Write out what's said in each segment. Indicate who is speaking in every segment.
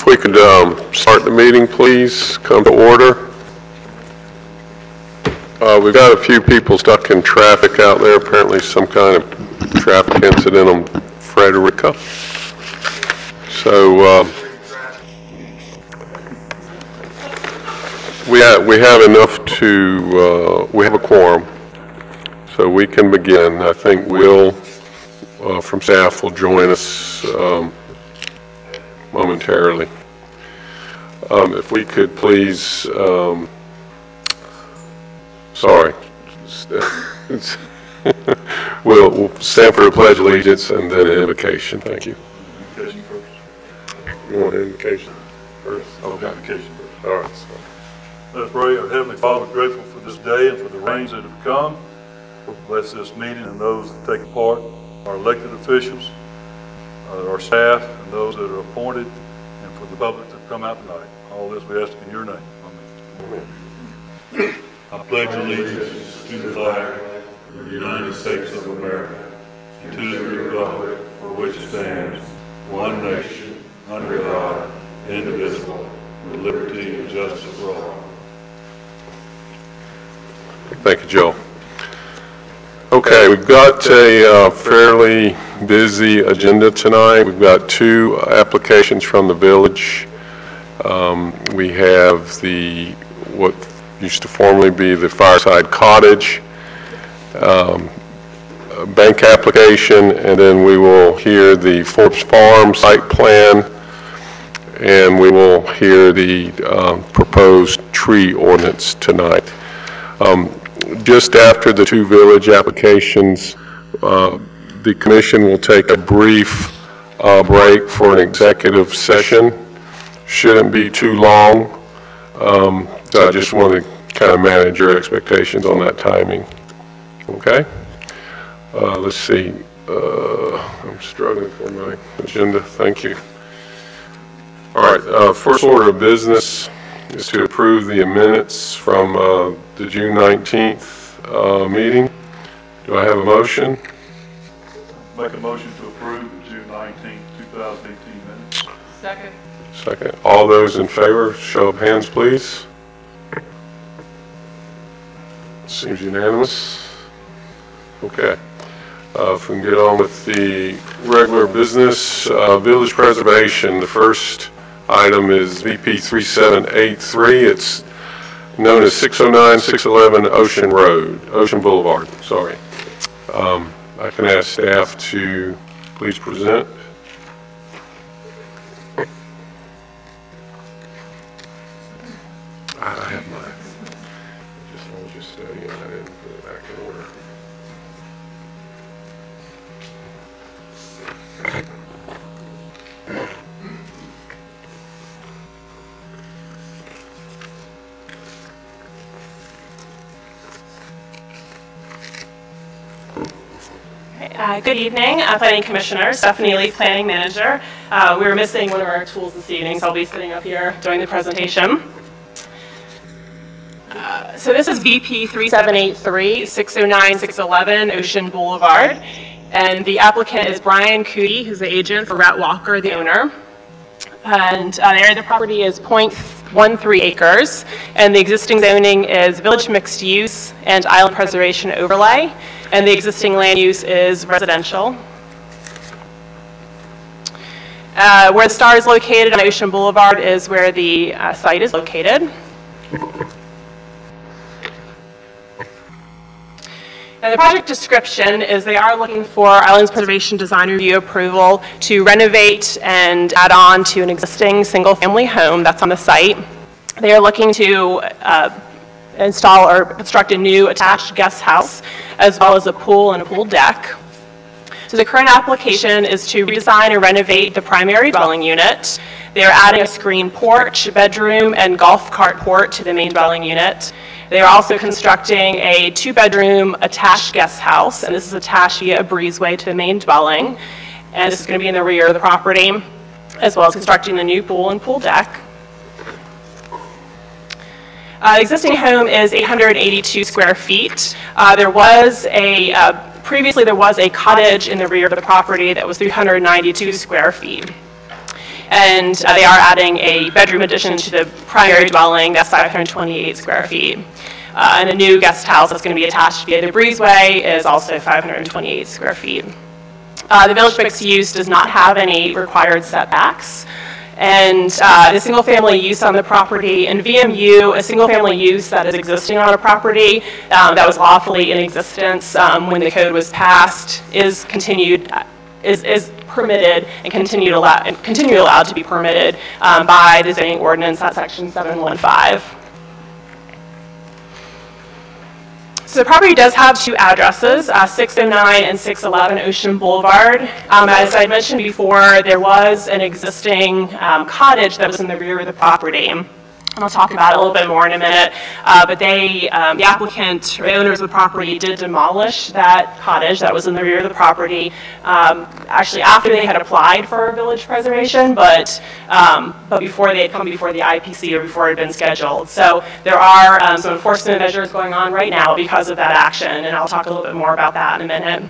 Speaker 1: we could start the meeting, please, come to order. We've got a few people stuck in traffic out there, apparently some kind of traffic incident on Frederica. So we have enough to, we have a quorum, so we can begin. I think Will from staff will join us momentarily. If we could please, sorry, we'll stand for the Pledge of Allegiance and then an invocation. Thank you.
Speaker 2: Invocation first.
Speaker 1: You want an invocation first?
Speaker 2: Oh, invocation first.
Speaker 1: All right. So.
Speaker 2: Let us pray. Our Heavenly Father, we're grateful for this day and for the rains that have come. Bless this meeting and those that take part, our elected officials, our staff, and those that are appointed, and for the public that come out tonight. All this we ask in your name. Amen. I pledge allegiance to the flag of the United States of America, and to the republic for which it stands, one nation, under God, indivisible, with liberty and justice for all.
Speaker 1: Thank you, Joe. Okay, we've got a fairly busy agenda tonight. We've got two applications from the village. We have what used to formerly be the Fireside Cottage bank application, and then we will hear the Forbes Farm site plan, and we will hear the proposed tree ordinance tonight. Just after the two village applications, the commission will take a brief break for an executive session. Shouldn't be too long. So I just want to kind of manage your expectations on that timing. Okay? Let's see. I'm struggling for my agenda. Thank you. All right. First order of business is to approve the minutes from the June 19th meeting. Do I have a motion?
Speaker 2: Make a motion to approve the June 19th, 2018 minutes.
Speaker 3: Second.
Speaker 1: Second. All those in favor, show of hands, please. Seems unanimous. Okay. If we can get on with the regular business, village preservation. The first item is VP 3783. It's known as 609 611 Ocean Boulevard. Sorry. I can ask staff to please present. I have mine. I was just studying. I didn't put it back in order.
Speaker 3: Good evening, Planning Commissioner, Stephanie Lee, Planning Manager. We were missing one of our tools this evening, so I'll be sitting up here doing the presentation. So this is VP 3783, 609 611 Ocean Boulevard, and the applicant is Brian Cootie, who's the agent for Rhett Walker, the owner. And the area of the property is 0.13 acres, and the existing zoning is village mixed use and island preservation overlay, and the existing land use is residential. Where the star is located on Ocean Boulevard is where the site is located. Now the project description is they are looking for Islands Preservation Design Review approval to renovate and add on to an existing single-family home that's on the site. They are looking to install or construct a new attached guest house, as well as a pool and a pool deck. So the current application is to redesign and renovate the primary dwelling unit. They are adding a screen porch, bedroom, and golf cart port to the main dwelling unit. They are also constructing a 2-bedroom attached guest house, and this is attached via a breezeway to the main dwelling. And this is going to be in the rear of the property, as well as constructing the new pool and pool deck. The existing home is 882 square feet. Previously there was a cottage in the rear of the property that was 392 square feet. and they are adding a bedroom addition to the primary dwelling that's 528 square feet. And the new guest house that's going to be attached via the breezeway is also 528 square feet. The village mixed use does not have any required setbacks. And the single-family use on the property, and VMU, a single-family use that is existing on a property that was lawfully in existence when the code was passed, is permitted and continue allowed to be permitted by the zoning ordinance at section 715. So the property does have two addresses, 609 and 611 Ocean Boulevard. As I mentioned before, there was an existing cottage that was in the rear of the property. And I'll talk about it a little bit more in a minute. But the applicant, or the owners of the property, did demolish that cottage that was in the rear of the property, actually after they had applied for village preservation, but before they had come before the IPC or before it had been scheduled. So there are some enforcement measures going on right now because of that action, and I'll talk a little bit more about that in a minute.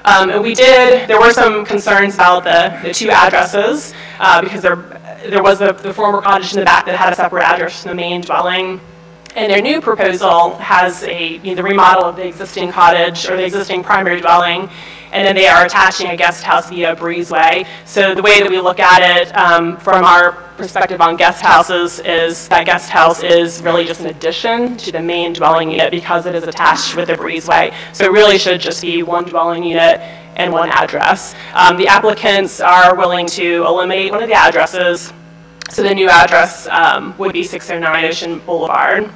Speaker 3: And there were some concerns about the two addresses because there was the former cottage in the back that had a separate address from the main dwelling. And their new proposal has the remodel of the existing cottage or the existing primary dwelling, and then they are attaching a guest house via breezeway. So the way that we look at it from our perspective on guest houses is that guest house is really just an addition to the main dwelling unit because it is attached with a breezeway. So it really should just be one dwelling unit and one address. The applicants are willing to eliminate one of the addresses. So the new address would be 609 Ocean Boulevard.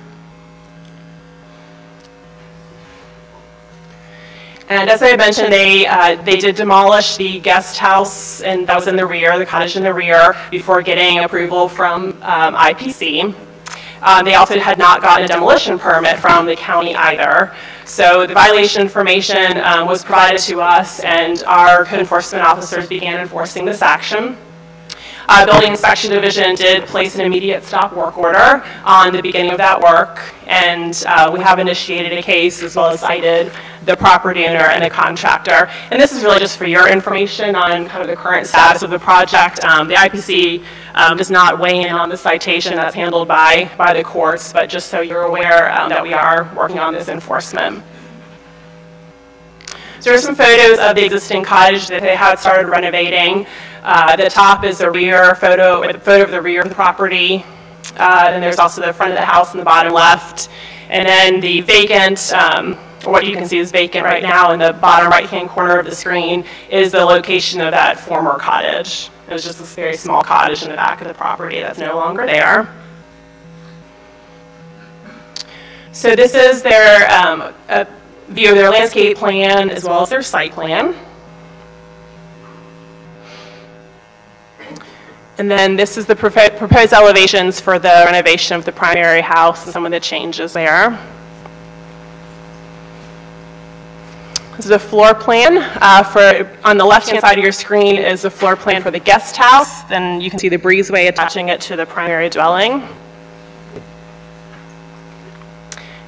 Speaker 3: And as I mentioned, they did demolish the guest house, and that was in the rear, the cottage in the rear, before getting approval from IPC. They also had not gotten a demolition permit from the county either. So the violation information was provided to us, and our code enforcement officers began enforcing this action. Building Inspection Division did place an immediate stop work order on the beginning of that work, and we have initiated a case as well as cited the property owner and the contractor. And this is really just for your information on kind of the current status of the project. The IPC does not weigh in on the citation. That's handled by the courts, but just so you're aware that we are working on this enforcement. So there are some photos of the existing cottage that they had started renovating. The top is a rear photo, or the photo of the rear of the property. Then there's also the front of the house in the bottom left. And then the vacant, what you can see is vacant right now in the bottom right-hand corner of the screen is the location of that former cottage. It was just this very small cottage in the back of the property that's no longer there. So this is their a view of their landscape plan as well as their site plan. And then this is the proposed elevations for the renovation of the primary house and some of the changes there. This is a floor plan. On the left-hand side of your screen is the floor plan for the guest house. Then you can see the breezeway attaching it to the primary dwelling.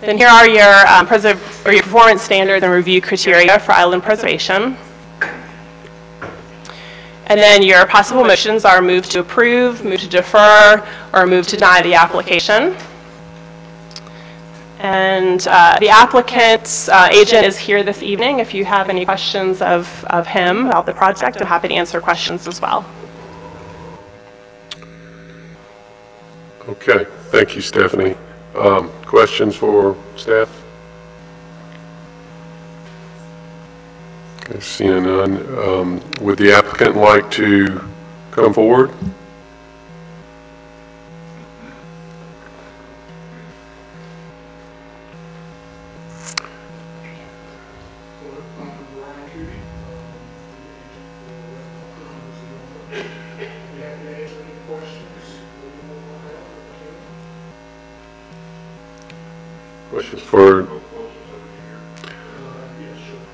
Speaker 3: Then here are your performance standards and review criteria for island preservation. And then your possible motions are move to approve, move to defer, or move to deny the application. And the applicant's agent is here this evening. If you have any questions of him about the project, I'm happy to answer questions as well.
Speaker 1: Okay, thank you, Stephanie. Questions for staff? Okay, seeing none. Would the applicant like to come forward?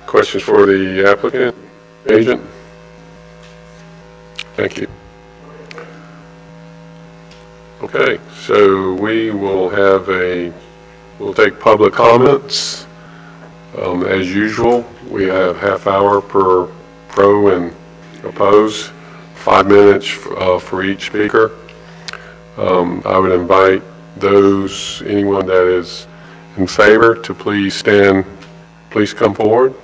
Speaker 1: Questions for the applicant, agent? Thank you. Okay, so we'll take public comments. As usual, we have half hour per pro and oppose 5 minutes for each speaker. I would invite anyone that is in favor to please stand, please come forward.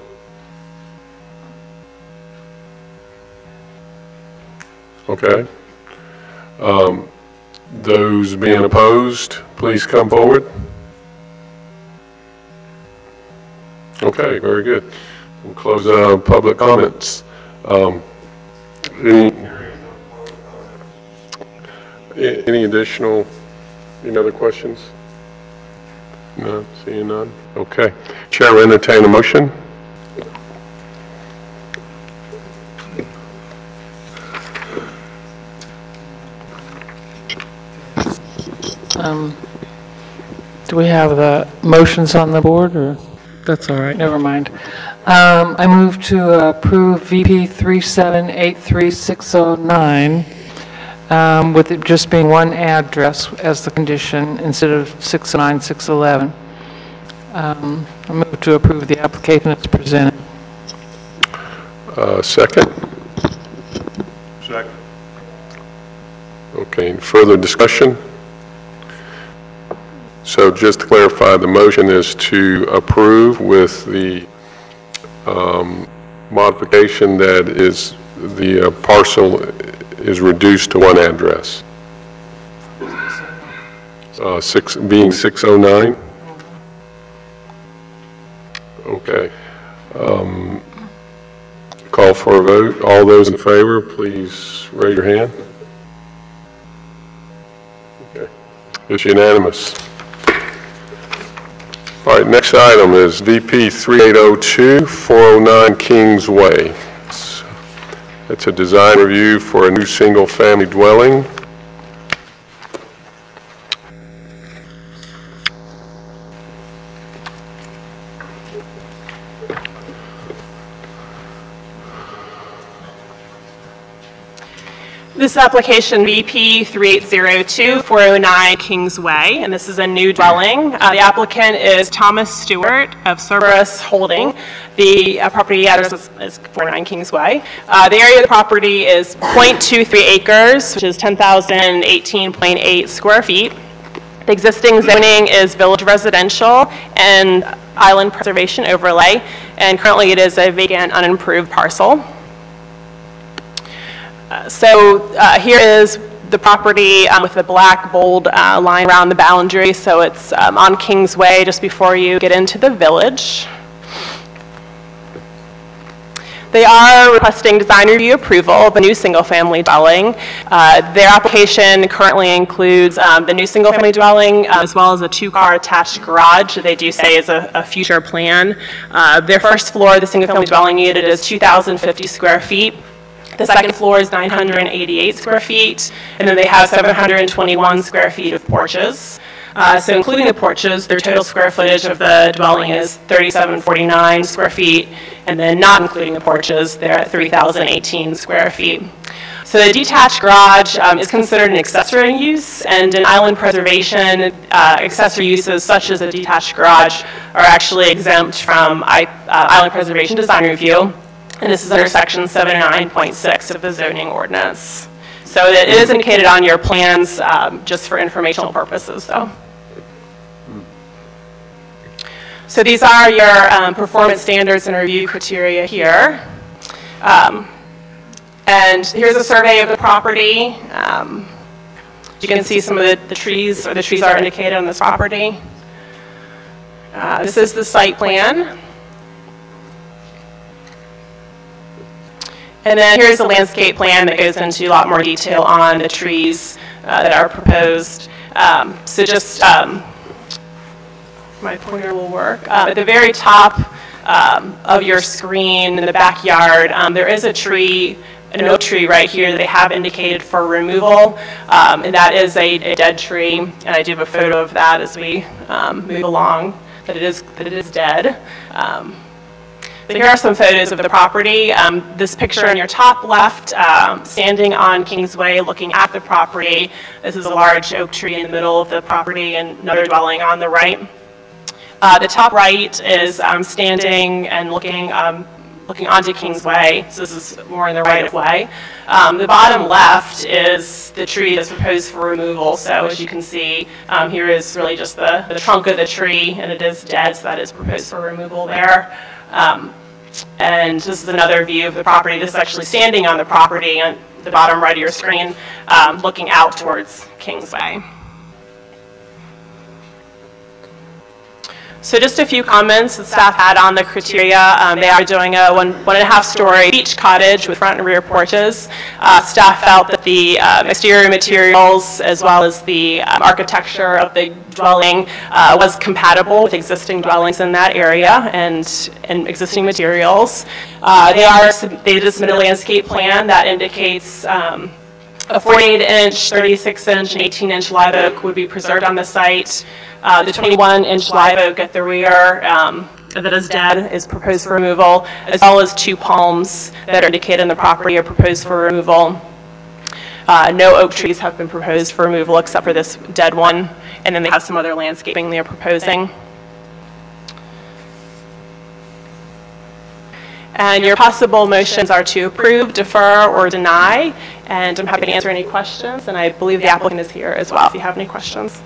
Speaker 1: Okay. Those being opposed, please come forward. Okay, very good. We'll close public comments. Any other questions? No, seeing none. Okay. Chair will entertain a motion.
Speaker 4: Do we have the motions on the board, or? That's all right, never mind. I move to approve VP 3783609 with it just being one address as the condition instead of 609, 611. I move to approve the application as presented.
Speaker 1: Second.
Speaker 2: Second.
Speaker 1: Okay, further discussion? So just to clarify, the motion is to approve with the modification that is the parcel is reduced to one address. Being 609? Okay. Call for a vote. All those in favor, please raise your hand. Okay. It's unanimous. All right, next item is VP 3802-409 Kings Way. It's a design review for a new single-family dwelling.
Speaker 3: This application, VP 3802-409 Kings Way, and this is a new dwelling. The applicant is Thomas Stewart of Cerberus Holding. The property address is 409 Kings Way. The area of the property is 0.23 acres, which is 10,018.8 square feet. The existing zoning is village residential and island preservation overlay, and currently it is a vacant, unimproved parcel. Here is the property with the black bold line around the boundary. So it's on Kings Way just before you get into the village. They are requesting design review approval of a new single-family dwelling. Their application currently includes the new single-family dwelling as well as a two-car attached garage that they do say is a future plan. Their first floor, the single-family dwelling unit, is 2,050 square feet. The second floor is 988 square feet, and then they have 721 square feet of porches. So including the porches, their total square footage of the dwelling is 3,749 square feet, and then not including the porches, they're at 3,018 square feet. So the detached garage is considered an accessory use, and in island preservation, accessory uses such as a detached garage are actually exempt from island preservation design review. And this is under section 709.6 of the zoning ordinance. So it is indicated on your plans just for informational purposes, though. So these are your performance standards and review criteria here. And here's a survey of the property. You can see some of the trees, or the trees are indicated on this property. This is the site plan. And then here's the landscape plan that goes into a lot more detail on the trees that are proposed. So just, my pointer will work. At the very top of your screen in the backyard, there is a tree, an oak tree right here that they have indicated for removal. And that is a dead tree. And I do have a photo of that as we move along, that it is dead. But here are some photos of the property. This picture on your top left, standing on Kings Way looking at the property. This is a large oak tree in the middle of the property and another dwelling on the right. The top right is standing and looking looking onto Kingsway, so this is more in the right of way. The bottom left is the tree that's proposed for removal, so as you can see, here is really just the trunk of the tree, and it is dead, so that is proposed for removal there. And this is another view of the property. This is actually standing on the property on the bottom right of your screen, looking out towards Kingsway. So just a few comments the staff had on the criteria. They are doing a one and a half story beach cottage with front and rear porches. Staff felt that the exterior materials as well as the architecture of the dwelling was compatible with existing dwellings in that area and existing materials. They just submitted a landscape plan that indicates a 48-inch, 36-inch, and 18-inch live oak would be preserved on the site. The 21-inch live oak at the rear that is dead is proposed for removal, as well as 2 palms that are indicated in the property are proposed for removal. No oak trees have been proposed for removal except for this dead one, and then they have some other landscaping they're proposing. And your possible motions are to approve, defer, or deny, and I'm happy to answer any questions, and I believe the applicant is here as well if you have any questions.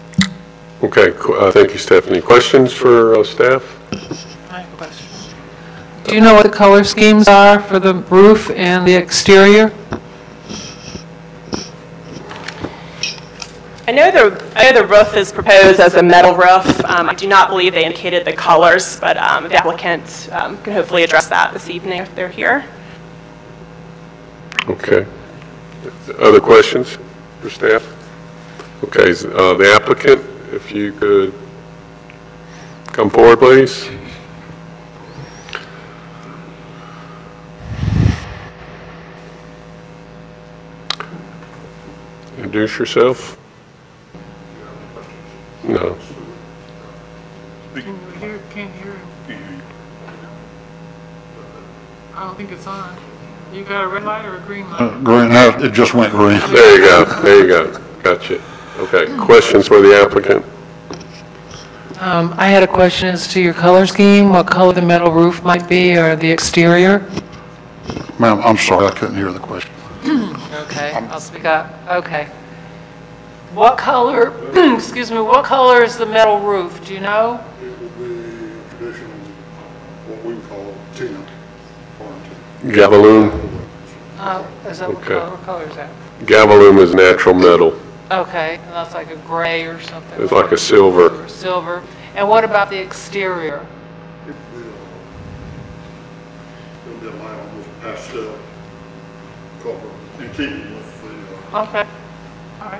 Speaker 1: Okay, thank you, Stephanie. Questions for staff?
Speaker 4: I have a question. Do you know what the color schemes are for the roof and the exterior?
Speaker 3: I know the roof is proposed as a metal roof. I do not believe they indicated the colors, but the applicant can hopefully address that this evening if they're here.
Speaker 1: Okay. Other questions for staff? Okay, the applicant, if you could come forward, please. Introduce yourself. No.
Speaker 4: Can't hear him. I don't think it's on. You got a red light or a green light?
Speaker 5: Green, it just went green.
Speaker 1: There you go. There you go. Gotcha. Okay. Questions for the applicant?
Speaker 4: I had a question as to your color scheme, what color the metal roof might be or the exterior.
Speaker 5: Ma'am, I'm sorry, I couldn't hear the question.
Speaker 4: Okay, I'll speak up. Okay. What color, excuse me, what color is the metal roof? Do you know?
Speaker 5: It will be traditional, what we call tin.
Speaker 1: Gavaloon.
Speaker 4: Is that
Speaker 1: Okay.
Speaker 4: what color is that?
Speaker 1: Gavaloon is natural metal.
Speaker 4: Okay, and that's like a gray or something.
Speaker 1: It's like a silver.
Speaker 4: Silver. And what about the exterior?
Speaker 5: It'll be a light almost pastel color in keeping with the.
Speaker 4: Okay.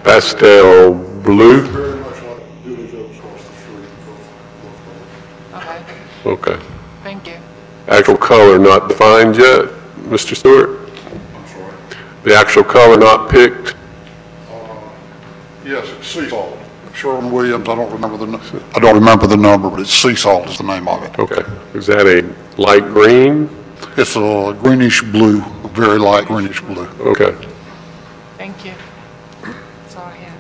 Speaker 1: Pastel blue.
Speaker 5: Very much like village oaks across the street.
Speaker 4: Okay,
Speaker 1: Okay.
Speaker 4: thank you.
Speaker 1: Actual color not defined yet, Mr. Stewart?
Speaker 5: I'm sorry.
Speaker 1: The actual color not picked?
Speaker 5: Yes, it's sea salt. Sherwin-Williams, I don't remember the number, but it's sea salt is the name of it.
Speaker 1: Okay. Is that a light green?
Speaker 5: It's a greenish blue, a very light greenish blue.
Speaker 1: Okay.
Speaker 4: Thank you. That's all I have.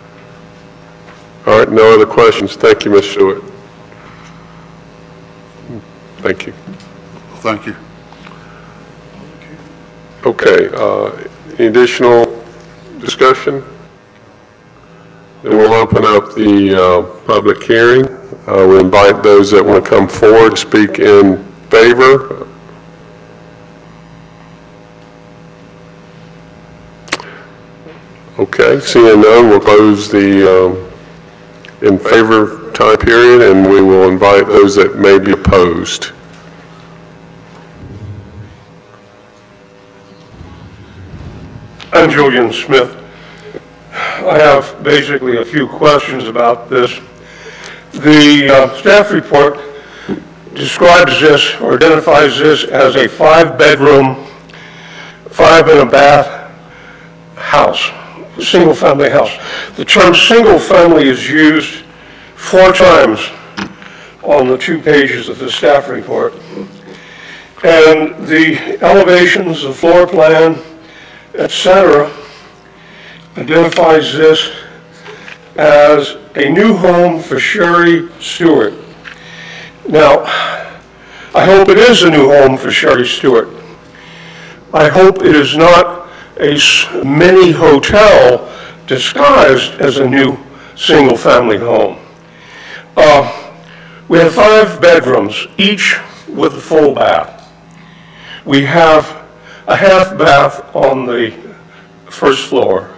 Speaker 1: All right, no other questions. Thank you, Ms. Stewart. Thank you.
Speaker 5: Thank you.
Speaker 1: Okay, any additional discussion? Then we'll open up the public hearing. We'll invite those that want to come forward to speak in favor. Okay, seeing none, we'll close the in favor time period, and we will invite those that may be opposed.
Speaker 6: I'm Julian Smith. I have basically a few questions about this. The staff report describes this or identifies this as a 5-bedroom, 5-and-a-bath house, single-family house. The term single-family is used 4 times on the 2 pages of the staff report. And the elevations, the floor plan, etc., identifies this as a new home for Sherry Stewart. Now, I hope it is a new home for Sherry Stewart, I hope it is not a mini hotel disguised as a new single-family home. We have 5 bedrooms, each with a full bath. We have a half bath on the first floor.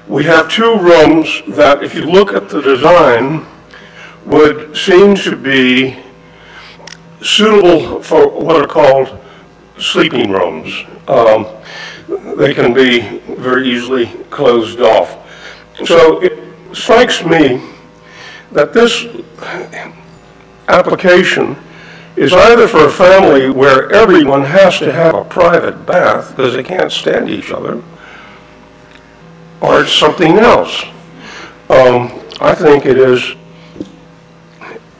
Speaker 6: We have 2 rooms that, if you look at the design, would seem to be suitable for what are called sleeping rooms. They can be very easily closed off. So it strikes me that this application is either for a family where everyone has to have a private bath because they can't stand each other, or it's something else. I think it is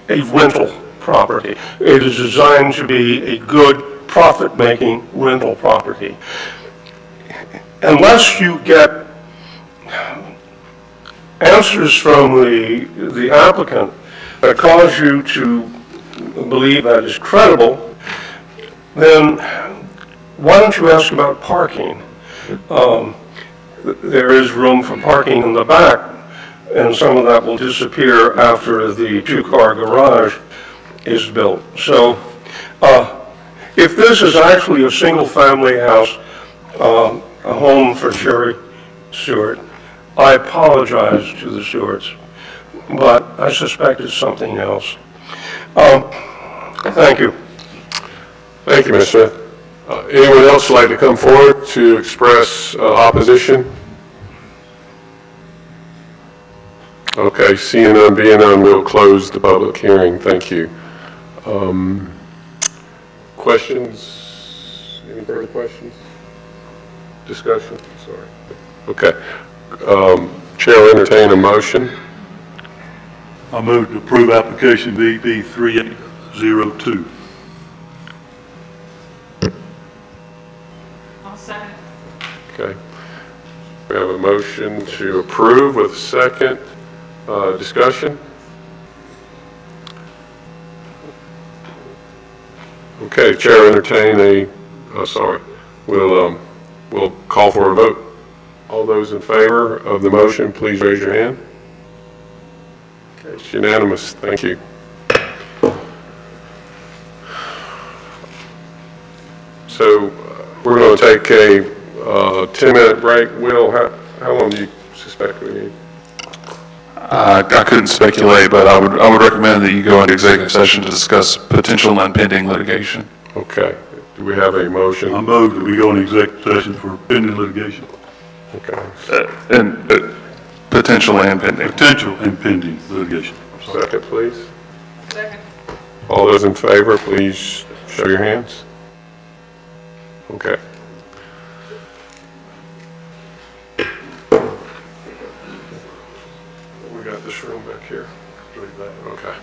Speaker 6: a rental property. It is designed to be a good profit-making rental property. Unless you get answers from the applicant that cause you to believe that is credible, then why don't you ask about parking? There is room for parking in the back, and some of that will disappear after the 2-car garage is built. So if this is actually a single-family house, a home for Sherry Stewart, I apologize to the Stewarts, but I suspect it's something else. Thank you.
Speaker 1: Thank you, Mr. Smith. Anyone else like to come forward to express opposition? Okay, seeing none, being none, we'll close the public hearing. Thank you. Questions? Any further questions? Discussion? Sorry. Okay. Chair will entertain a motion.
Speaker 2: I move to approve application VB 3802.
Speaker 4: I'll second.
Speaker 1: Okay. We have a motion to approve with a second. Discussion? Okay, Chair will entertain we'll call for a vote. All those in favor of the motion, please raise your hand. Okay, it's unanimous. Thank you. So we're going to take a 10-minute break. Will, how long do you suspect we need?
Speaker 7: I couldn't speculate, but I would recommend that you go into executive session to discuss potential impending litigation.
Speaker 1: Okay. Do we have a motion?
Speaker 2: I move that we go into executive session for pending litigation.
Speaker 1: Okay.
Speaker 7: And potential and pending.
Speaker 2: Potential and pending litigation.
Speaker 1: Second, please. Second. All those in favor, please show your hands. Okay. We got this room back here. Okay.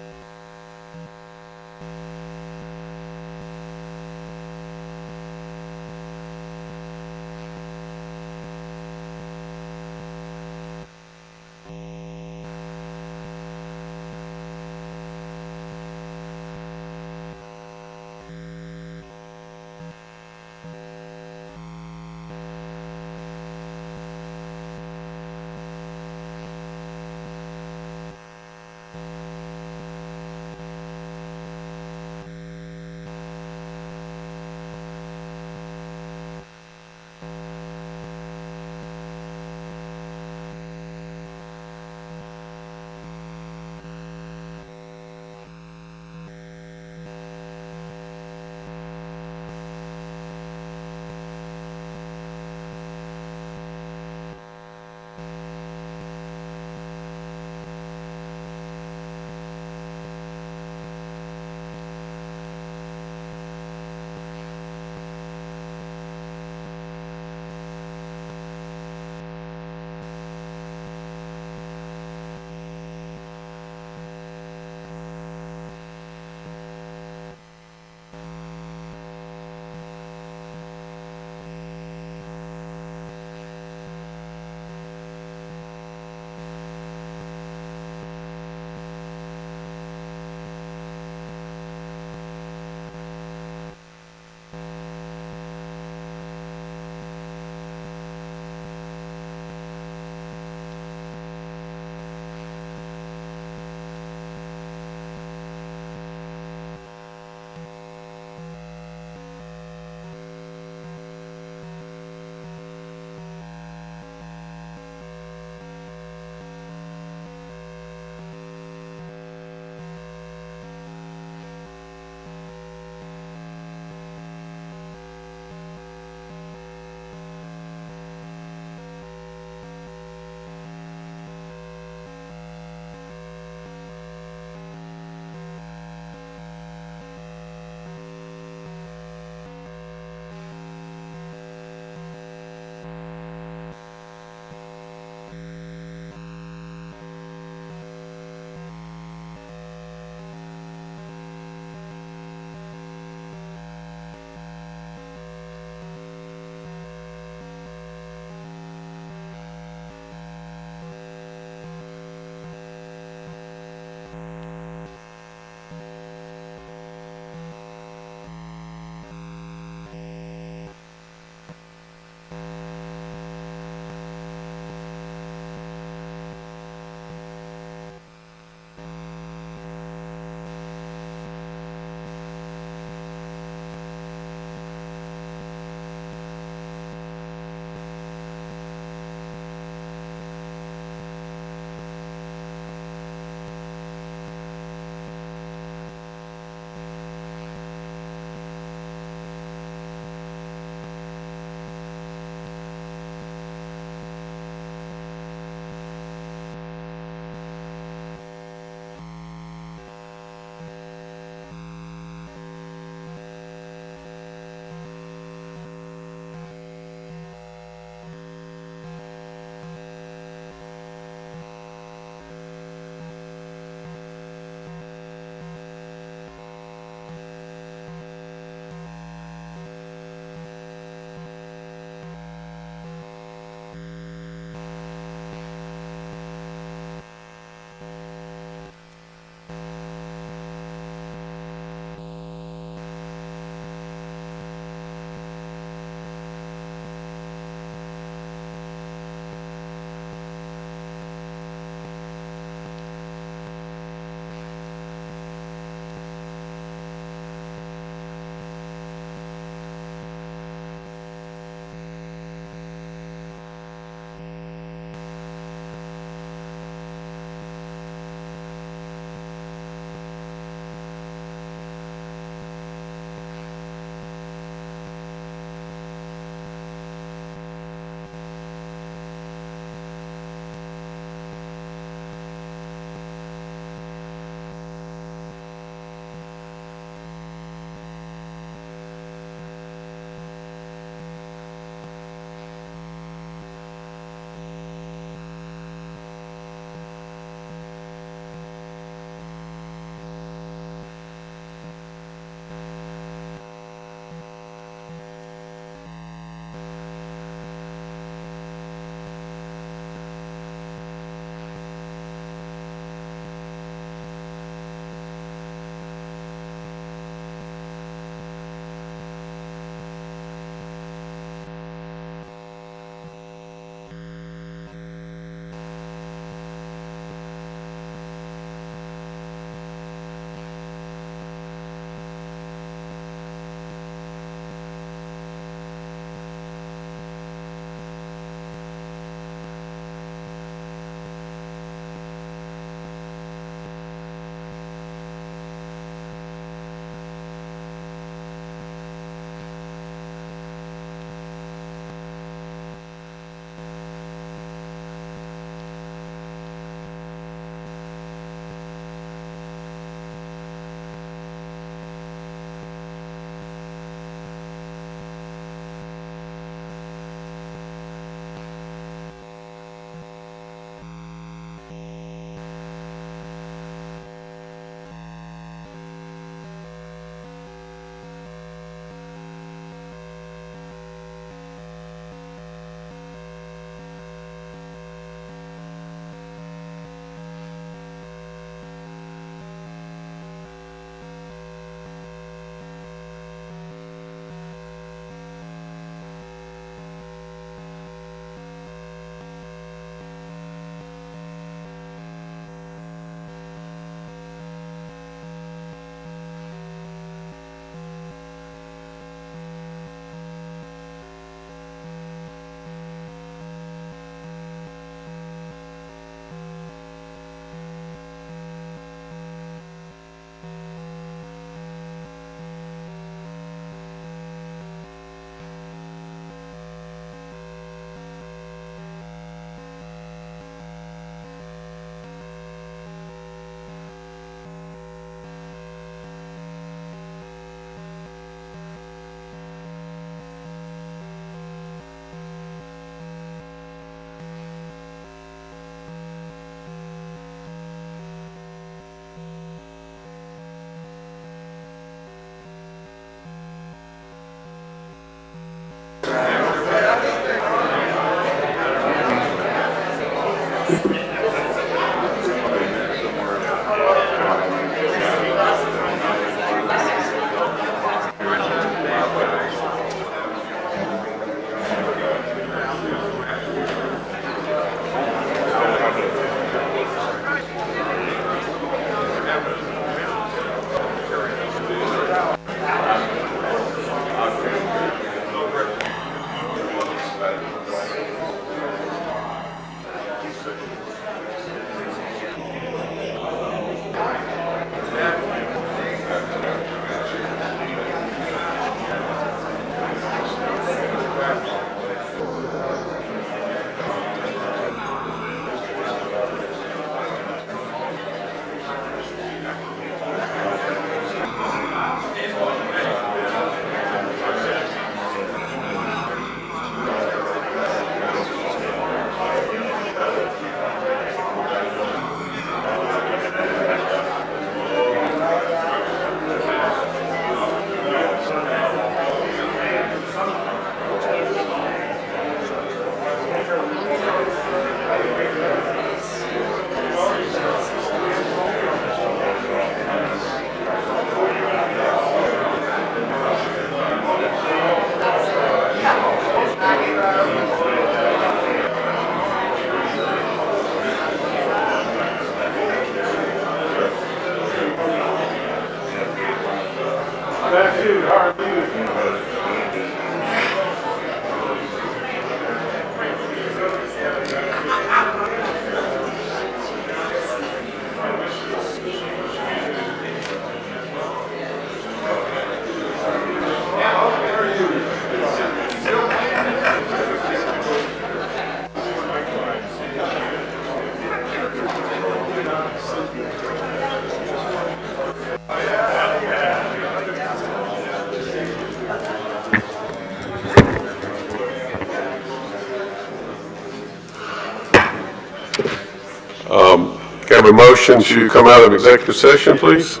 Speaker 1: Can I have a motion to come out of executive session, please?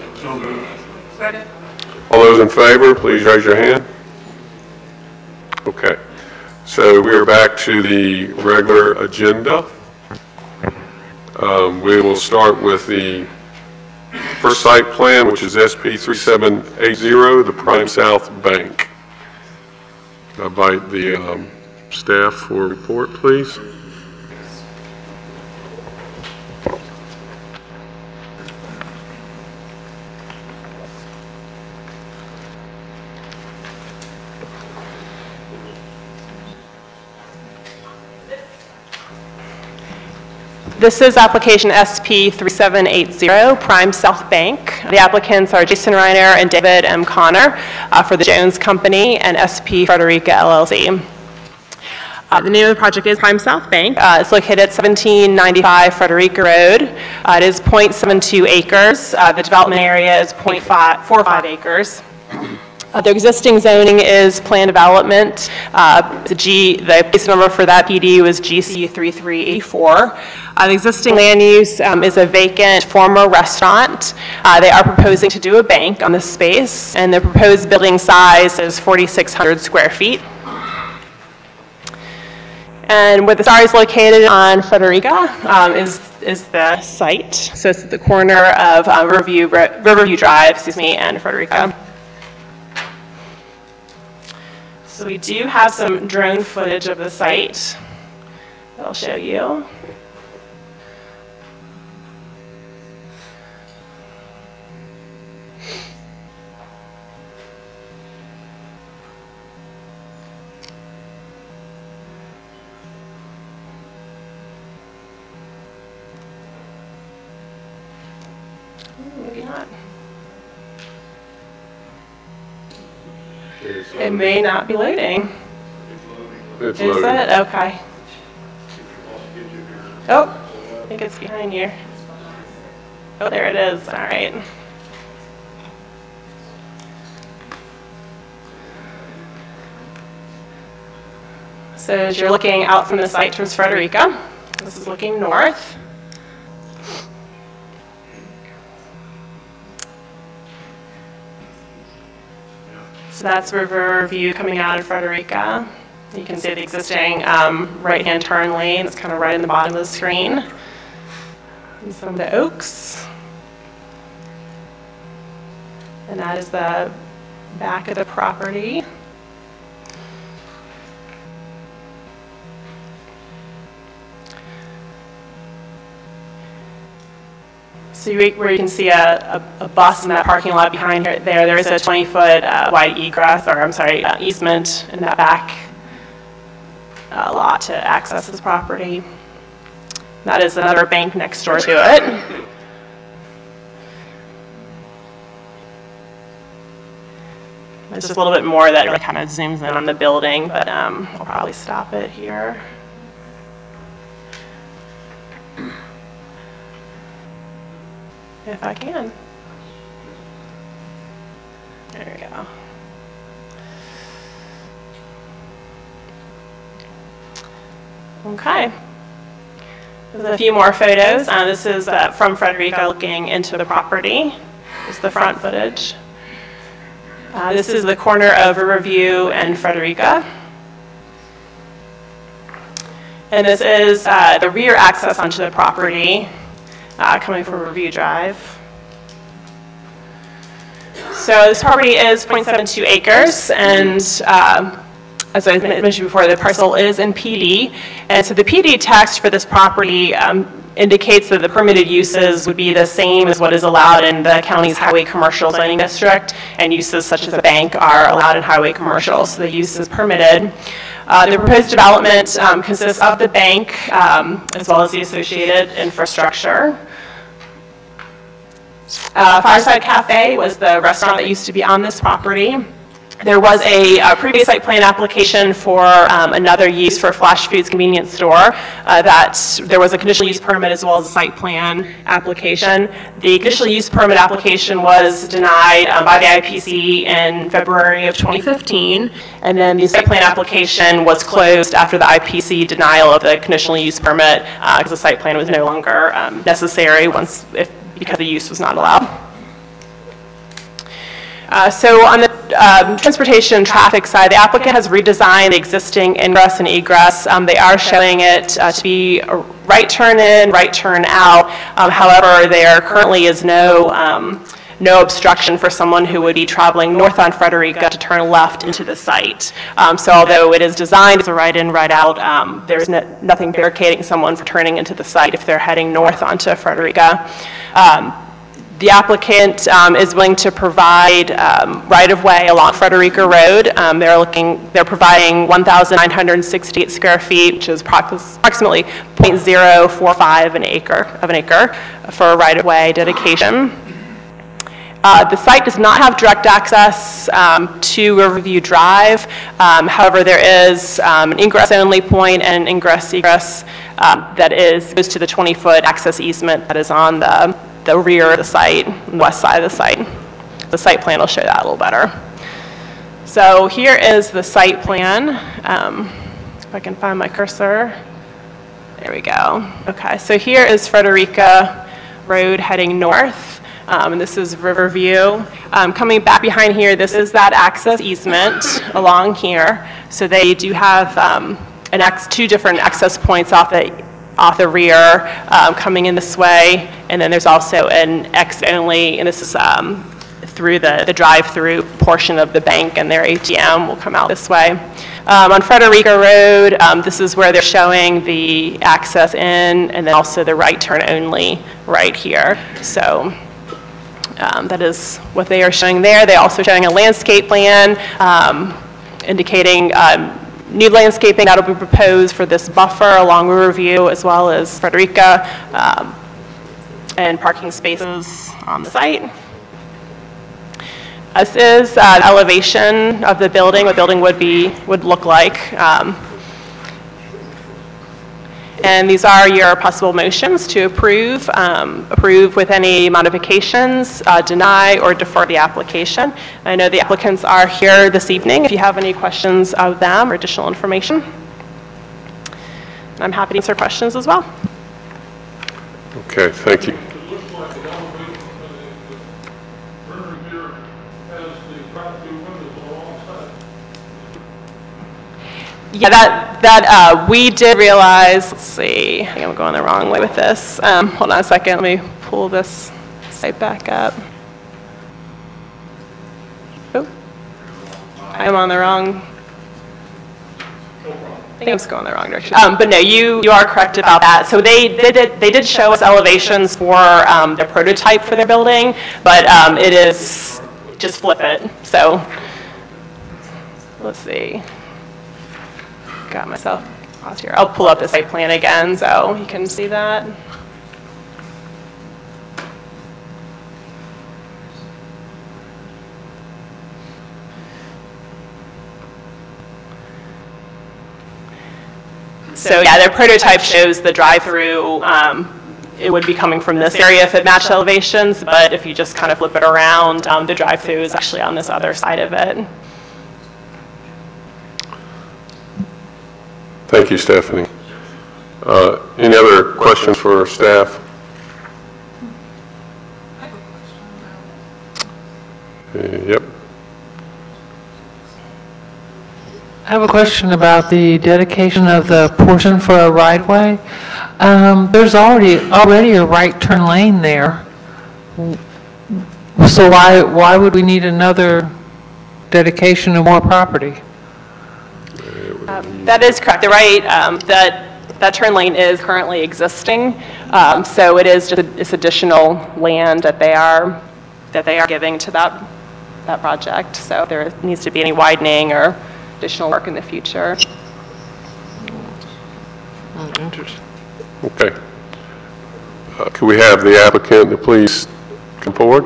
Speaker 1: All those in favor, please raise your hand. Okay. So we are back to the regular agenda. We will start with the first site plan, which is SP 3780, the Prime South Bank. I invite the staff for a report, please.
Speaker 3: This is application SP 3780, Prime South Bank. The applicants are Jason Reiner and David M. Connor for the Jones Company and SP Frederica LLC. The name of the project is Prime South Bank. It's located at 1795 Frederica Road. It is 0.72 acres. The development area is 0.45 acres. The existing zoning is planned development. The base number for that PD was GC 3384. The existing land use is a vacant former restaurant. They are proposing to do a bank on this space, and the proposed building size is 4,600 square feet. And where the star is located on Frederica is the site. So it's at the corner of Riverview Drive, and Frederica. So we do have some drone footage of the site that I'll show you. Maybe not. It may not be loading.
Speaker 1: It's
Speaker 3: Is
Speaker 1: loading.
Speaker 3: it? Okay. Oh, I think it's behind you. Oh, there it is. All right. So as you're looking out from the site towards Frederica, this is looking north. So that's Riverview coming out of Frederica. You can see the existing right-hand turn lane. It's kind of right in the bottom of the screen. And some of the oaks. And that is the back of the property. So where you can see a bus in that parking lot behind there is a 20-foot wide egress, or I'm sorry, easement in that back lot to access this property. That is another bank next door to it. There's just a little bit more that really kind of zooms in on the building, but I'll probably stop it here. If I can. There we go. Okay. There's a few more photos. This is from Frederica looking into the property. This is the front footage. This is the corner of Riverview and Frederica. And this is the rear access onto the property coming from Riverview Drive. So this property is 0.72 acres, and as I mentioned before, the parcel is in PD. And so the PD text for this property indicates that the permitted uses would be the same as what is allowed in the county's highway commercial zoning district, and uses such as a bank are allowed in highway commercial, so the use is permitted. The proposed development consists of the bank as well as the associated infrastructure. Fireside Cafe was the restaurant that used to be on this property. There was a previous site plan application for another use for Flash Foods convenience store that there was a conditional use permit as well as a site plan application. The conditional use permit application was denied by the IPC in February of 2015, and then the site plan application was closed after the IPC denial of the conditional use permit because the site plan was no longer necessary because the use was not allowed. So on the transportation and traffic side, the applicant has redesigned the existing ingress and egress. They are showing it to be a right turn in, right turn out. However, there currently is no obstruction for someone who would be traveling north on Frederica to turn left into the site. So although it is designed as a right in, right out, there's nothing barricading someone from turning into the site if they're heading north onto Frederica. The applicant is willing to provide right-of-way along Frederica Road. They're providing 1,968 square feet, which is approximately 0.045 an acre for right-of-way dedication. The site does not have direct access to Riverview Drive. However, there is an ingress-only point and an ingress-egress that goes to the 20-foot access easement that is on the rear of the site, west side of the site. The site plan will show that a little better. So here is the site plan. If I can find my cursor. There we go. Okay, so here is Frederica Road heading north. And this is Riverview. Coming back behind here, this is that access easement along here. So they do have two different access points off the rear coming in this way, and then there's also an exit only, and this is through the drive-through portion of the bank, and their ATM will come out this way. On Frederica Road, this is where they're showing the access in, and then also the right turn only right here. So that is what they are showing there. They're also showing a landscape plan indicating new landscaping that will be proposed for this buffer along Riverview as well as Frederica, and parking spaces on the site. This is the elevation of the building, what the building would look like. And these are your possible motions to approve, approve with any modifications, deny or defer the application. I know the applicants are here this evening if you have any questions of them or additional information. I'm happy to answer questions as well.
Speaker 1: Okay, thank you.
Speaker 5: It looks like the elevation of the burner here has the drive-through windows on the wrong side.
Speaker 3: Yeah, that we did realize, let's see, I think I'm going the wrong way with this. Hold on a second, let me pull this site back up. Oh, I'm on the wrong, I think I was going the wrong direction. But no, you are correct about that. So they did show us elevations for their prototype for their building, but it is, just flip it. So let's see. Got myself lost here. I'll pull up the site plan again so you can see that. So yeah, their prototype shows the drive-through. It would be coming from this area if it matched elevations, but if you just kind of flip it around, the drive-through is actually on this other side of it.
Speaker 1: Thank you, Stephanie. Any other questions for staff? Yep.
Speaker 4: I have a question about the dedication of the portion for a right-of-way. There's already a right turn lane there. So why would we need another dedication of more property?
Speaker 3: That is correct. The right, that turn lane is currently existing. So it is just this additional land that they are giving to that project. So if there needs to be any widening or additional work in the future.
Speaker 4: Interesting.
Speaker 1: Okay. Could we have the applicant to please come forward?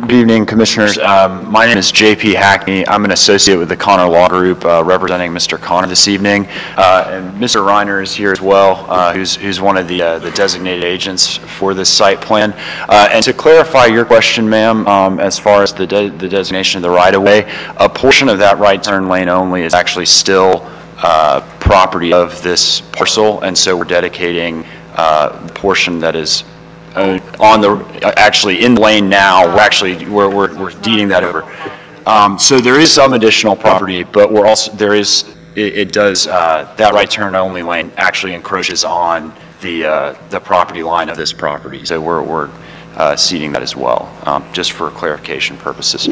Speaker 8: Good evening, Commissioners. My name is J.P. Hackney. I'm an associate with the Connor Law Group, representing Mr. Connor this evening. And Mr. Reiner is here as well, who's one of the designated agents for this site plan. And to clarify your question, ma'am, as far as the designation of the right-of-way, a portion of that right turn lane only is actually still property of this parcel, and so we're dedicating the portion that is on the, actually in the lane now. We're deeding that over. So there is some additional property, but we're also, it does, that right turn only lane actually encroaches on the property line of this property. So we're ceding that as well, just for clarification purposes.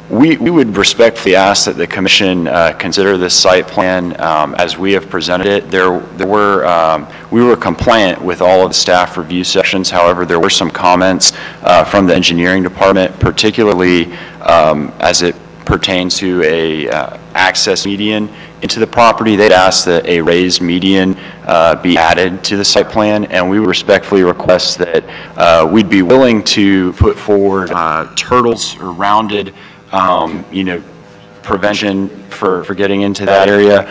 Speaker 8: We would respectfully ask that the Commission consider this site plan as we have presented it. We were compliant with all of the staff review sections. However, there were some comments from the engineering department, particularly as it pertains to a access median into the property. They'd asked that a raised median be added to the site plan, and we would respectfully request that we'd be willing to put forward turtles or rounded prevention for getting into that area,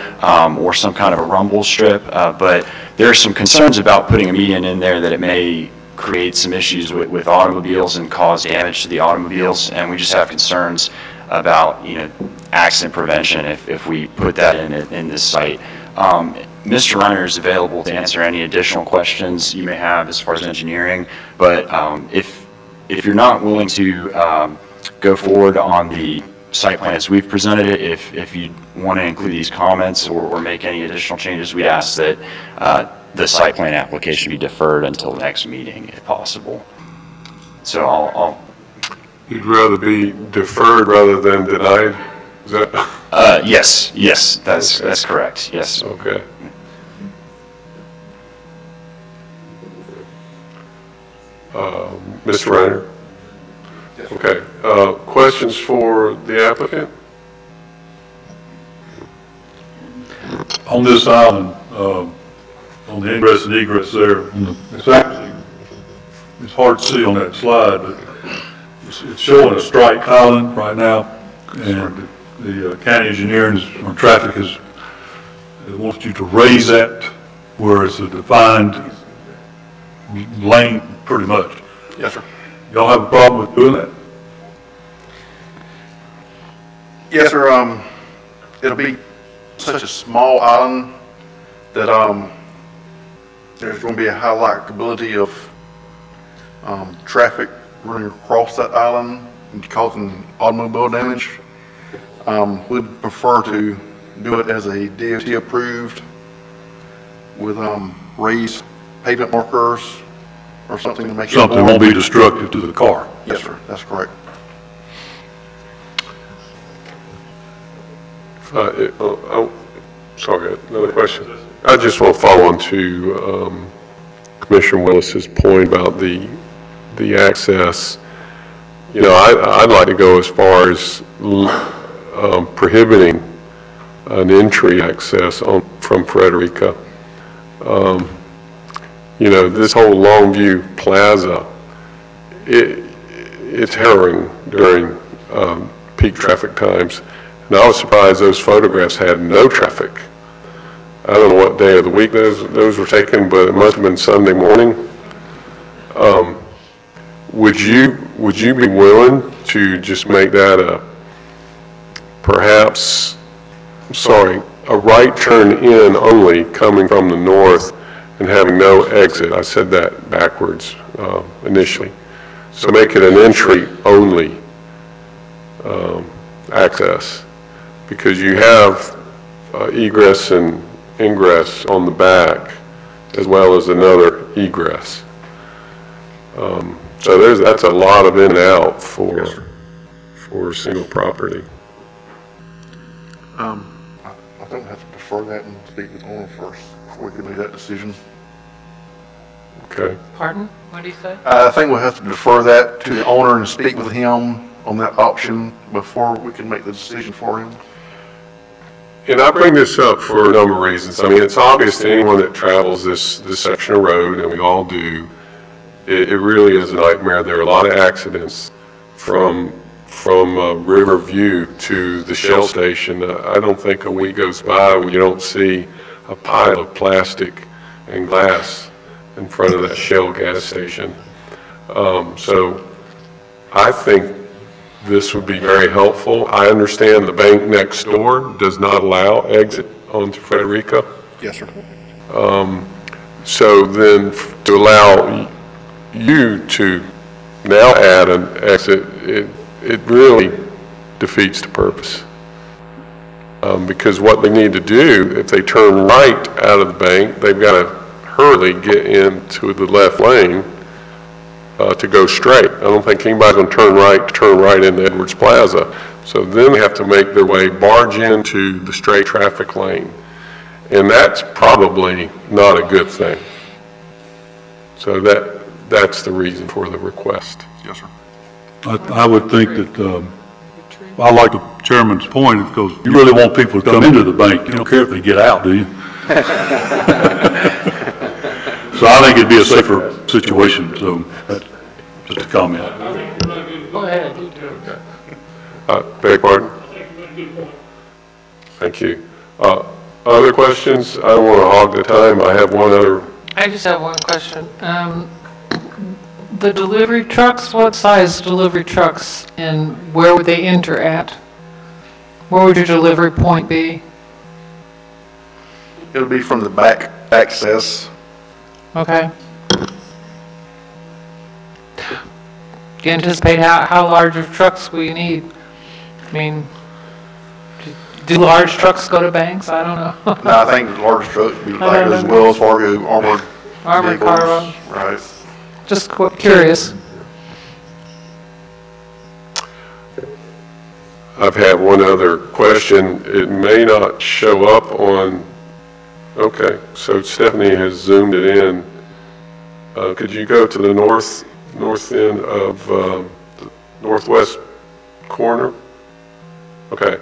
Speaker 8: or some kind of a rumble strip. But there are some concerns about putting a median in there that it may create some issues with automobiles and cause damage to the automobiles. And we just have concerns about, accident prevention if we put that in this site. Mr. Reiner is available to answer any additional questions you may have as far as engineering. But if you're not willing to go forward on the site plan as we've presented it, if you want to include these comments or make any additional changes, we'd ask that the site plan application be deferred until the next meeting if possible. So
Speaker 1: You'd rather be deferred rather than denied? Is that?
Speaker 8: Yes, that's correct, yes.
Speaker 1: Okay. Mr. Reiner? Okay. Questions for the applicant?
Speaker 2: On this island, on the ingress and egress there, it's hard to see on that slide, but it's showing a striped island right now, and the county engineering on traffic wants you to raise that where it's a defined lane pretty much.
Speaker 5: Yes, sir.
Speaker 2: Y'all have a problem with doing that?
Speaker 5: Yes, sir. It'll be such a small island that there's going to be a high likability of traffic running across that island and causing automobile damage. We'd prefer to do it as a DOT approved with raised pavement markers or something to make it
Speaker 2: Something won't be destructive to the car.
Speaker 5: Yes, sir, that's correct.
Speaker 1: Sorry, another question. I just want to follow on to Commissioner Willis's point about the access. You know, I'd like to go as far as prohibiting an entry access from Frederica. You know, this whole Longview Plaza, it's harrowing during peak traffic times. And I was surprised those photographs had no traffic. I don't know what day of the week those were taken, but it must have been Sunday morning. Would you be willing to just make that a right turn in only coming from the north and having no exit? I said that backwards initially. So make it an entry only access, because you have egress and ingress on the back as well as another egress. So that's a lot of in and out for single property.
Speaker 5: I think we have to defer that and speak with the owner first before we can make that decision.
Speaker 1: Okay.
Speaker 4: Pardon? What do you say?
Speaker 5: I think we'll have to defer that to the owner and speak with him on that option before we can make the decision for him.
Speaker 1: And I bring this up for a number of reasons. I mean, it's obvious to anyone that travels this section of road, and we all do, it really is a nightmare. There are a lot of accidents from Riverview to the Shell station. I don't think a week goes by when you don't see a pile of plastic and glass in front of that Shell gas station. So I think this would be very helpful. I understand the bank next door does not allow exit onto Frederica.
Speaker 5: Yes, sir.
Speaker 1: So then to allow you to now add an exit, it really defeats the purpose. Because what they need to do, if they turn right out of the bank, they've got to hurriedly get into the left lane to go straight. I don't think anybody's going to turn right into Edwards Plaza. So then they have to make their way, barge into the straight traffic lane. And that's probably not a good thing. So that's the reason for the request.
Speaker 5: Yes, sir.
Speaker 2: I would think that, I like the chairman's point, because you really want people to come into the bank. You don't care if they get out, do you? So I think it'd be a safer situation, so that's just a comment.
Speaker 4: Go ahead.
Speaker 1: Beg pardon? Thank you. Other questions? I don't want to hog the time. I have one other.
Speaker 4: I just have one question. The delivery trucks, what size delivery trucks, and where would they enter at? Where would your delivery point be?
Speaker 5: It'll be from the back access.
Speaker 4: Okay. Do you anticipate how large of trucks we need? I mean, do large trucks go to banks? I don't know.
Speaker 5: No, I think the large trucks would be like those Wells Fargo armored vehicles.
Speaker 4: Cargo.
Speaker 5: Right.
Speaker 4: Just curious.
Speaker 1: I've had one other question. It may not show up on, okay, so Stephanie has zoomed it in. Could you go to the north end of the northwest corner? Okay.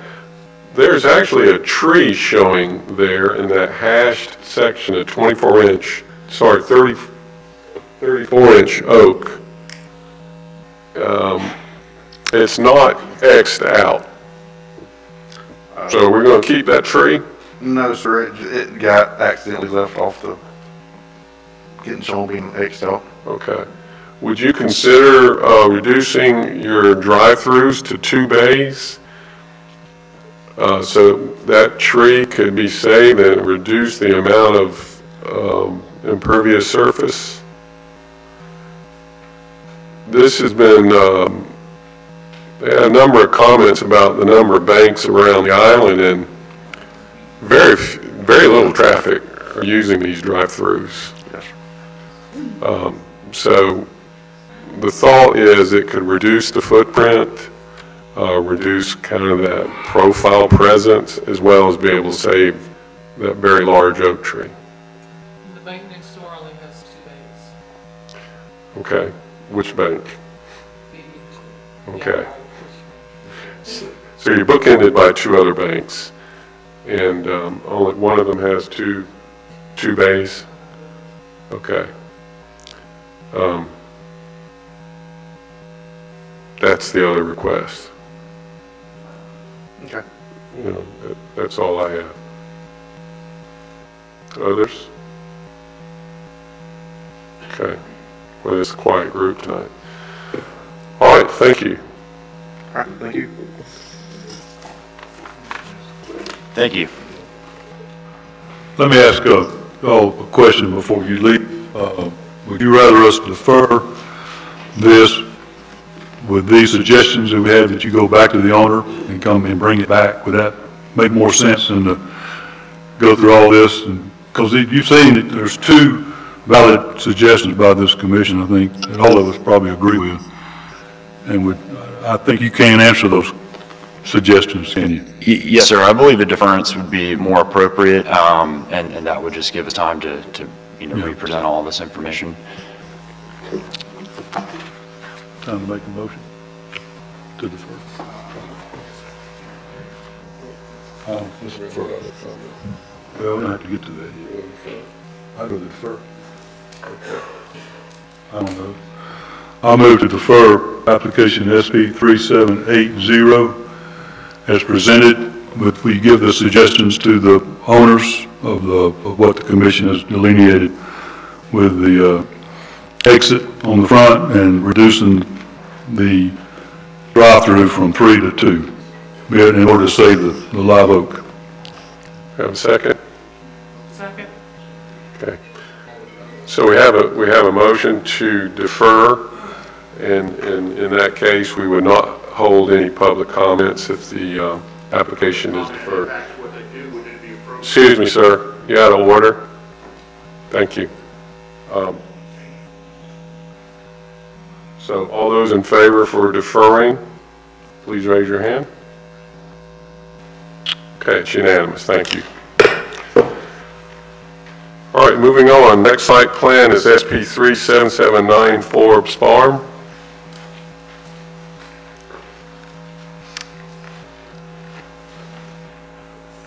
Speaker 1: There's actually a tree showing there in that hashed section, a 34-inch oak. It's not X'd out. So we're going to keep that tree?
Speaker 5: No, sir, it got accidentally left off the, getting shown being X'd out.
Speaker 1: Okay. Would you consider reducing your drive-throughs to 2 bays? So that tree could be saved and reduce the amount of impervious surface? this has been, they had a number of comments about the number of banks around the island, and very little traffic are using these drive-throughs.
Speaker 5: Yes.
Speaker 1: So the thought is it could reduce the footprint, reduce kind of that profile presence, as well as be able to save that very large oak tree.
Speaker 4: The bank next door only has 2 banks.
Speaker 1: Okay, which bank? Okay. So you're bookended by 2 other banks, and only one of them has two bays? Okay. That's the other request.
Speaker 5: Okay.
Speaker 1: You know, that's all I have. Others? Okay. Well, it's a quiet group tonight. All right, thank you.
Speaker 5: All right, thank you.
Speaker 8: Thank you.
Speaker 2: Let me ask a question before you leave. Would you rather us defer this with these suggestions that we have, that you go back to the owner and come and bring it back? Would that make more sense than to go through all this? Because you've seen that there's 2 valid suggestions by this commission, I think, that all of us probably agree with. And I think you can't answer those suggestions, can you?
Speaker 8: Yes, sir. I believe a deference would be more appropriate, and that would just give us time to represent all this information.
Speaker 2: Time to make a motion to defer. Well, we don't have to get to that yet. I'd go defer. I don't know. I'll move to defer application SP 3780 as presented, but we give the suggestions to the owners of what the commission has delineated with the exit on the front and reducing the drive-through from 3 to 2 in order to save the live oak.
Speaker 1: Have a second?
Speaker 4: Second.
Speaker 1: Okay. So we have a motion to defer, and in that case, we would not hold any public comments if the application is deferred. Excuse me, sir. You out of order? Thank you. So all those in favor for deferring, please raise your hand. Okay, it's unanimous. Thank you. All right, moving on. Next site plan is SP 3779 Forbes Farm.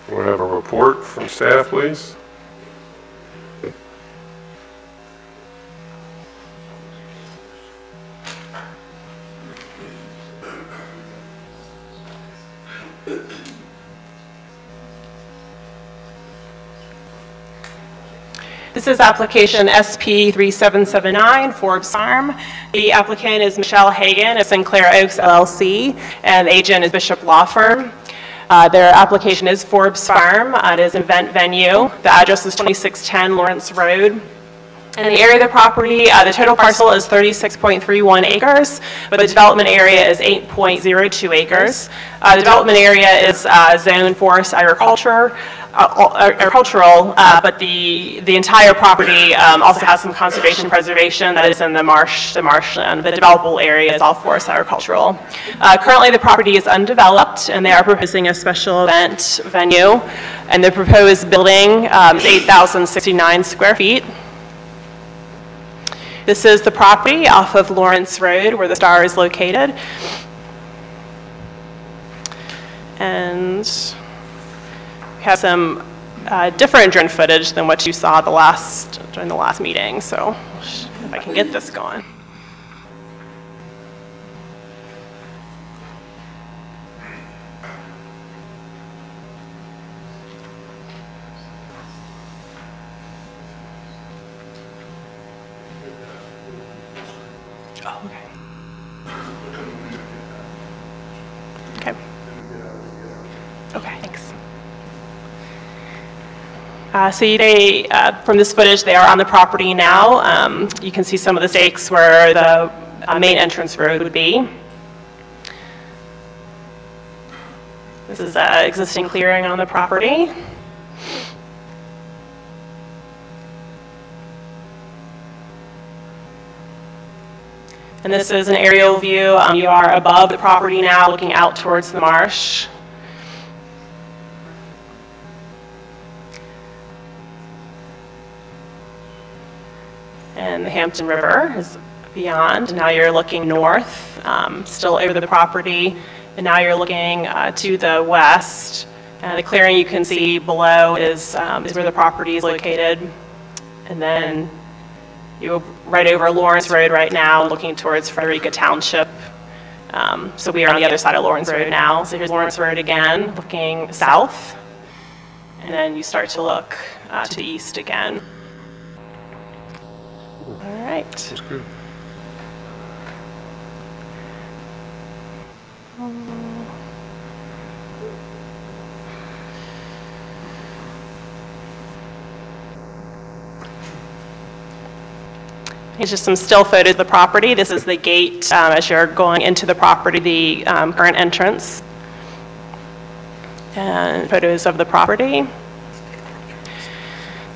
Speaker 1: We'll have a report from staff, please.
Speaker 3: This is application SP 3779 Forbes Farm. The applicant is Michelle Hagan of Sinclair Oaks LLC, and the agent is Bishop Law Firm. Their application is Forbes Farm. It is an event venue. The address is 2610 Lawrence Road. And the area of the property, the total parcel is 36.31 acres, but the development area is 8.02 acres. The development area is zoned forest agricultural, but the entire property also has some conservation preservation that is in the marshland. The developable area is all forest agricultural. Currently, the property is undeveloped, and they are proposing a special event venue. And the proposed building is 8,069 square feet. This is the property off of Lawrence Road where the Star is located. And we have some different drone footage than what you saw during the last meeting. So if I can get this going. Oh, okay. Okay. Okay, thanks. So from this footage, they are on the property now. You can see some of the stakes where the main entrance road would be. This is an existing clearing on the property. And this is an aerial view. You are above the property now, looking out towards the marsh. And the Hampton River is beyond. Now you're looking north, still over the property. And now you're looking to the west. The clearing you can see below is where the property is located. And then you're right over Lawrence Road right now, looking towards Frederica Township. So we are on the other side of Lawrence Road now. So here's Lawrence Road again, looking south. And then you start to look to the east again. All right.
Speaker 1: That's good.
Speaker 3: Here's just some still photos of the property. This is the gate as you're going into the property, the current entrance. And photos of the property.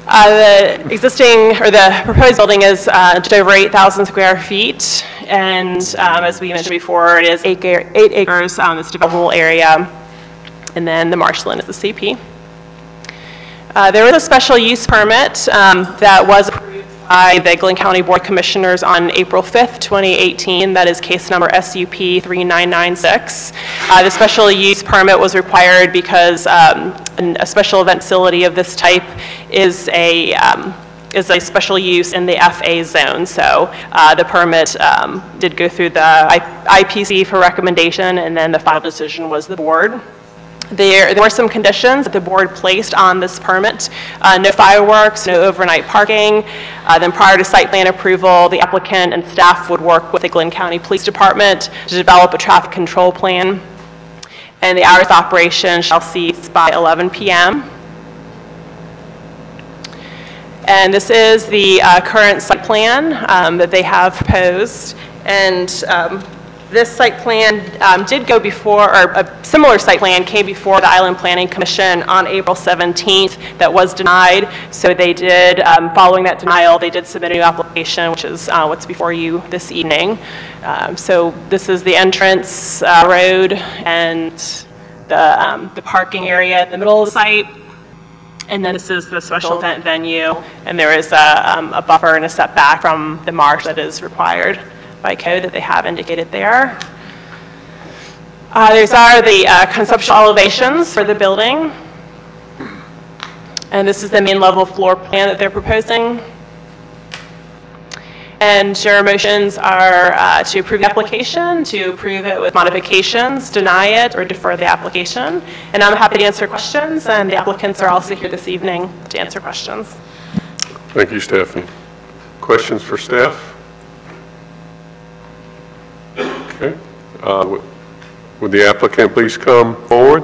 Speaker 3: The existing, or the proposed building is just over 8,000 square feet. And as we mentioned before, it is 8 acres on this developable area. And then the marshland is the CP. There was a special use permit that was approved by the Glynn County Board of Commissioners on April 5th, 2018. That is case number SUP 3996. The special use permit was required because a special event facility of this type is a special use in the FA zone. So the permit did go through the IPC for recommendation, and then the final decision was the board. There were some conditions that the board placed on this permit. No fireworks, no overnight parking. Then prior to site plan approval, the applicant and staff would work with the Glynn County Police Department to develop a traffic control plan. And the hours of operation shall cease by 11 p.m. And this is the current site plan that they have proposed. And this site plan did go before, or a similar site plan came before the Island Planning Commission on April 17th that was denied. So they did, following that denial, they did submit a new application, which is what's before you this evening. So this is the entrance road and the parking area in the middle of the site. And then this is the special event venue. And there is a buffer and a setback from the marsh that is required by code that they have indicated there. These are the conceptual elevations for the building. And this is the main level floor plan that they're proposing. And your motions are to approve the application, to approve it with modifications, deny it, or defer the application. And I'm happy to answer questions, and the applicants are also here this evening to answer questions.
Speaker 1: Thank you, Stephanie. Questions for staff? Okay. Would the applicant please come forward?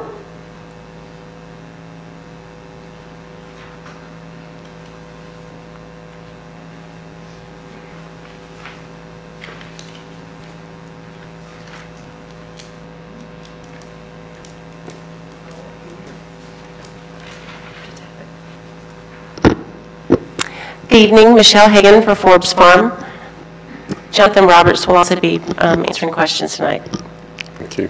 Speaker 9: Good evening, Michelle Hagan for Forbes Farm. Jonathan Roberts will also be answering questions tonight.
Speaker 1: Thank you.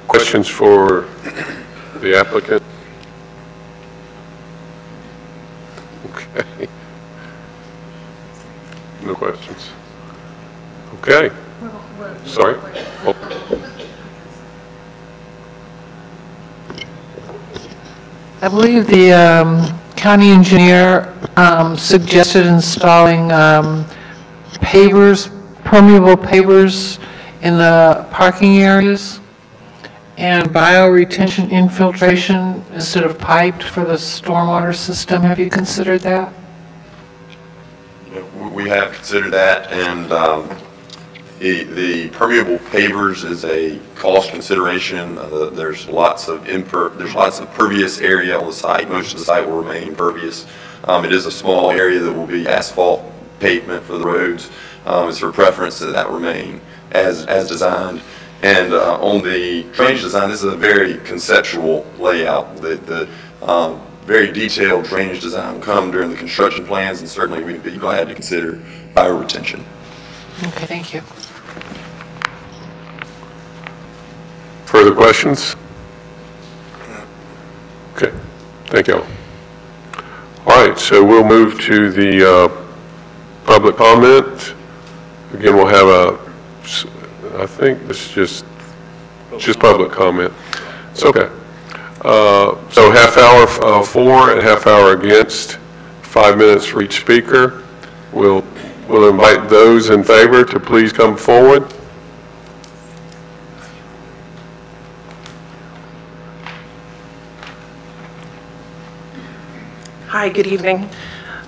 Speaker 1: Questions for the applicant? Okay. No questions. Okay. Sorry. Oh.
Speaker 4: I believe the county engineer suggested installing pavers, permeable pavers in the parking areas and bioretention infiltration instead of piped for the stormwater system. Have you considered that?
Speaker 10: We have considered that, and the permeable pavers is a cost consideration. There's lots of pervious area on the site. Most of the site will remain impervious. It is a small area that will be asphalt pavement for the roads, It's her preference that remain as designed. And on the drainage design, this is a very conceptual layout. The very detailed drainage design will come during the construction plans, and certainly we'd be glad to consider bioretention.
Speaker 4: Okay, thank you.
Speaker 1: Further questions? Okay, thank you. All right, so we'll move to the public comment. Again, we'll have I think it's just public comment. It's okay. So half hour for and half hour against, 5 minutes for each speaker. We'll invite those in favor to please come forward.
Speaker 11: Hi, good evening.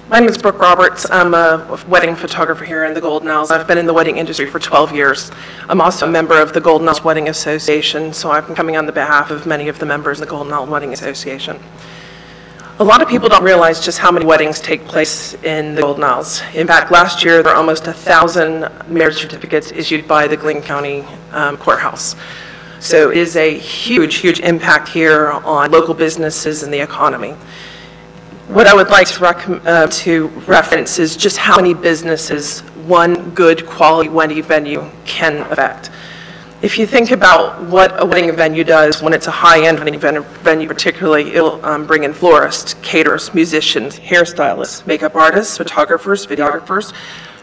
Speaker 11: My name is Brooke Roberts. I'm a wedding photographer here in the Golden Isles. I've been in the wedding industry for 12 years. I'm also a member of the Golden Isles Wedding Association, so I'm coming on the behalf of many of the members of the Golden Isles Wedding Association. A lot of people don't realize just how many weddings take place in the Golden Isles. In fact, last year there were almost 1,000 marriage certificates issued by the Glynn County Courthouse. So it is a huge, huge impact here on local businesses and the economy. What I would like to reference is just how many businesses one good quality wedding venue can affect. If you think about what a wedding venue does when it's a high-end wedding venue particularly, it'll bring in florists, caterers, musicians, hairstylists, makeup artists, photographers, videographers,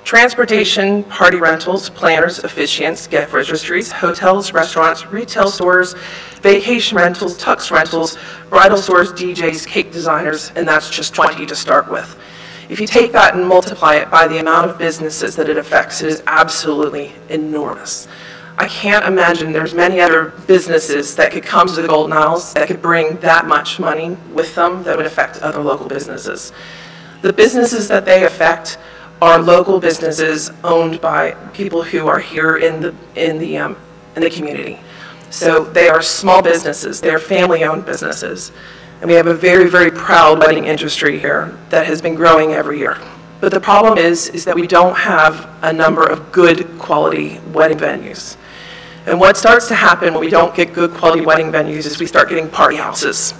Speaker 11: transportation, party rentals, planners, officiants, gift registries, hotels, restaurants, retail stores, vacation rentals, tux rentals, bridal stores, DJs, cake designers, and that's just 20 to start with. If you take that and multiply it by the amount of businesses that it affects, it is absolutely enormous. I can't imagine there's many other businesses that could come to the Golden Isles that could bring that much money with them that would affect other local businesses. The businesses that they affect are local businesses owned by people who are here in the community. So they are small businesses, they are family-owned businesses. And we have a very, very proud wedding industry here that has been growing every year. But the problem is that we don't have a number of good quality wedding venues. And what starts to happen when we don't get good quality wedding venues is we start getting party houses.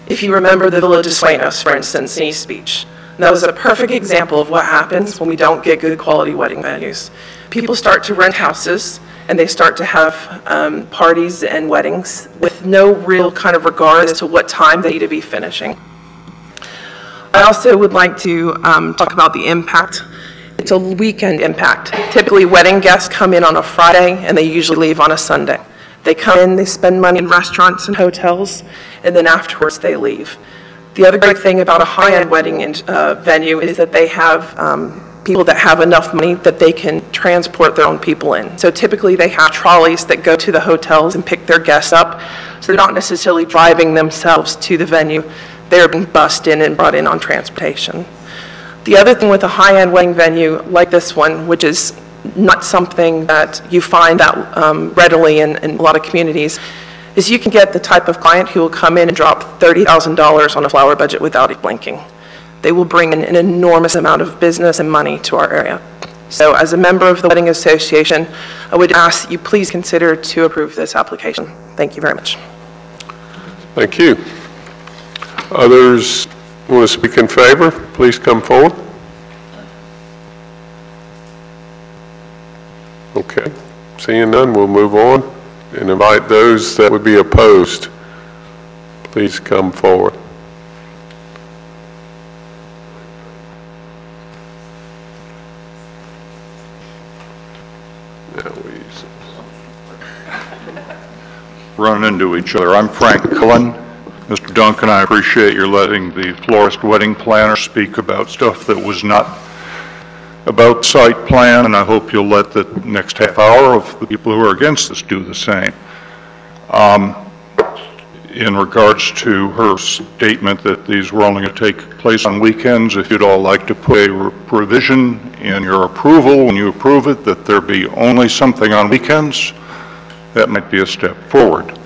Speaker 11: If you remember the Village of Sueños, for instance, in East Beach, that was a perfect example of what happens when we don't get good quality wedding venues. People start to rent houses and they start to have parties and weddings with no real kind of regard as to what time they need to be finishing. I also would like to talk about the impact. It's a weekend impact. Typically wedding guests come in on a Friday and they usually leave on a Sunday. They come in, they spend money in restaurants and hotels, and then afterwards they leave. The other great thing about a high-end wedding venue is that they have people that have enough money that they can transport their own people in. So typically they have trolleys that go to the hotels and pick their guests up. So they're not necessarily driving themselves to the venue. They're being bussed in and brought in on transportation. The other thing with a high-end wedding venue like this one, which is not something that you find that readily in a lot of communities, is you can get the type of client who will come in and drop $30,000 on a flower budget without it blinking. They will bring in an enormous amount of business and money to our area. So as a member of the Wedding Association, I would ask that you please consider to approve this application. Thank you very much.
Speaker 1: Thank you. Others want to speak in favor? Please come forward. Okay. Seeing none, we'll move on and invite those that would be opposed. Please come forward.
Speaker 12: Run into each other. I'm Frank Glynn. Mr. Duncan, I appreciate your letting the florist wedding planner speak about stuff that was not about site plan, and I hope you'll let the next half hour of the people who are against this do the same. In regards to her statement that these were only going to take place on weekends, if you'd all like to put a provision in your approval when you approve it that there be only something on weekends, that might be a step forward.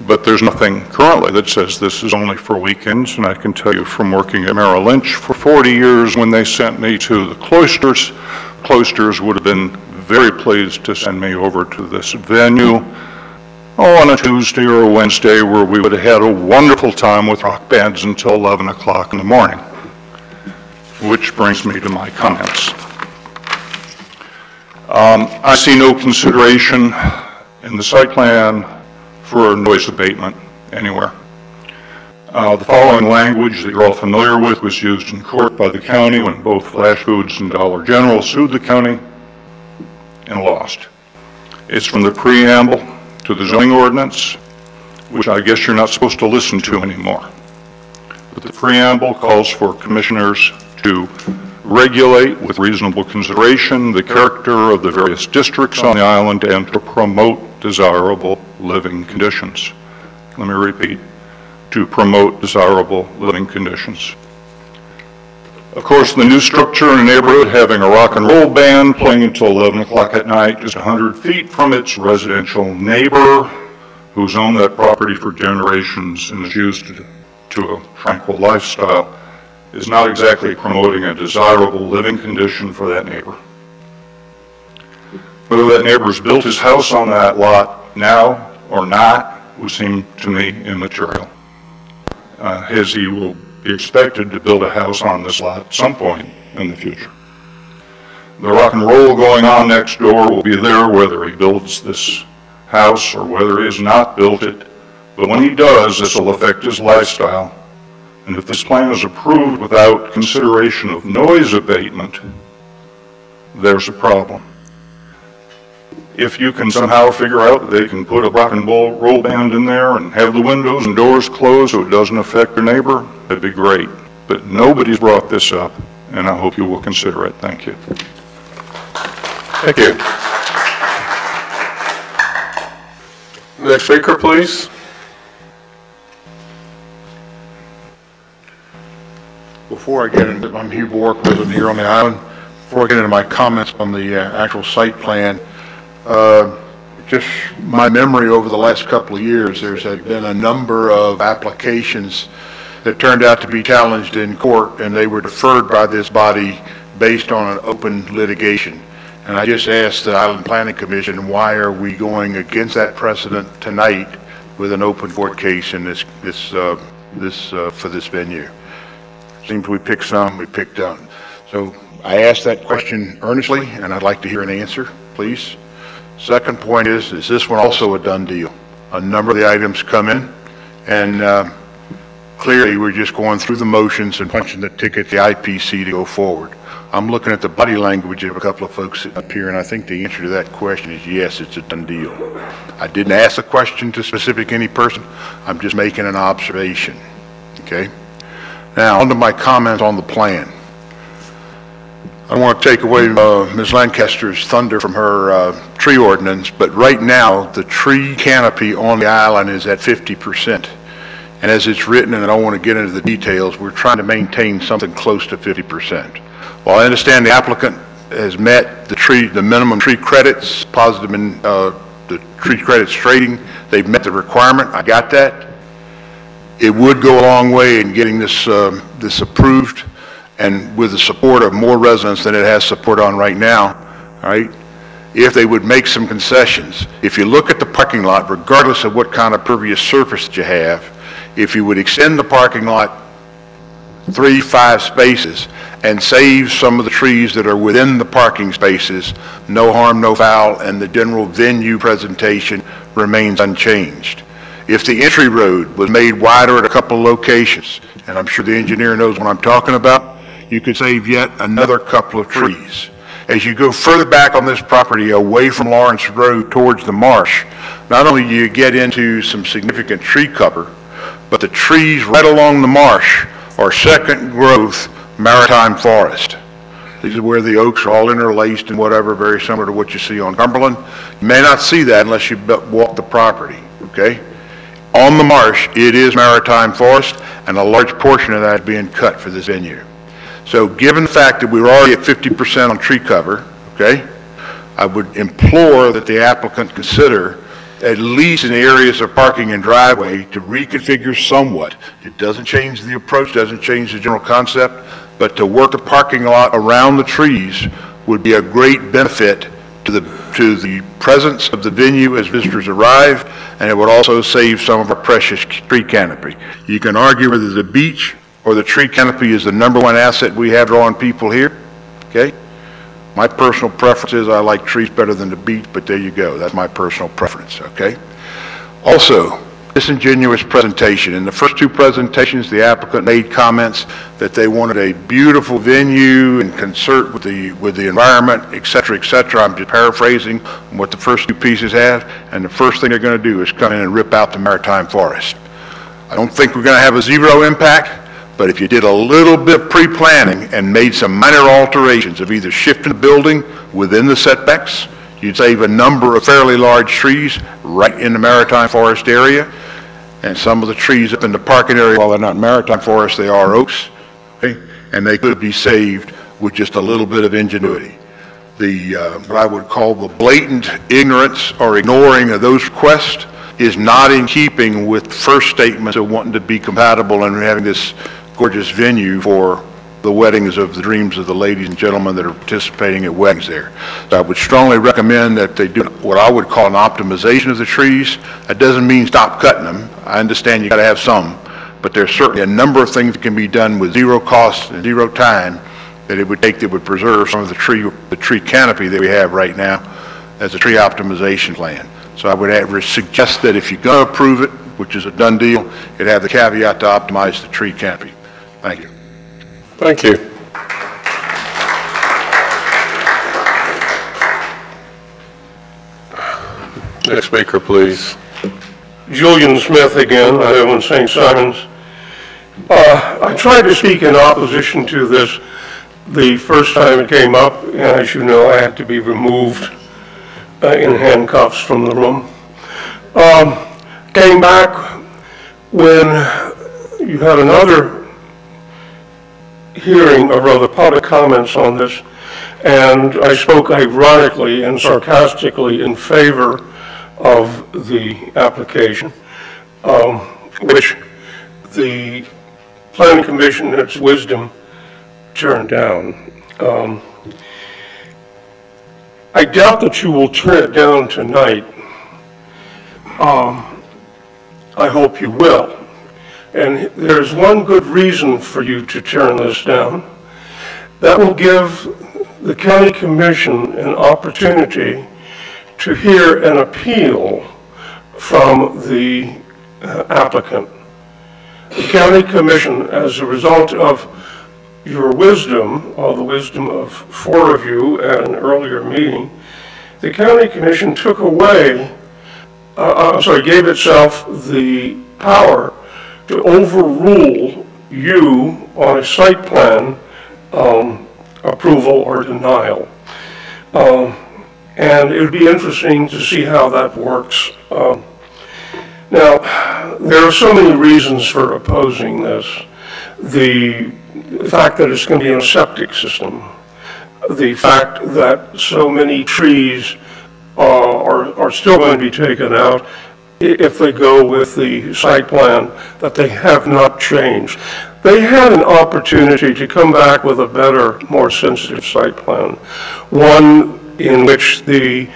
Speaker 12: But there's nothing currently that says this is only for weekends, and I can tell you from working at Merrill Lynch for 40 years, when they sent me to the cloisters Cloisters would have been very pleased to send me over to this venue on a Tuesday or a Wednesday where we would have had a wonderful time with rock bands until 11 o'clock in the morning. Which brings me to my comments. I see no consideration in the site plan for noise abatement anywhere. The following language that you're all familiar with was used in court by the county when both Flash Foods and Dollar General sued the county and lost. It's from the preamble to the zoning ordinance, which I guess you're not supposed to listen to anymore. But the preamble calls for commissioners to regulate with reasonable consideration the character of the various districts on the island and to promote desirable living conditions. Let me repeat, to promote desirable living conditions. Of course, the new structure in a neighborhood having a rock and roll band playing until 11 o'clock at night just 100 feet from its residential neighbor who's owned that property for generations and is used to a tranquil lifestyle is not exactly promoting a desirable living condition for that neighbor. Whether that neighbor's built his house on that lot now or not would seem to me immaterial, as he will be expected to build a house on this lot at some point in the future. The rock and roll going on next door will be there whether he builds this house or whether he has not built it, but when he does, this will affect his lifestyle. And if this plan is approved without consideration of noise abatement, there's a problem. If you can somehow figure out that they can put a rock and roll band in there and have the windows and doors closed so it doesn't affect your neighbor, that'd be great. But nobody's brought this up, and I hope you will consider it. Thank you.
Speaker 1: Thank you. Next speaker, please.
Speaker 13: Before I get into, I'm Hugh Bork, resident here on the island. Before I get into my comments on the actual site plan, just my memory over the last couple of years, there's been a number of applications that turned out to be challenged in court, and they were deferred by this body based on an open litigation. And I just asked the Island Planning Commission, why are we going against that precedent tonight with an open court case in for this venue? Seems we picked some, we picked none. So I asked that question earnestly, and I'd like to hear an answer, please. Second point is this one also a done deal? A number of the items come in, and clearly we're just going through the motions and punching the ticket, the IPC, to go forward. I'm looking at the body language of a couple of folks up here, and I think the answer to that question is yes, it's a done deal. I didn't ask the question to specific any person. I'm just making an observation, okay? Now, on to my comments on the plan. I don't want to take away Ms. Lancaster's thunder from her tree ordinance, but right now, the tree canopy on the island is at 50%. And as it's written, and I don't want to get into the details, we're trying to maintain something close to 50%. While I understand the applicant has met the minimum tree credits, positive in the tree credits trading, they've met the requirement, I got that. It would go a long way in getting this approved, and with the support of more residents than it has support on right now, all right, if they would make some concessions. If you look at the parking lot, regardless of what kind of pervious surface that you have, if you would extend the parking lot 3-5 spaces and save some of the trees that are within the parking spaces, no harm, no foul, and the general venue presentation remains unchanged. If the entry road was made wider at a couple of locations, and I'm sure the engineer knows what I'm talking about, you could save yet another couple of trees. As you go further back on this property away from Lawrence Road towards the marsh, not only do you get into some significant tree cover, but the trees right along the marsh are second growth maritime forest. These are where the oaks are all interlaced and whatever, very similar to what you see on Cumberland. You may not see that unless you walk the property, okay? On the marsh, it is maritime forest, and a large portion of that is being cut for this venue. So given the fact that we're already at 50% on tree cover, okay, I would implore that the applicant consider, at least in the areas of parking and driveway, to reconfigure somewhat. It doesn't change the approach, doesn't change the general concept, but to work the parking lot around the trees would be a great benefit to the presence of the venue as visitors arrive, and it would also save some of our precious tree canopy. You can argue whether the beach or the tree canopy is the #1 asset we have drawing people here, okay? My personal preference is I like trees better than the beach, but there you go. That's my personal preference, okay? Also, disingenuous presentation. In the first 2 presentations, the applicant made comments that they wanted a beautiful venue in concert with the environment, et cetera, et cetera. I'm just paraphrasing what the first 2 pieces have, and the first thing they're going to do is come in and rip out the maritime forest. I don't think we're going to have a 0 impact, but if you did a little bit of pre-planning and made some minor alterations of either shifting the building within the setbacks, you'd save a number of fairly large trees right in the maritime forest area. And some of the trees up in the parking area, while they're not maritime forest, they are oaks, okay? And they could be saved with just a little bit of ingenuity. What I would call the blatant ignorance or ignoring of those requests is not in keeping with first statements of wanting to be compatible and having this gorgeous venue for the weddings of the dreams of the ladies and gentlemen that are participating at weddings there. So I would strongly recommend that they do what I would call an optimization of the trees. That doesn't mean stop cutting them. I understand you got to have some, but there's certainly a number of things that can be done with 0 cost and 0 time that it would take that would preserve some of the tree canopy that we have right now as a tree optimization plan. So I would suggest that if you're going to approve it, which is a done deal, it have the caveat to optimize the tree canopy. Thank you.
Speaker 1: Thank you. Next speaker, please.
Speaker 6: Julian Smith again. I live in St. Simons. I tried to speak in opposition to this the first time it came up, and as you know, I had to be removed in handcuffs from the room. Came back when you had another hearing, or rather public comments on this, and I spoke ironically and sarcastically in favor of the application, which the Planning Commission, in its wisdom, turned down. I doubt that you will turn it down tonight. I hope you will. And there's one good reason for you to turn this down. That will give the County Commission an opportunity to hear an appeal from the applicant. The County Commission, as a result of your wisdom, or the wisdom of 4 of you at an earlier meeting, the County Commission took away, gave itself the power to overrule you on a site plan approval or denial. And it would be interesting to see how that works. Now, there are so many reasons for opposing this. The fact that it's going to be in a septic system, the fact that so many trees are still going to be taken out if they go with the site plan that they have not changed. They had an opportunity to come back with a better, more sensitive site plan, one in which the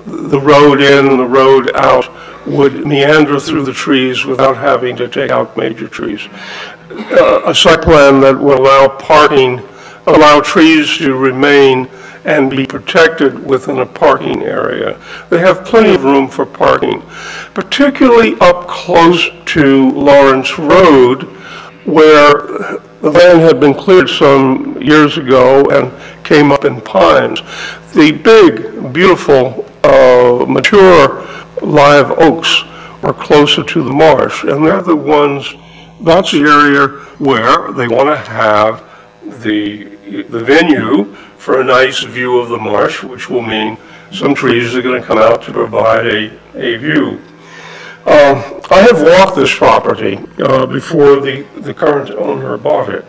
Speaker 6: road in and the road out would meander through the trees without having to take out major trees. A site plan that would allow parking, allow trees to remain and be protected within a parking area. They have plenty of room for parking, particularly up close to Lawrence Road, where the land had been cleared some years ago and came up in pines. The big, beautiful, mature live oaks are closer to the marsh, and they're the ones, that's the area where they want to have the venue for a nice view of the marsh, which will mean some trees are going to come out to provide a view. I have walked this property before the current owner bought it.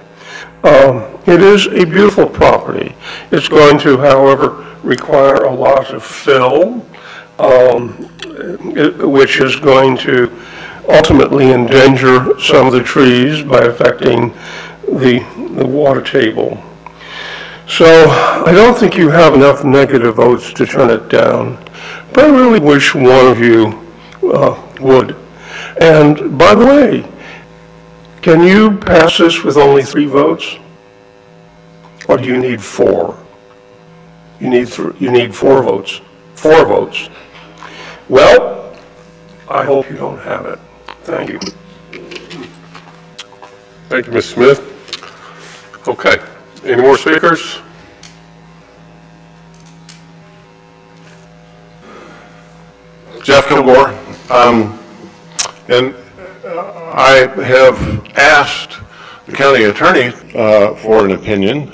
Speaker 6: It is a beautiful property. It's going to, however, require a lot of fill, which is going to ultimately endanger some of the trees by affecting the water table. So I don't think you have enough negative votes to turn it down, but I really wish one of you would. And by the way, can you pass this with only 3 votes? Or do you need 4? You need 4 votes. 4 votes. Well, I hope you don't have it. Thank you.
Speaker 1: Thank you, Ms. Smith. Okay, any more speakers?
Speaker 12: Jeff Kilgore, and I have asked the county attorney for an opinion.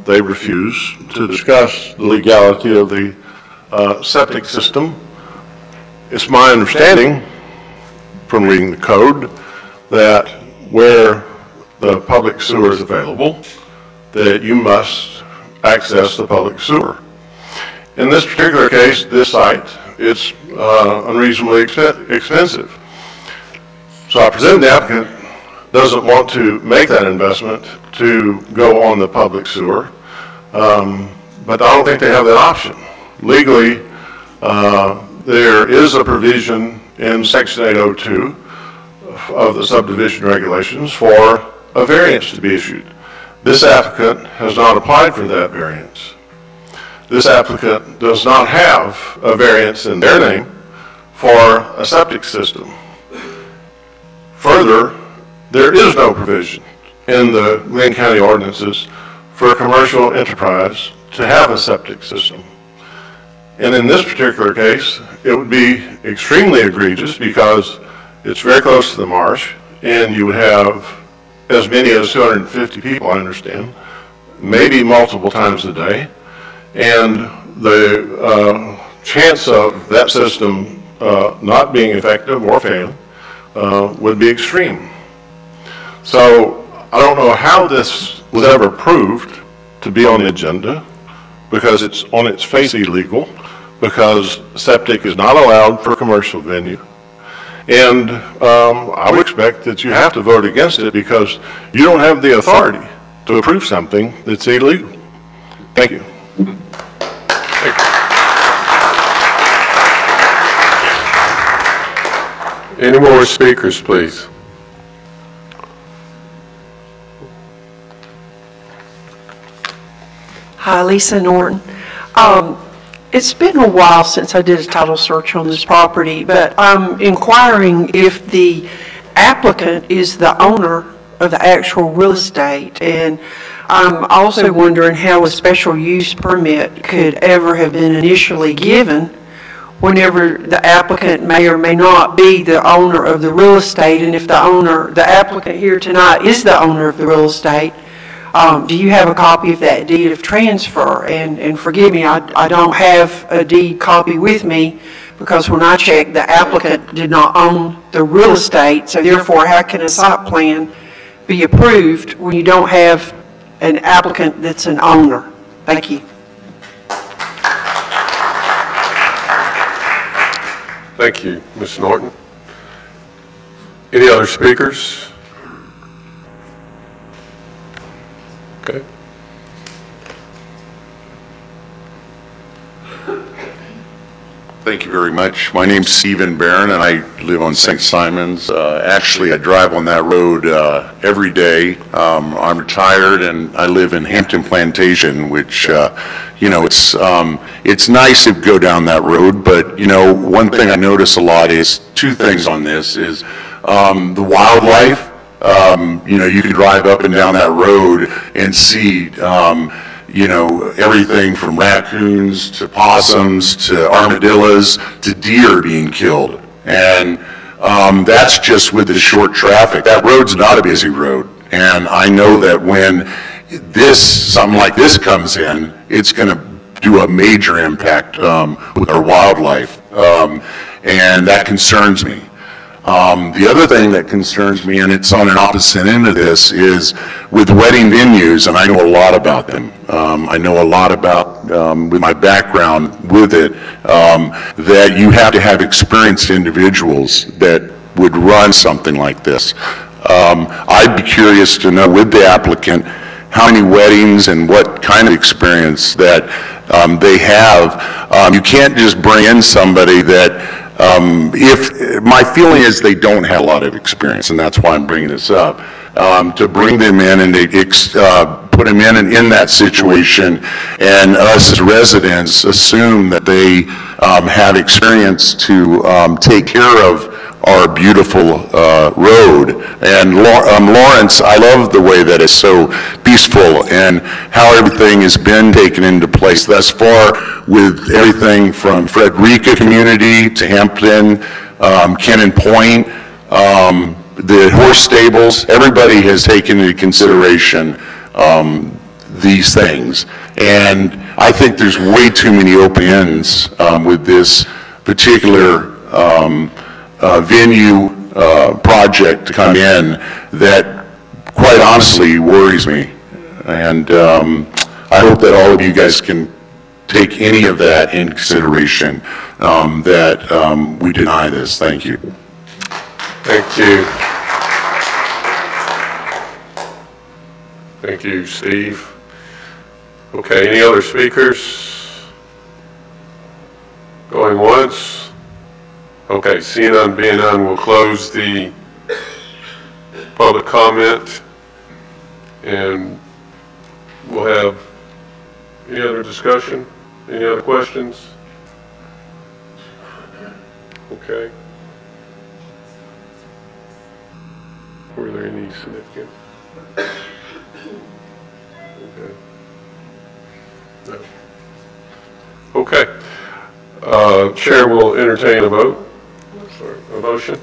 Speaker 12: They refuse to discuss the legality of the septic system. It's my understanding from reading the code that where the public sewer is available, that you must access the public sewer. In this particular case, this site, it's unreasonably expensive. So I presume the applicant doesn't want to make that investment to go on the public sewer, but I don't think they have that option. Legally, there is a provision in Section 802 of the subdivision regulations for a variance to be issued. This applicant has not applied for that variance. This applicant does not have a variance in their name for a septic system. Further, there is no provision in the Glynn County ordinances for a commercial enterprise to have a septic system. And in this particular case, it would be extremely egregious because it's very close to the marsh, and you would have as many as 250 people, I understand, maybe multiple times a day. And the chance of that system not being effective or failing would be extreme. So I don't know how this was ever approved to be on the agenda, because it's on its face illegal, because septic is not allowed for a commercial venue. And I would expect that you have to vote against it because you don't have the authority to approve something that's illegal. Thank you.
Speaker 1: Any more speakers, please?
Speaker 14: Hi, Lisa Norton. It's been a while since I did a title search on this property, but I'm inquiring if the applicant is the owner of the actual real estate. And I'm also wondering how a special use permit could ever have been initially given whenever the applicant may or may not be the owner of the real estate. And if the applicant here tonight is the owner of the real estate, do you have a copy of that deed of transfer? And forgive me, I don't have a deed copy with me, because when I checked, the applicant did not own the real estate. So therefore, how can a site plan be approved when you don't have an applicant that's an owner? Thank you.
Speaker 1: Thank you, Ms. Norton. Any other speakers? Okay.
Speaker 15: Thank you very much. My name's Stephen Barron, and I live on St. Simons. Actually, I drive on that road every day. I'm retired, and I live in Hampton Plantation, which, you know, it's nice to go down that road, but, you know, one thing I notice a lot is two things on this is the wildlife. You know, you can drive up and down that road and see, you know, everything from raccoons to possums to armadillos to deer being killed. And that's just with the short traffic. That road's not a busy road. And I know that when something like this comes in, it's going to do a major impact with our wildlife. And that concerns me. The other thing that concerns me, and it's on an opposite end of this, is with wedding venues, and I know a lot about them. I know a lot about, with my background with it, that you have to have experienced individuals that would run something like this. I'd be curious to know with the applicant how many weddings and what kind of experience that they have. You can't just bring in somebody that, if my feeling is they don't have a lot of experience, and that's why I'm bringing this up, to bring them in and put them in that situation, and us as residents assume that they have experience to take care of our beautiful road. And Lawrence, I love the way that it's so peaceful and how everything has been taken into place thus far, with everything from Frederica community to Hampton, Cannon Point, the horse stables. Everybody has taken into consideration these things. And I think there's way too many open ends with this particular venue project to come in that quite honestly worries me. And I hope that all of you guys can take any of that in consideration, that we deny this. Thank you.
Speaker 1: Thank you. Thank you, Steve. Okay, any other speakers? Going once? Okay, seeing none, being none, we'll close the public comment, and we'll have any other discussion, any other questions? Okay. Were there any significant? Okay. No. Okay. Chair will entertain a vote. Sorry, a motion.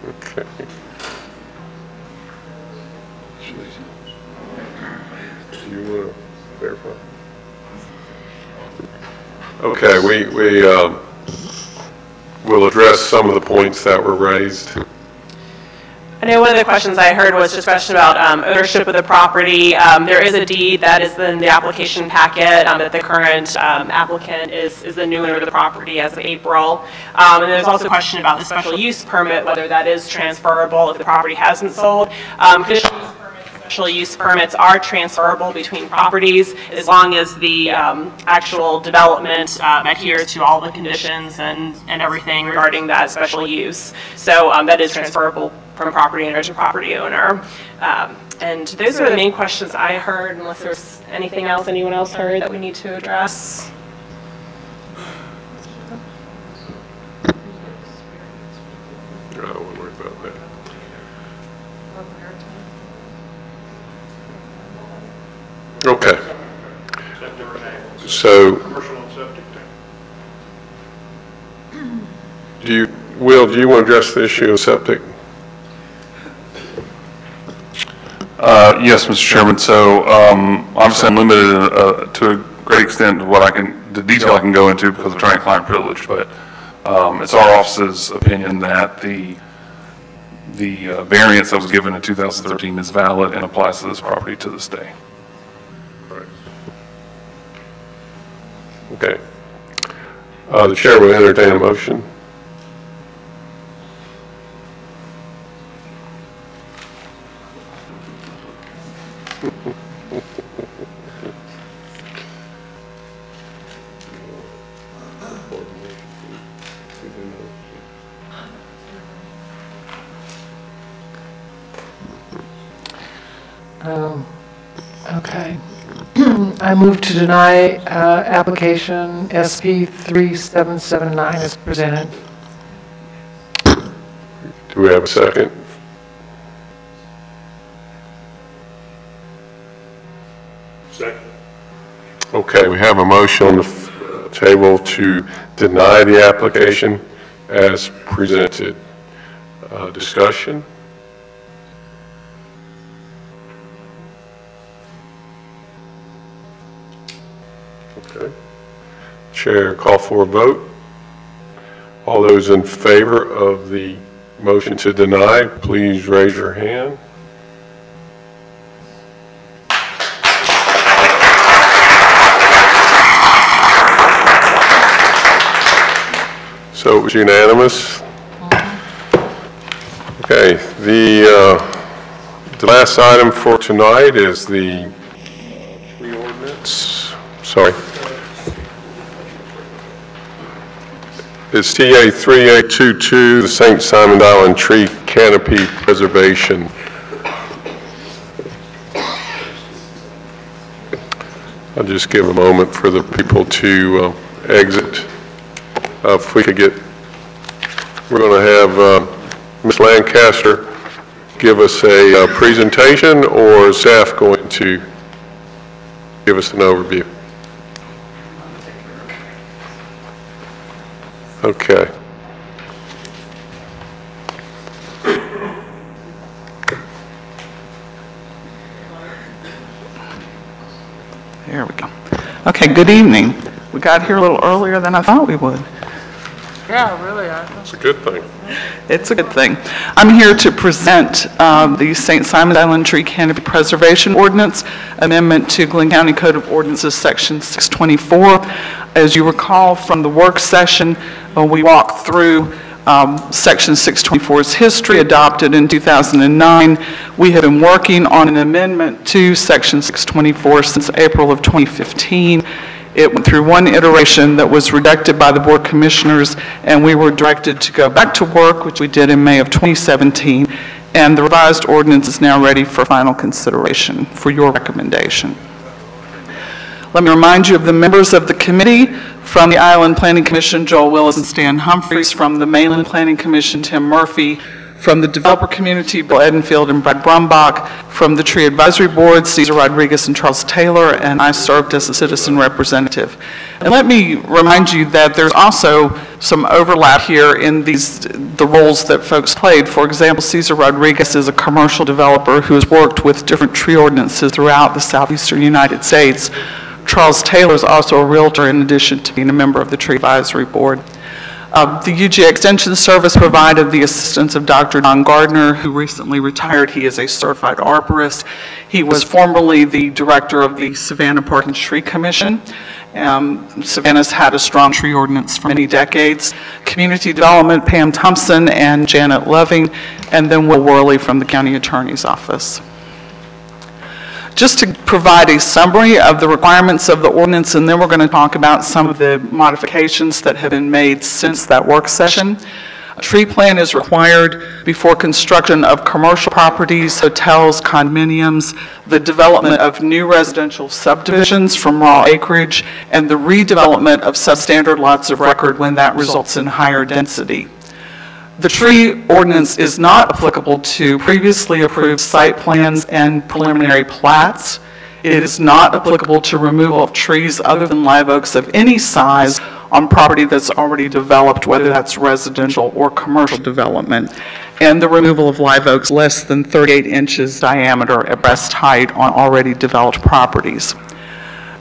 Speaker 1: Okay. Do you want to verify? Okay, we will address some of the points that were raised.
Speaker 3: I know one of the questions I heard was just a question about ownership of the property. There is a deed that is in the application packet that the current applicant is the new owner of the property as of April. And there's also a question about the special use permit, whether that is transferable if the property hasn't sold. Conditional use permits, special use permits are transferable between properties as long as the actual development adheres to all the conditions and everything regarding that special use. So that is transferable from property owner to property owner. And those are the main questions I heard, unless there's anything else anyone else heard that we need to address.
Speaker 1: I won't worry about that. Okay. So, Will, do you want to address the issue of septic?
Speaker 7: Yes, Mr. Chairman. So obviously I'm limited to a great extent to the detail I can go into because of attorney-client privilege, but it's our office's opinion that the variance that was given in 2013 is valid and applies to this property to this day.
Speaker 1: Right. Okay. The chair will entertain a motion.
Speaker 4: Okay. I move to deny application SP 3779 as presented.
Speaker 1: Do we have a second?
Speaker 2: Second.
Speaker 1: Okay, we have a motion on the table to deny the application as presented. Discussion? Okay. Chair, call for a vote. All those in favor of the motion to deny, please raise your hand. So it was unanimous. Okay, the last item for tonight is the ordinance. Sorry. It's TA 3822, the St. Simon Island Tree Canopy Preservation. I'll just give a moment for the people to exit. If we could get, we're going to have Ms. Lancaster give us a presentation, or is staff going to give us an overview? Okay.
Speaker 16: There we go. Okay, good evening. We got here a little earlier than I thought we would.
Speaker 1: Yeah, really. That's a good thing.
Speaker 16: It's a good thing. I'm here to present the St. Simon Island Tree Canopy Preservation Ordinance, amendment to Glynn County Code of Ordinances, Section 624. As you recall from the work session, we walked through Section 624's history, adopted in 2009. We have been working on an amendment to Section 624 since April of 2015. It went through one iteration that was rejected by the Board of Commissioners, and we were directed to go back to work, which we did in May of 2017, and the revised ordinance is now ready for final consideration for your recommendation. Let me remind you of the members of the committee. From the Island Planning Commission, Joel Willis and Stan Humphreys. From the Mainland Planning Commission, Tim Murphy. From the developer community, Bill Edenfield and Brad Brumbach. From the Tree Advisory Board, Cesar Rodriguez and Charles Taylor, and I served as a citizen representative. And let me remind you that there's also some overlap here in the roles that folks played. For example, Cesar Rodriguez is a commercial developer who has worked with different tree ordinances throughout the southeastern United States. Charles Taylor is also a realtor in addition to being a member of the Tree Advisory Board. The UGA Extension Service provided the assistance of Dr. Don Gardner, who recently retired. He is a certified arborist. He was formerly the director of the Savannah Park and Tree Commission. Savannah's had a strong tree ordinance for many decades. Community Development, Pam Thompson and Janet Loving, and then Will Worley from the County Attorney's Office. Just to provide a summary of the requirements of the ordinance, and then we're going to talk about some of the modifications that have been made since that work session. A tree plan is required before construction of commercial properties, hotels, condominiums, the development of new residential subdivisions from raw acreage, and the redevelopment of substandard lots of record when that results in higher density. The tree ordinance is not applicable to previously approved site plans and preliminary plats. It is not applicable to removal of trees other than live oaks of any size on property that's already developed, whether that's residential or commercial development, and the removal of live oaks less than 38 inches diameter at breast height on already developed properties.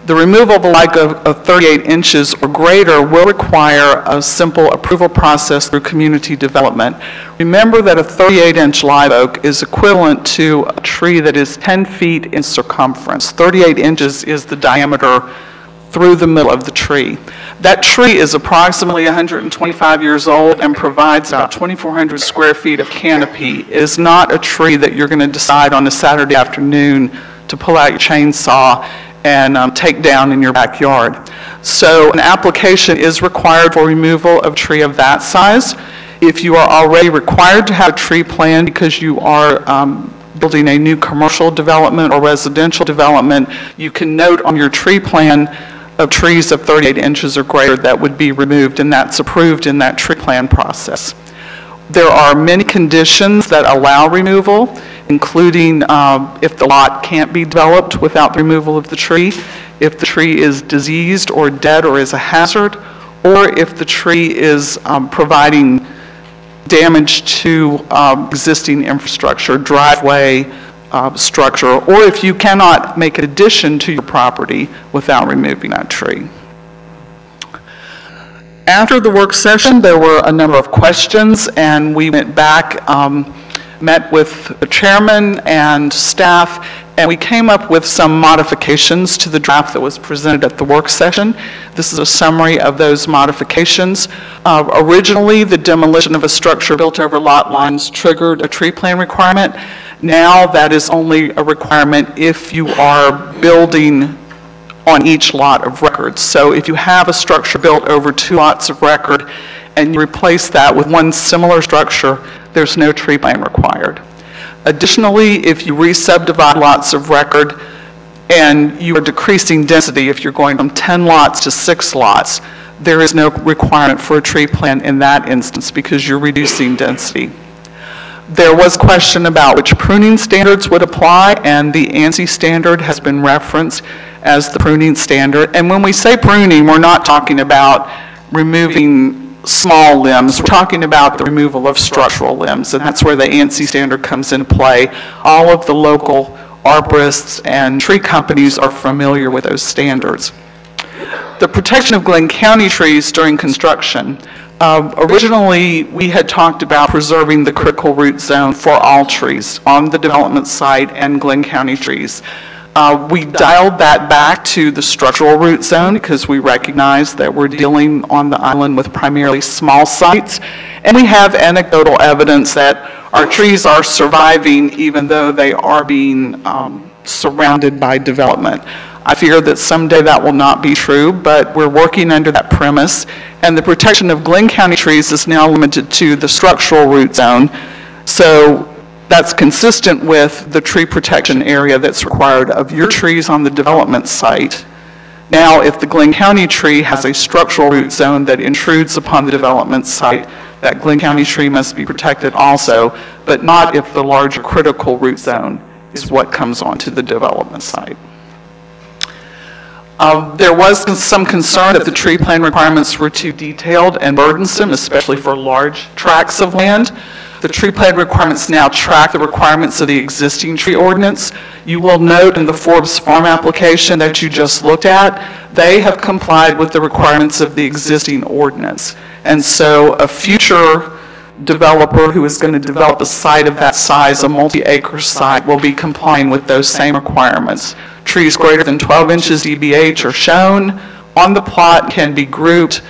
Speaker 16: The removal of a live oak of 38 inches or greater will require a simple approval process through community development. Remember that a 38-inch live oak is equivalent to a tree that is 10 feet in circumference. 38 inches is the diameter through the middle of the tree. That tree is approximately 125 years old and provides about 2,400 square feet of canopy. It is not a tree that you're going to decide on a Saturday afternoon to pull out your chainsaw and take down in your backyard. So an application is required for removal of a tree of that size. If you are already required to have a tree plan because you are building a new commercial development or residential development, you can note on your tree plan of trees of 38 inches or greater that would be removed, and that's approved in that tree plan process. There are many conditions that allow removal, including if the lot can't be developed without the removal of the tree, if the tree is diseased or dead or is a hazard, or if the tree is providing damage to existing infrastructure, driveway, structure, or if you cannot make an addition to your property without removing that tree. After the work session, there were a number of questions, and we went back, met with the chairman and staff, And we came up with some modifications to the draft that was presented at the work session. This is a summary of those modifications. Originally, the demolition of a structure built over lot lines triggered a tree plan requirement. Now that is only a requirement if you are building on each lot of record. So if you have a structure built over 2 lots of record and you replace that with one similar structure, there's no tree plan required. Additionally, if you re-subdivide lots of record and you are decreasing density, if you're going from 10 lots to 6 lots, there is no requirement for a tree plan in that instance because you're reducing density. There was a question about which pruning standards would apply, and the ANSI standard has been referenced as the pruning standard. And when we say pruning, we're not talking about removing small limbs. We're talking about the removal of structural limbs, and that's where the ANSI standard comes into play. All of the local arborists and tree companies are familiar with those standards. The protection of Glynn County trees during construction. Originally, we had talked about preserving the critical root zone for all trees on the development site and Glynn County trees. We dialed that back to the structural root zone because we recognize that we're dealing on the island with primarily small sites, and we have anecdotal evidence that our trees are surviving even though they are being surrounded by development. I fear that someday that will not be true, but we're working under that premise, and the protection of Glynn County trees is now limited to the structural root zone. So that's consistent with the tree protection area that's required of your trees on the development site. Now, if the Glynn County tree has a structural root zone that intrudes upon the development site, that Glynn County tree must be protected also, but not if the larger critical root zone is what comes onto the development site. There was some concern that the tree plan requirements were too detailed and burdensome, especially for large tracts of land. The tree plan requirements now track the requirements of the existing tree ordinance. You will note in the Forbes Farm application that you just looked at, they have complied with the requirements of the existing ordinance. And so a future developer who is going to develop a site of that size, a multi-acre site, will be complying with those same requirements. Trees greater than 12 inches EBH are shown on the plot, can be grouped.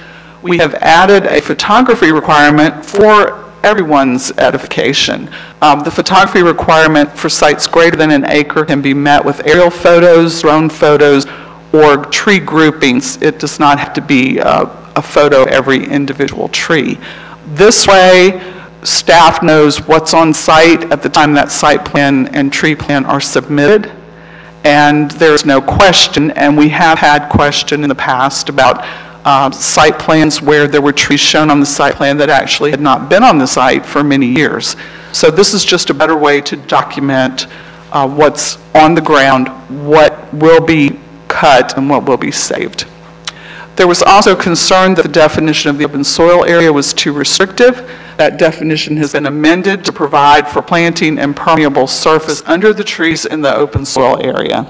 Speaker 16: We have added a photography requirement for everyone's edification. The photography requirement for sites greater than an acre can be met with aerial photos, drone photos, or tree groupings. It does not have to be a photo of every individual tree. This way, staff knows what's on site at the time that site plan and tree plan are submitted, and there's no question, and we have had question in the past about site plans where there were trees shown on the site plan that actually had not been on the site for many years. So this is just a better way to document what's on the ground, what will be cut, and what will be saved. There was also concern that the definition of the open soil area was too restrictive. That definition has been amended to provide for planting and permeable surface under the trees in the open soil area.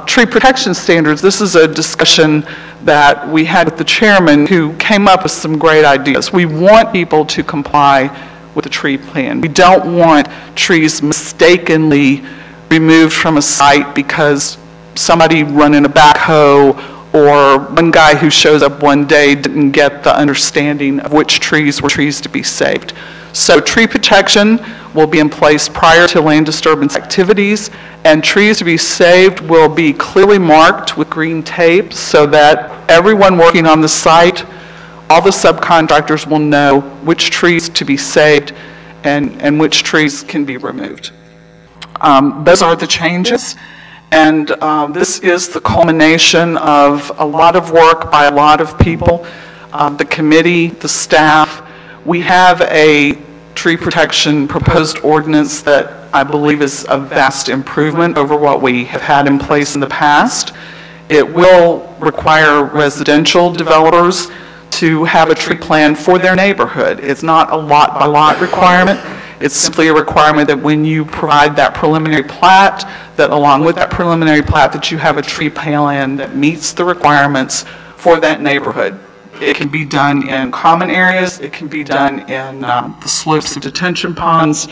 Speaker 16: Tree protection standards, this is a discussion that we had with the chairman who came up with some great ideas. We want people to comply with the tree plan. We don't want trees mistakenly removed from a site because somebody running a backhoe or one guy who shows up one day didn't get the understanding of which trees were trees to be saved. So tree protection will be in place prior to land disturbance activities, and trees to be saved will be clearly marked with green tape so that everyone working on the site, all the subcontractors will know which trees to be saved and which trees can be removed. Those are the changes. And this is the culmination of a lot of work by a lot of people, the committee, the staff. We have a tree protection proposed ordinance that I believe is a vast improvement over what we have had in place in the past. It will require residential developers to have a tree plan for their neighborhood. It's not a lot by lot requirement. It's simply a requirement that when you provide that preliminary plat, that along with that preliminary plat that you have a tree plan that meets the requirements for that neighborhood. It can be done in common areas, it can be done in the slopes of detention ponds,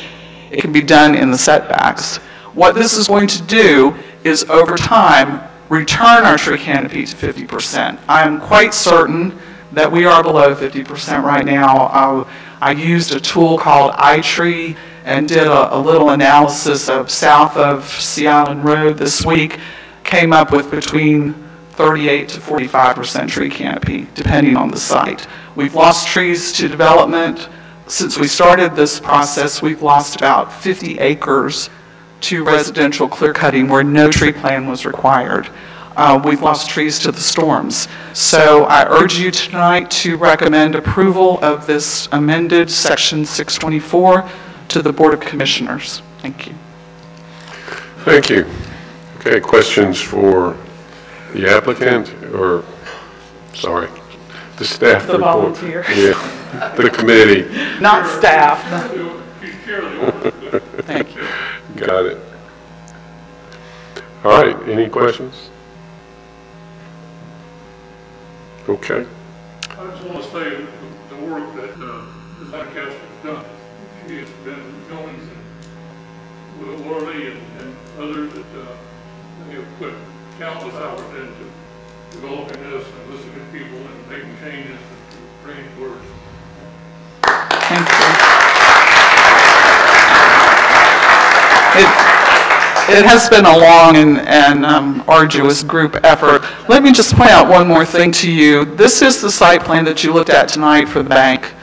Speaker 16: it can be done in the setbacks. What this is going to do is, over time, return our tree canopy to 50%. I am quite certain that we are below 50% right now. I used a tool called iTree and did a little analysis of south of Sea Island Road this week, came up with between 38 to 45% tree canopy, depending on the site. We've lost trees to development. Since we started this process, we've lost about 50 acres to residential clear cutting where no tree plan was required. We've lost trees to the storms. So I urge you tonight to recommend approval of this amended Section 624 to the Board of Commissioners. Thank you.
Speaker 1: Thank you. Okay, questions for the applicant, or, sorry, the staff
Speaker 16: The
Speaker 1: report?
Speaker 16: volunteer.
Speaker 1: Yeah, the committee.
Speaker 16: Not staff. Thank you.
Speaker 1: Got it. All right, any questions? Okay.
Speaker 6: I just want to say the work that Design Council has done. She has been going with Lorley and others that they have put countless hours into developing this and listening to people and making changes and bringing it forward.
Speaker 16: Thank you. It has been a long and arduous group effort. Let me just point out one more thing to you. This is the site plan that you looked at tonight for the bank.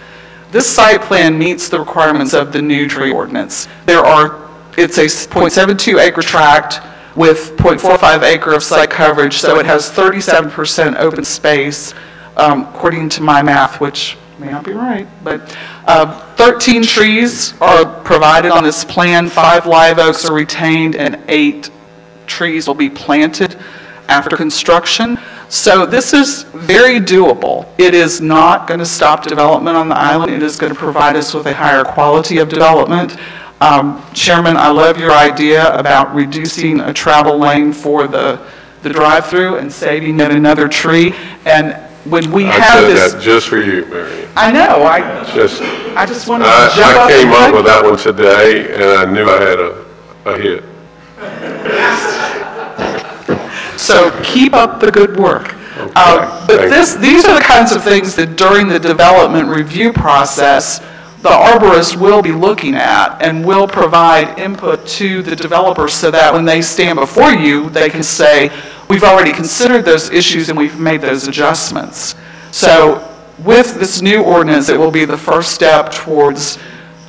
Speaker 16: This site plan meets the requirements of the new tree ordinance. It's a 0.72 acre tract with 0.45 acre of site coverage, so it has 37% open space, according to my math, which may not be right, but 13 trees are provided on this plan, 5 live oaks are retained, and 8 trees will be planted after construction. So this is very doable. It is not going to stop development on the island. It is going to provide us with a higher quality of development. Chairman, I love your idea about reducing a travel lane for the drive-through and saving yet another tree. And when we have this,
Speaker 1: I said that just for you, Marion.
Speaker 16: I know. I just wanted to jump up.
Speaker 1: I came up with that one today, and I knew I had a hit.
Speaker 16: So keep up the good work.
Speaker 1: Okay,
Speaker 16: but these are the kinds of things that during the development review process, the arborist will be looking at and will provide input to the developers so that when they stand before you, they can say, we've already considered those issues and we've made those adjustments. So with this new ordinance, it will be the first step towards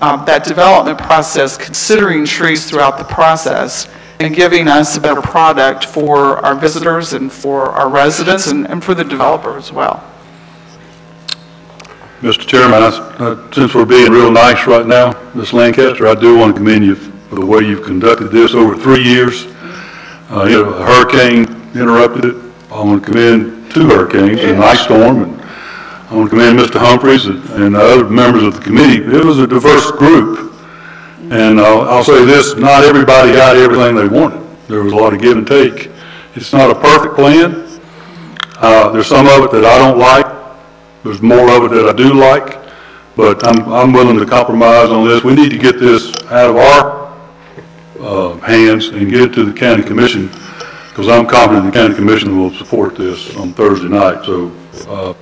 Speaker 16: that development process, considering trees throughout the process and giving us a better product for our visitors and for our residents and for the developer as well.
Speaker 2: Mr. Chairman, since we're being real nice right now, Ms. Lancaster, I do want to commend you for the way you've conducted this over 3 years. A hurricane interrupted it. I want to commend 2 hurricanes and an ice storm, and I want to commend Mr. Humphreys and other members of the committee. It was a diverse group. And I'll say this, not everybody got everything they wanted. There was a lot of give and take. It's not a perfect plan. There's some of it that I don't like. There's more of it that I do like. But I'm willing to compromise on this. We need to get this out of our hands and get it to the county commission, because I'm confident the county commission will support this on Thursday night. So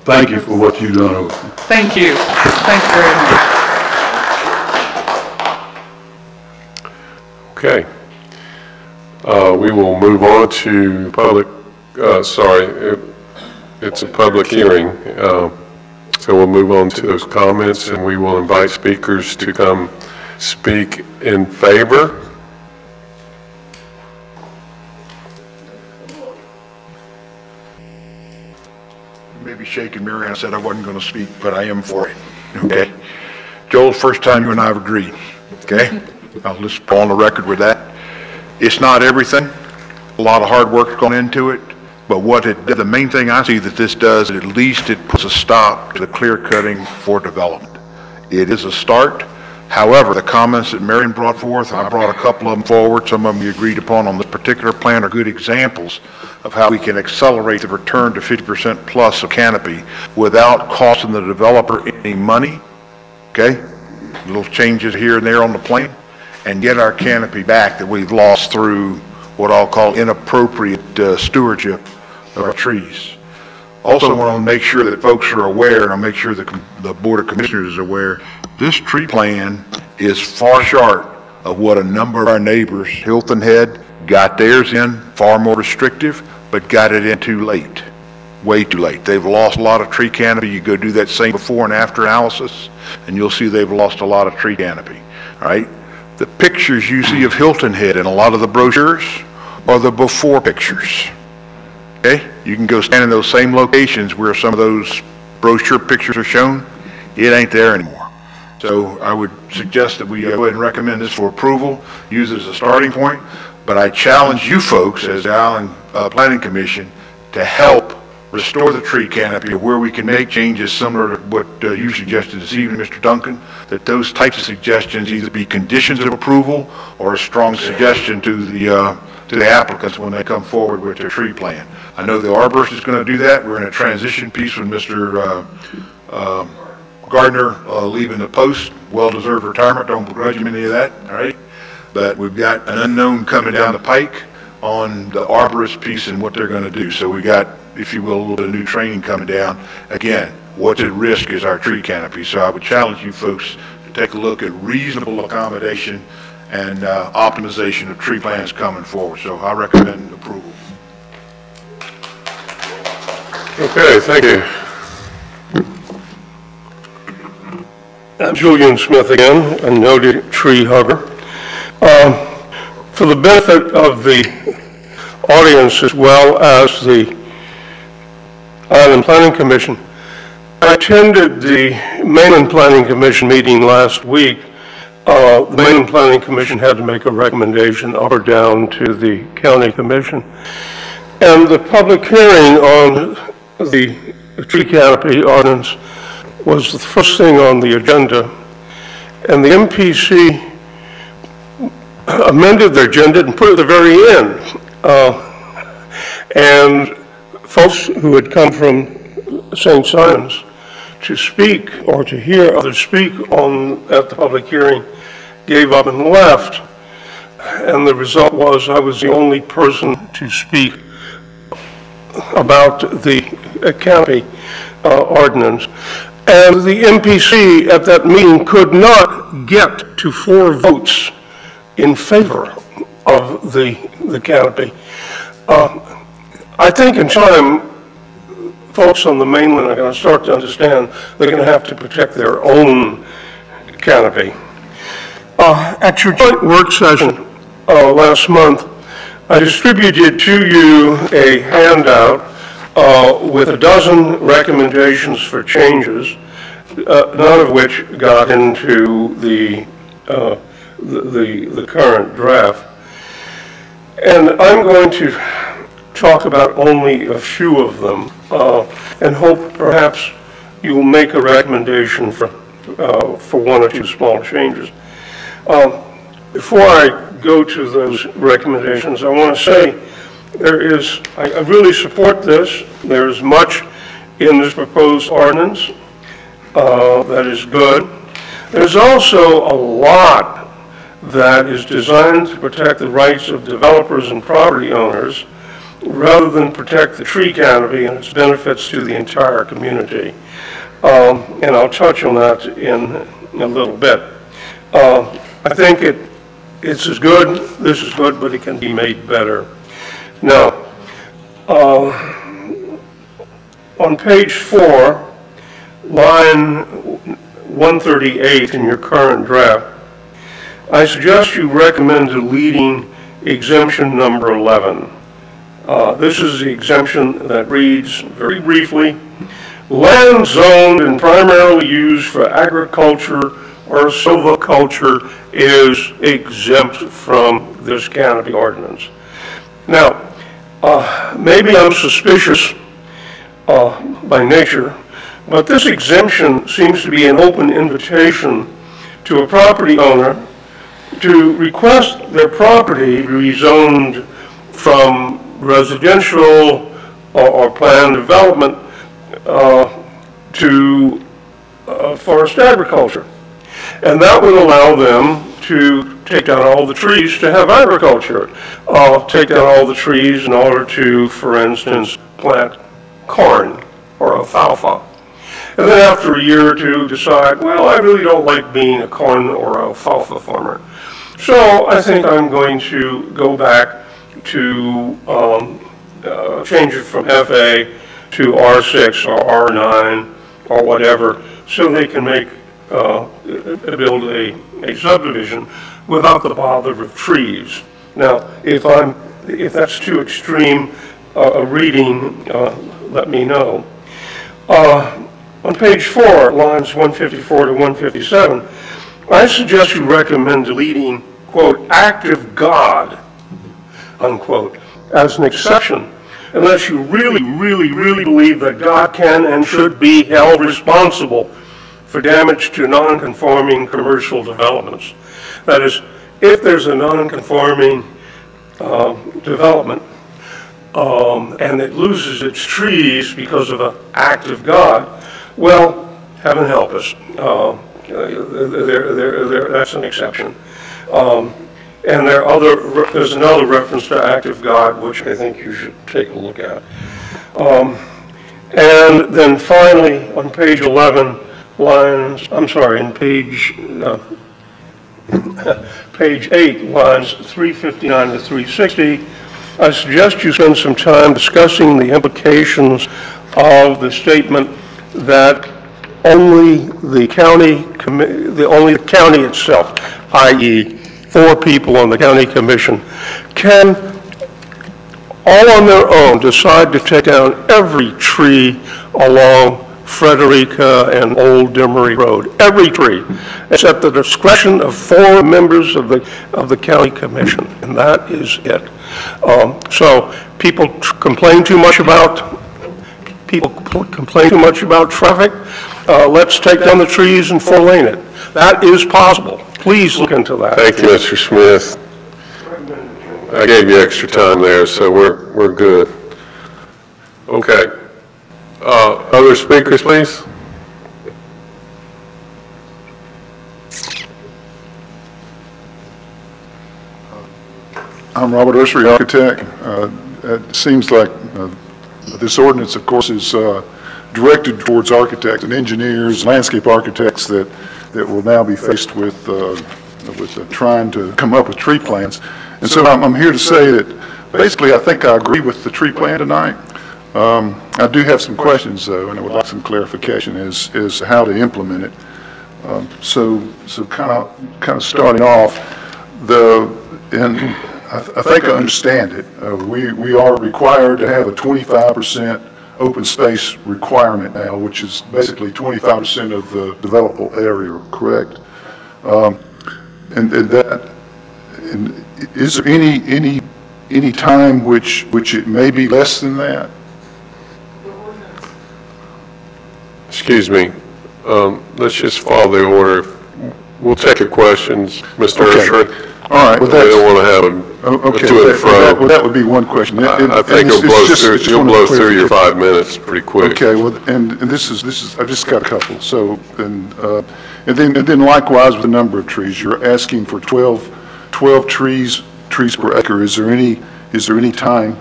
Speaker 2: thank you for what you've done over there.
Speaker 16: Thank you. Thank you very much.
Speaker 1: Okay. We will move on to public, it's a public hearing. So we'll move on to those comments, and we will invite speakers to come speak in favor.
Speaker 13: Maybe shaking Mary, I said I wasn't going to speak, but I am for it. Okay? Joel, first time you and I have agreed. Okay? I'll just go on the record with that. It's not everything. A lot of hard work's gone into it. But the main thing I see that this does, at least it puts a stop to the clear cutting for development. It is a start. However, the comments that Marion brought forth, I brought a couple of them forward, some of them you agreed upon on this particular plan, are good examples of how we can accelerate the return to 50% plus of canopy without costing the developer any money. Okay? Little changes here and there on the plan. and get our canopy back that we've lost through what I'll call inappropriate stewardship of our trees. Also want to make sure that folks are aware, and I'll make sure the Board of Commissioners is aware, this tree plan is far short of what a number of our neighbors, Hilton Head, got theirs in, far more restrictive, but got it in too late, way too late. They've lost a lot of tree canopy. You go do that same before and after analysis, and you'll see they've lost a lot of tree canopy, all right? The pictures you see of Hilton Head in a lot of the brochures are the before pictures, okay? You can go stand in those same locations where some of those brochure pictures are shown. It ain't there anymore. So I would suggest that we go ahead and recommend this for approval, use it as a starting point, but I challenge you folks as the Island Planning Commission to help restore the tree canopy where we can make changes similar to what you suggested this evening, Mr. Duncan, that those types of suggestions either be conditions of approval or a strong suggestion to the applicants when they come forward with their tree plan. I know the arborist is going to do that. We're in a transition piece with Mr. Gardner leaving the post, well-deserved retirement, don't begrudge him any of that, all right? But we've got an unknown coming down the pike on the arborist piece and what they're going to do. So we got, if you will, a little bit of new training coming down. Again, what's at risk is our tree canopy. So I would challenge you folks to take a look at reasonable accommodation and optimization of tree plans coming forward. So I recommend approval.
Speaker 6: Okay, thank you. I'm Julian Smith again, a noted tree hugger. For the benefit of the audience as well as the Island Planning Commission, I attended the Mainland Planning Commission meeting last week. The Mainland Planning Commission had to make a recommendation up or down to the County Commission. And the public hearing on the tree canopy ordinance was the first thing on the agenda. And the MPC amended their agenda and put it at the very end. And folks who had come from St. Simons to speak or to hear others speak at the public hearing gave up and left. And the result was I was the only person to speak about the canopy ordinance. And the MPC at that meeting could not get to 4 votes in favor of the canopy. I think in time, folks on the mainland are going to start to understand they're going to have to protect their own canopy. At your joint work session last month, I distributed to you a handout with a dozen recommendations for changes, none of which got into the current draft. And I'm going to talk about only a few of them and hope perhaps you will make a recommendation for 1 or 2 small changes. Before I go to those recommendations, I want to say I really support this. There's much in this proposed ordinance that is good. There's also a lot that is designed to protect the rights of developers and property owners rather than protect the tree canopy and its benefits to the entire community. And I'll touch on that in a little bit. I think it's as good, this is good, but it can be made better. Now, on page 4, line 138 in your current draft, I suggest you recommend deleting exemption number 11. This is the exemption that reads, very briefly, land zoned and primarily used for agriculture or silviculture is exempt from this canopy ordinance. Now, maybe I'm suspicious by nature, but this exemption seems to be an open invitation to a property owner to request their property be rezoned from residential or planned development to forest agriculture. And that would allow them to take down all the trees to have agriculture. Take down all the trees in order to, for instance, plant corn or alfalfa. And then after a year or two decide, well, I really don't like being a corn or alfalfa farmer. So I think I'm going to go back to change it from FA to R6 or R9 or whatever, so they can make build a subdivision without the bother of trees. Now, if that's too extreme a reading, let me know. On page 4, lines 154 to 157, I suggest you recommend deleting, quote, active God, unquote, as an exception, unless you really, really, really believe that God can and should be held responsible for damage to non-conforming commercial developments. That is, if there's a non-conforming development and it loses its trees because of an act of God, well, heaven help us. That's an exception. And there's another reference to act of God, which I think you should take a look at. And then finally, on page 11, in page 8, lines 359 to 360, I suggest you spend some time discussing the implications of the statement that only the county itself, i.e., 4 people on the county commission, can all on their own decide to take down every tree along Frederica and Old Demery Road, every tree, except the discretion of 4 members of the county commission, and that is it. So people complain too much about traffic. Let's take down the trees and 4-lane it. That is possible. Please look into that.
Speaker 1: Thank you, Mr. Smith. I gave you extra time there, so we're good. Okay. Other speakers, please?
Speaker 12: I'm Robert Ursery, architect. It seems like this ordinance, of course, is directed towards architects and engineers, landscape architects that will now be faced with trying to come up with tree plans. And so I'm here to say that basically I think I agree with the tree plan tonight. I do have some questions though, and I would like some clarification as to how to implement it. So kind of starting off, I think I understand it. We are required to have a 25% open space requirement now, which is basically 25% of the developable area, correct? And is there any time which it may be less than that?
Speaker 1: Excuse me. Let's just follow the order. We'll take your questions, Mr. Ursery.
Speaker 12: All right.
Speaker 1: Well, we don't want to have a to and fro.
Speaker 12: Well, that would be one question.
Speaker 1: I think you'll blow through your 5 minutes pretty quick.
Speaker 12: Okay. Well, and this is I've just got a couple. So and then likewise with the number of trees, you're asking for 12 trees per acre. Is there any time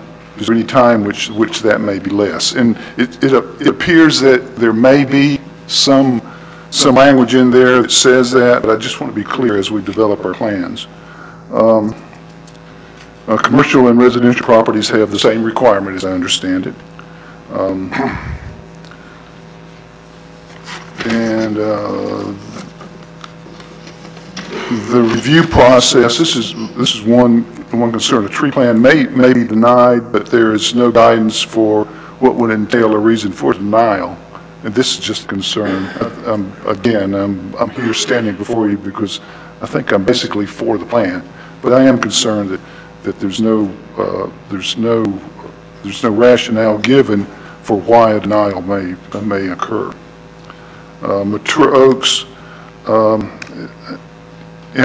Speaker 12: which that may be less? And it appears that there may be some language in there that says that, but I just want to be clear as we develop our plans. Commercial and residential properties have the same requirement as I understand it. The review process, this is one concern. A tree plan may be denied, but there is no guidance for what would entail a reason for denial. And this is just a concern. Again, I'm here standing before you because I think I'm basically for the plan, but I am concerned that there's no rationale given for why a denial may occur. Mature oaks. Am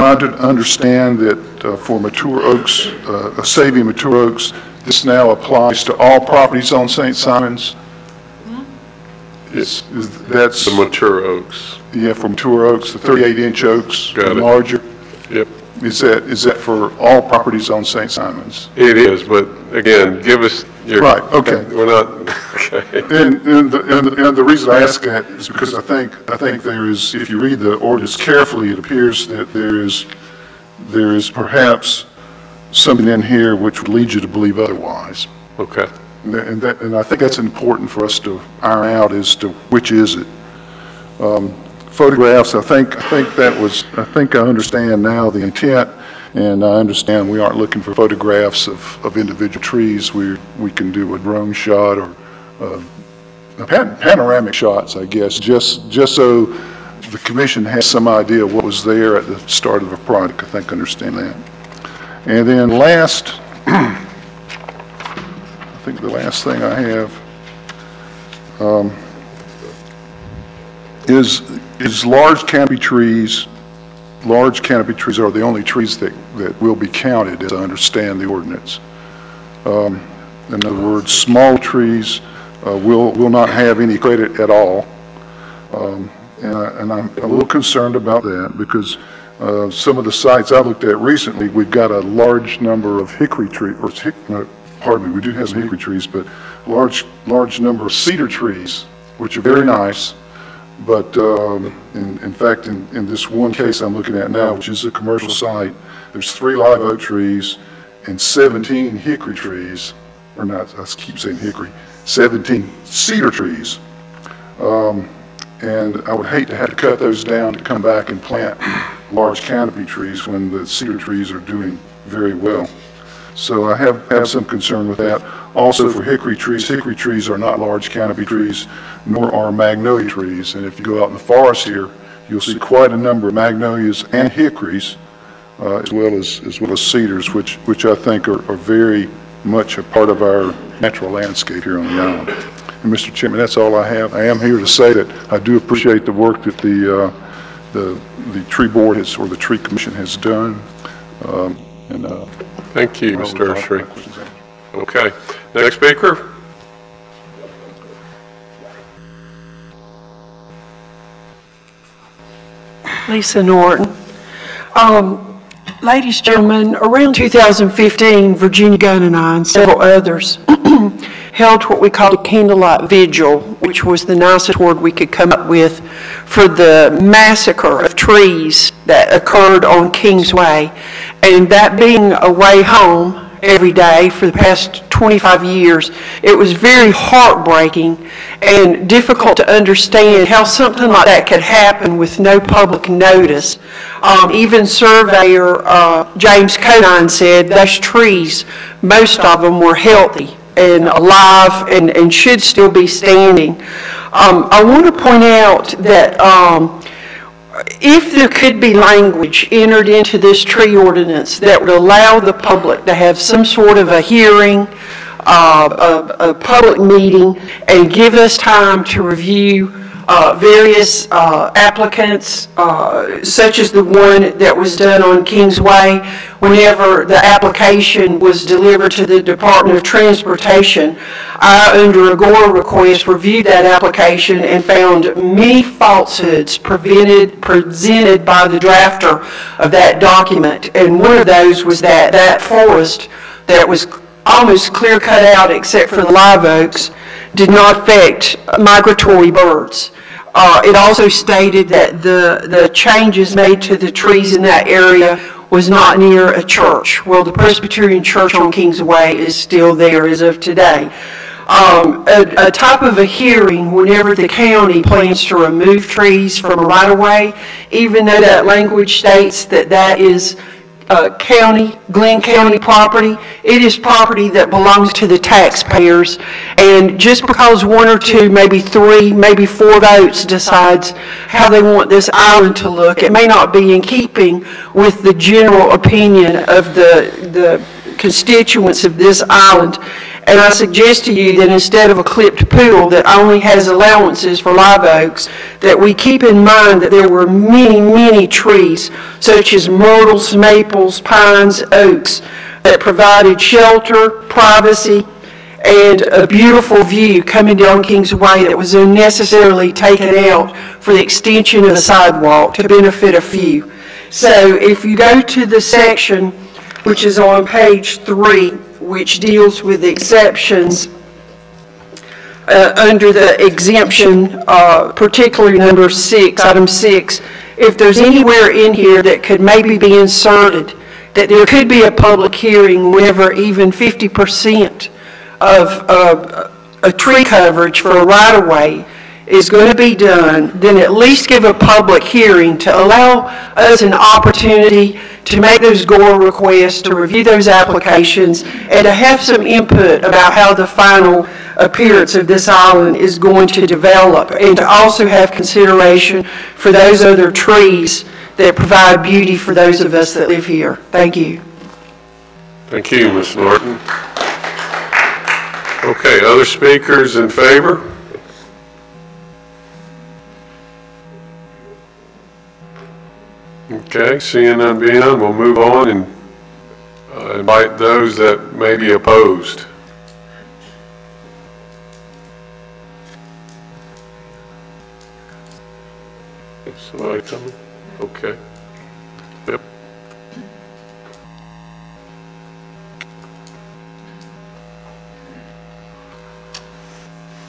Speaker 12: I to understand that for mature oaks, saving mature oaks, this now applies to all properties on St. Simons? That's
Speaker 1: the mature oaks.
Speaker 12: Yeah, for mature oaks, the 38-inch oaks,
Speaker 1: Got
Speaker 12: and
Speaker 1: it.
Speaker 12: larger.
Speaker 1: Yep.
Speaker 12: Is that for all properties on St. Simons?
Speaker 1: It is, but again, give us your...
Speaker 12: Right, okay.
Speaker 1: We're not, okay.
Speaker 12: And the reason I ask that is because I think there is, if you read the ordinance carefully, it appears that there is perhaps something in here which would lead you to believe otherwise.
Speaker 1: Okay.
Speaker 12: And I think that's important for us to iron out as to which is it. Photographs, I think I understand now the intent, and I understand we aren't looking for photographs of individual trees. We can do a drone shot or panoramic shots, I guess, just so the commission has some idea of what was there at the start of the project. I think I understand that. And then last, I think the last thing I have is large canopy trees. Large canopy trees are the only trees that will be counted, as I understand the ordinance. In other words, small trees will not have any credit at all. And I'm a little concerned about that because some of the sites I looked at recently, we've got a large number of hickory trees, pardon me, we do have some hickory trees, but large number of cedar trees, which are very nice. But in fact, in this one case I'm looking at now, which is a commercial site, there's 3 live oak trees and 17 hickory trees, or not, I keep saying hickory, 17 cedar trees. And I would hate to have to cut those down to come back and plant large canopy trees when the cedar trees are doing very well. So I have some concern with that. Also for hickory trees are not large canopy trees, nor are magnolia trees. And if you go out in the forest here, you'll see quite a number of magnolias and hickories, as well as cedars, which I think are very much a part of our natural landscape here on the island. And Mr. Chairman, that's all I have. I am here to say that I do appreciate the work that the tree board has, or the tree commission has done.
Speaker 1: Thank you, Mr. Urshri. Okay, next speaker.
Speaker 14: Lisa Norton. Ladies, gentlemen, around 2015, Virginia Gunn and I and several others held what we called a candlelight vigil, which was the nicest word we could come up with for the massacre of trees that occurred on Kingsway. And that being a way home every day for the past 25 years, it was very heartbreaking and difficult to understand how something like that could happen with no public notice. Even surveyor James Conine said those trees, most of them were healthy and alive and should still be standing. I want to point out that if there could be language entered into this tree ordinance that would allow the public to have some sort of a hearing, a public meeting, and give us time to review various applicants, such as the one that was done on Kingsway, whenever the application was delivered to the Department of Transportation, I, under a GORA request, reviewed that application and found many falsehoods presented by the drafter of that document. And one of those was that forest that was almost clear cut out except for the live oaks did not affect migratory birds. It also stated that the changes made to the trees in that area was not near a church. Well, the Presbyterian Church on Kingsway is still there as of today. A type of a hearing whenever the county plans to remove trees from a right-of-way, even though that language states that that is Glynn County property, it is property that belongs to the taxpayers. And just because 1 or 2, maybe 3, maybe 4 votes decides how they want this island to look, it may not be in keeping with the general opinion of the constituents of this island. And I suggest to you that instead of a clipped pool that only has allowances for live oaks, that we keep in mind that there were many, many trees, such as myrtles, maples, pines, oaks, that provided shelter, privacy, and a beautiful view coming down Kingsway that was unnecessarily taken out for the extension of the sidewalk to benefit a few. So if you go to the section, which is on page 3, which deals with exceptions, under the exemption, particularly number 6, item 6, if there's anywhere in here that could maybe be inserted, that there could be a public hearing whenever even 50% of a tree coverage for a right-of-way is going to be done, then at least give a public hearing to allow us an opportunity to make those GOR requests, to review those applications, and to have some input about how the final appearance of this island is going to develop, and to also have consideration for those other trees that provide beauty for those of us that live here. Thank you.
Speaker 1: Thank you, Ms. Norton. Okay, other speakers in favor? Okay, seeing none being none, we'll move on and invite those that may be opposed. Is somebody coming? Okay. Yep.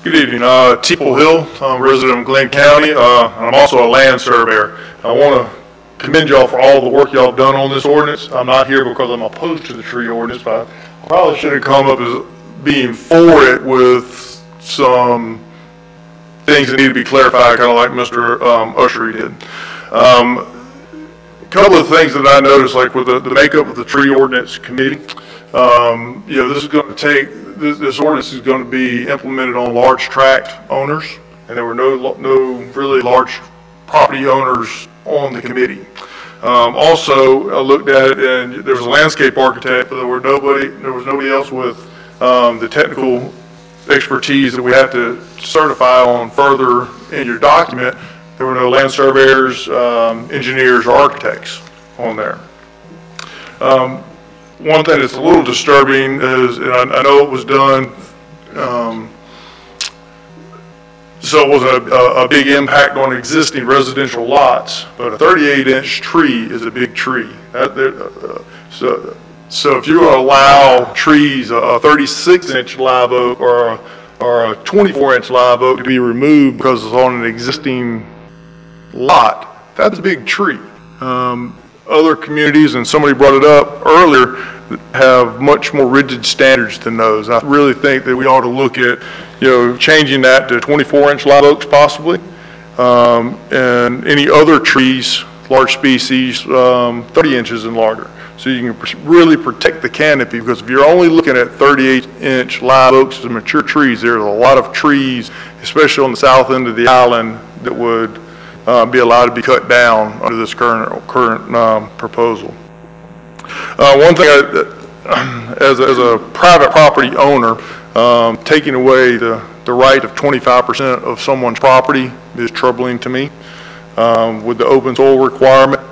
Speaker 17: Good evening, Teeple Hill, I'm a resident of Glynn County. I'm also a land surveyor. I want to commend y'all for all the work y'all have done on this ordinance. I'm not here because I'm opposed to the tree ordinance, but I probably should have come up as being for it with some things that need to be clarified, kind of like Mr. Ushery did. A couple of things that I noticed, like with the makeup of the tree ordinance committee, you know, this is going to take, this ordinance is going to be implemented on large tract owners, and there were no really large property owners on the committee. Also, I looked at it, and there was a landscape architect, but there was nobody else with the technical expertise that we have to certify on further in your document. There were no land surveyors, engineers, or architects on there. One thing that's a little disturbing is, and I know it was done, so it wasn't a big impact on existing residential lots, but a 38-inch tree is a big tree. So if you're going to allow trees, a 36-inch live oak or a 24-inch live oak to be removed because it's on an existing lot, that's a big tree. Other communities, and somebody brought it up earlier, have much more rigid standards than those. I really think that we ought to look at, you know, changing that to 24-inch live oaks possibly, and any other trees, large species, 30 inches and larger. So you can really protect the canopy, because if you're only looking at 38-inch live oaks as mature trees, there's a lot of trees, especially on the south end of the island, that would be allowed to be cut down under this current proposal. One thing, as a private property owner, taking away the right of 25% of someone's property is troubling to me. With the open soil requirement,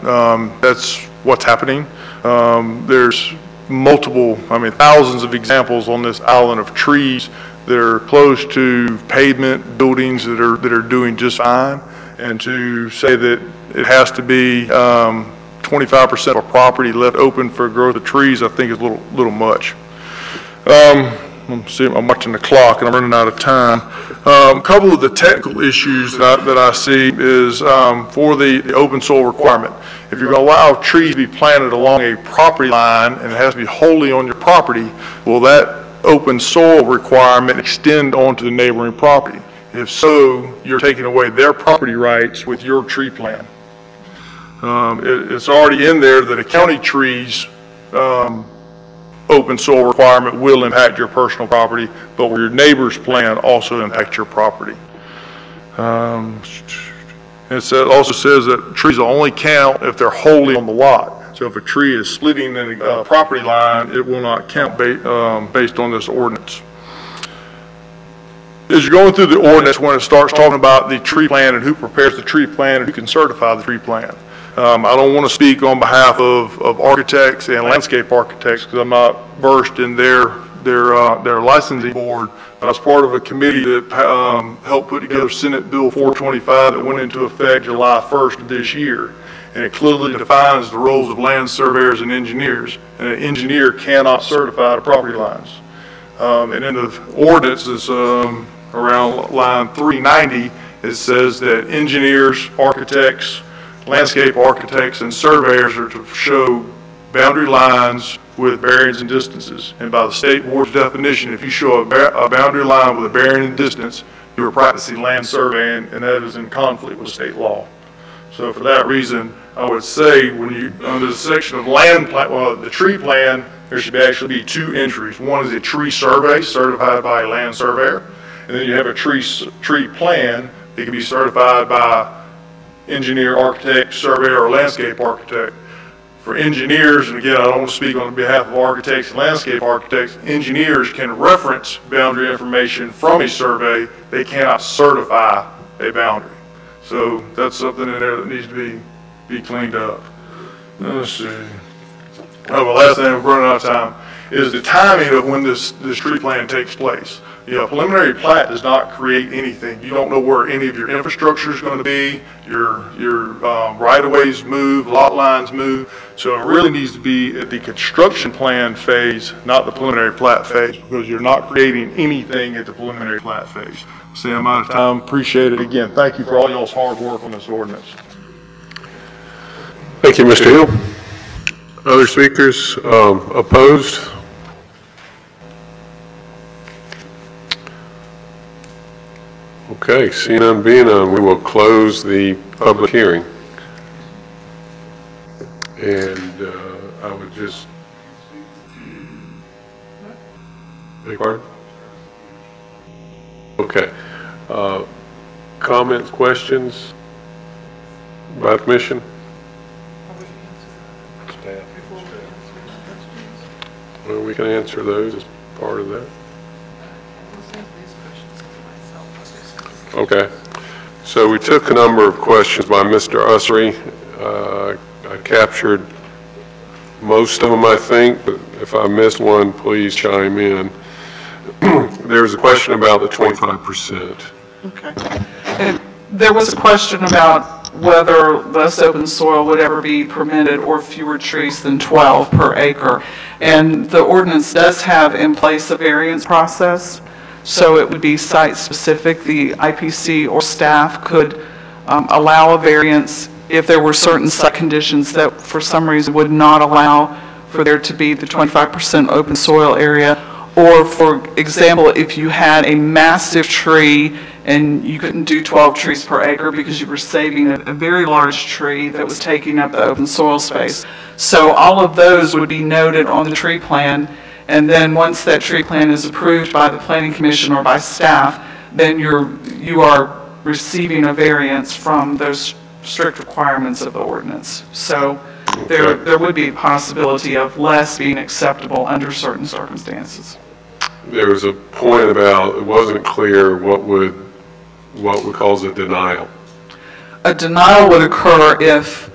Speaker 17: that's what's happening. There's multiple, thousands of examples on this island of trees that are close to pavement buildings that are doing just fine. And to say that it has to be 25% of property left open for growth of trees, I think is a little much. I'm watching the clock and I'm running out of time. A couple of the technical issues that I see is for the open soil requirement. If you're going to allow trees to be planted along a property line and it has to be wholly on your property, will that open soil requirement extend onto the neighboring property? If so, you're taking away their property rights with your tree plan. It's already in there that a county tree's open soil requirement will impact your personal property, but your neighbor's plan also impacts your property. It also says that trees will only count if they're wholly on the lot. So if a tree is splitting in a property line, it will not count based on this ordinance. As you're going through the ordinance, when it starts talking about the tree plan and who prepares the tree plan and who can certify the tree plan, I don't want to speak on behalf of architects and landscape architects because I'm not versed in their licensing board. I was part of a committee that helped put together Senate Bill 425 that went into effect July 1st of this year. and it clearly defines the roles of land surveyors and engineers. And an engineer cannot certify the property lines. And in the ordinance, it's around line 390, it says that engineers, architects, landscape architects, and surveyors are to show boundary lines with bearings and distances. And by the state board's definition, if you show a boundary line with a bearing and distance, you are practicing land surveying, and that is in conflict with state law. So for that reason, I would say when you, under the section of land plan, well, the tree plan, there should actually be two entries. One is a tree survey certified by a land surveyor, and then you have a tree plan that can be certified by engineer, architect, surveyor, or landscape architect. For engineers, and again, I don't want to speak on behalf of architects and landscape architects, engineers can reference boundary information from a survey. They cannot certify a boundary. So that's something in there that needs to be cleaned up. Let's see. Oh, the last thing, we're running out of time, is the timing of when this tree plan takes place. Yeah, preliminary plat does not create anything. You don't know where any of your infrastructure is going to be, your right-of-ways move, lot lines move. So it really needs to be at the construction plan phase, not the preliminary plat phase, because you're not creating anything at the preliminary plat phase. See, I'm out of time. Appreciate it. Again, thank you for all y'all's hard work on this ordinance.
Speaker 1: Thank you, Mr. Hill. Other speakers opposed? Okay, seeing none, being none, we will close the public hearing. And I would just, beg pardon? Okay. Comments, questions by the commission? Well, we can answer those as part of that. Okay. So we took a number of questions by Mr. Ussery. I captured most of them, I think, but if I missed one, please chime in. There's a question about the 25%.
Speaker 16: Okay. And there was a question about whether less open soil would ever be permitted or fewer trees than 12 per acre. And the ordinance does have in place a variance process. So it would be site-specific. The IPC or staff could allow a variance if there were certain site conditions that for some reason would not allow for there to be the 25% open soil area. Or, for example, if you had a massive tree and you couldn't do 12 trees per acre because you were saving a very large tree that was taking up the open soil space. So all of those would be noted on the tree plan. And then once that tree plan is approved by the Planning Commission or by staff, then you are receiving a variance from those strict requirements of the ordinance. So there would be a possibility of less being acceptable under certain circumstances.
Speaker 1: There was a point about it wasn't clear what would cause a denial.
Speaker 16: A denial would occur if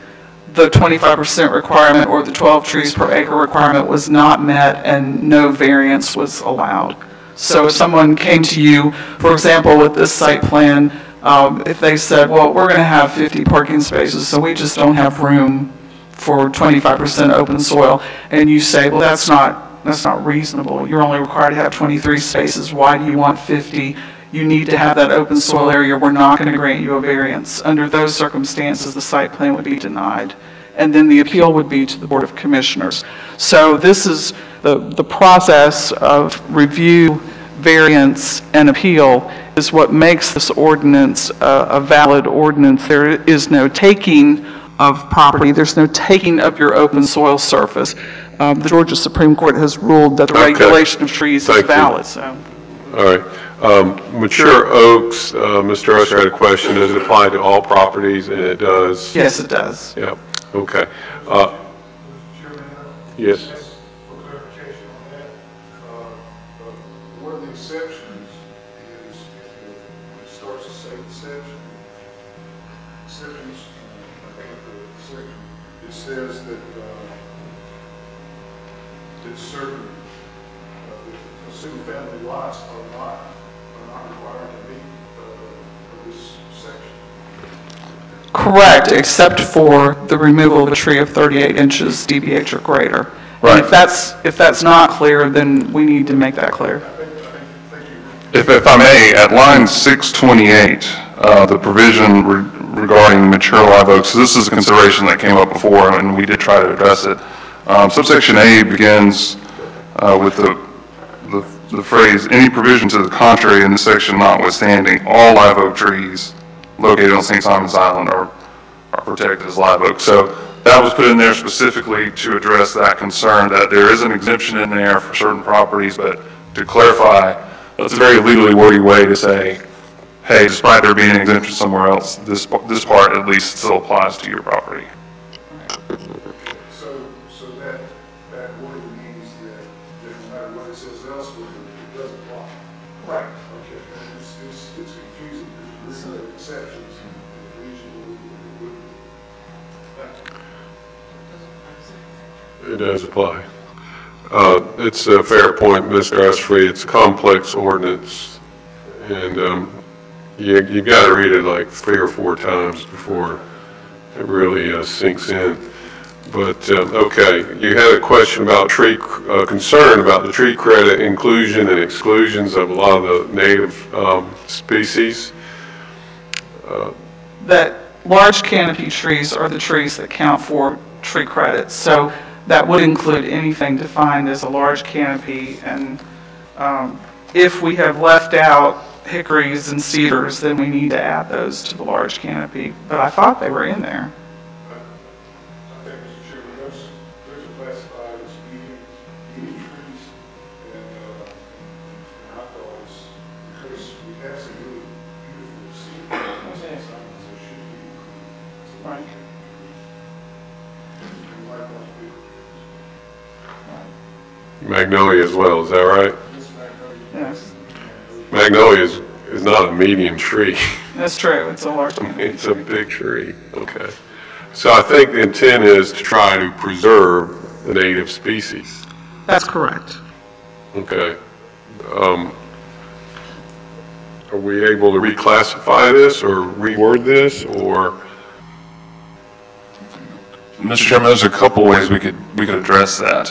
Speaker 16: the 25% requirement or the 12 trees per acre requirement was not met and no variance was allowed. So if someone came to you, for example, with this site plan, if they said, well, we're going to have 50 parking spaces, so we just don't have room for 25% open soil, and you say, well, that's not reasonable. You're only required to have 23 spaces. Why do you want 50? You need to have that open soil area. We're not going to grant you a variance. Under those circumstances, the site plan would be denied. And then the appeal would be to the Board of Commissioners. So this is the process of review, variance, and appeal is what makes this ordinance a valid ordinance. There is no taking of property. There's no taking of your open soil surface. The Georgia Supreme Court has ruled that the regulation of trees is valid. So.
Speaker 1: All right. Mature oaks, Mr. Usher had a question. Does it apply to all properties? And it does.
Speaker 16: Yes, it does.
Speaker 1: Yeah. Okay. Yes.
Speaker 18: For clarification on that, one of the exceptions is when it starts to say exceptions, I think the section, it says that certain single-family lots are not required to meet this section.
Speaker 16: Correct, except for the removal of a tree of 38 inches DBH or greater.
Speaker 7: Right.
Speaker 16: And if that's not clear, then we need to make that clear.
Speaker 7: If I may, at line 628, the provision regarding mature live oaks, so this is a consideration that came up before, and we did try to address it. Subsection A begins with the phrase, any provision to the contrary in this section notwithstanding, all live oak trees located on St. Simon's Island are protected as live oak. So that was put in there specifically to address that concern that there is an exemption in there for certain properties, but to clarify, that's a very legally wordy way to say, hey, despite there being an exemption somewhere else, this part at least still applies to your property.
Speaker 18: So that word means that no matter what it says elsewhere, it doesn't apply.
Speaker 16: Right.
Speaker 18: Okay, and it's confusing. This is exceptions.
Speaker 1: It does apply. It's a fair point, Mr. Esfrey. It's a complex ordinance, and you've got to read it like 3 or 4 times before it really sinks in. But, okay, you had a question about concern about the tree credit inclusion and exclusions of a lot of the native species.
Speaker 16: That large canopy trees are the trees that count for tree credits. So that would include anything defined as a large canopy. And if we have left out hickories and cedars, then we need to add those to the large canopy. But I thought they were in there.
Speaker 18: I think, Mr. Chairman, those are classified as medium trees, and I thought it's because we have some really beautiful cedars, there should be.
Speaker 16: Right.
Speaker 1: Magnolia as well, is that right?
Speaker 16: Yes.
Speaker 1: Magnolia is not a medium tree.
Speaker 16: That's true. It's a large.
Speaker 1: It's a big tree. Okay. So I think the intent is to try to preserve the native species.
Speaker 16: That's correct.
Speaker 1: Okay. Are we able to reclassify this or reword this, or?
Speaker 7: Mr. Chairman, there's a couple ways we could address that.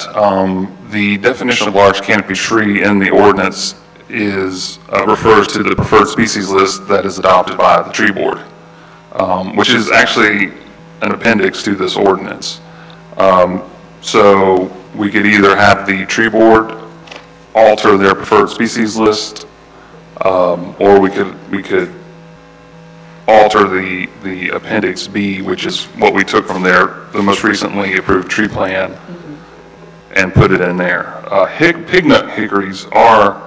Speaker 7: The definition of large canopy tree in the ordinance refers to the preferred species list that is adopted by the tree board, which is actually an appendix to this ordinance. So we could either have the tree board alter their preferred species list, or we could alter the appendix B, which is what we took from the most recently approved tree plan, and put it in there. Pignut hickories are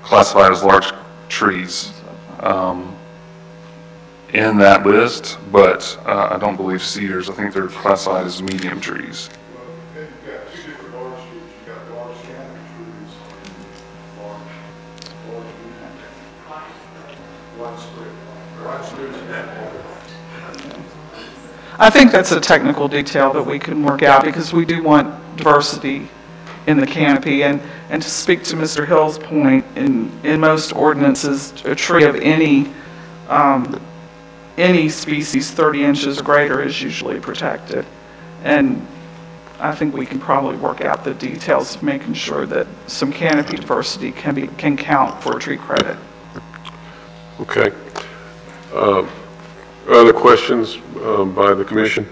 Speaker 7: classified as large trees in that list, but I don't believe cedars. I think they're classified as medium trees.
Speaker 18: Well, you've got 2 different large trees. You've got large canopy trees and widespread.
Speaker 16: I think that's a technical detail that we can work out because we do want diversity in the canopy. And to speak to Mr. Hill's point, in most ordinances, a tree of any species 30 inches or greater is usually protected. And I think we can probably work out the details of making sure that some canopy diversity can count for a tree credit.
Speaker 1: Okay. Other questions by the commission?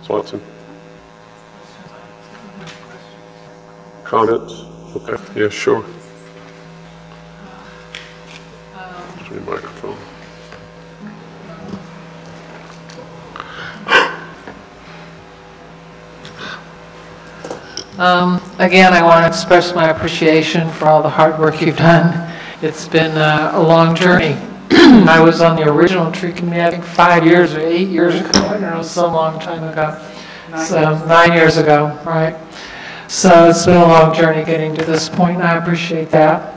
Speaker 1: Swanson? Comments? Okay, yeah, sure. Your microphone.
Speaker 4: Again, I want to express my appreciation for all the hard work you've done. It's been a long journey. I was on the original tree committee, I think 5 years or 8 years ago. I don't know, some long time ago. 9 years ago, right? So it's been a long journey getting to this point, and I appreciate that.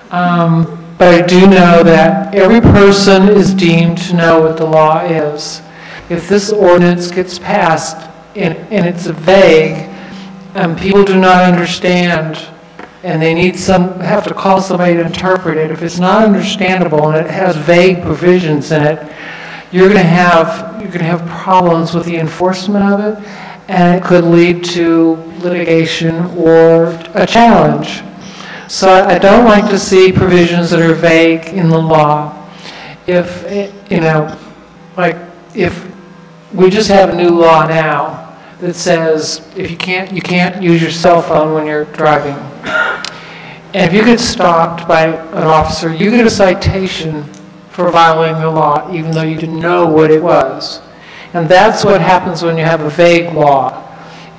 Speaker 4: But I do know that every person is deemed to know what the law is. If this ordinance gets passed and it's vague, and people do not understand and they have to call somebody to interpret it, if it's not understandable and it has vague provisions in it, you're going to have problems with the enforcement of it, and it could lead to litigation or a challenge. So I don't like to see provisions that are vague in the law. If, like if we just have a new law now that says if you can't use your cell phone when you're driving. And if you get stopped by an officer, you get a citation for violating the law, even though you didn't know what it was. And that's what happens when you have a vague law.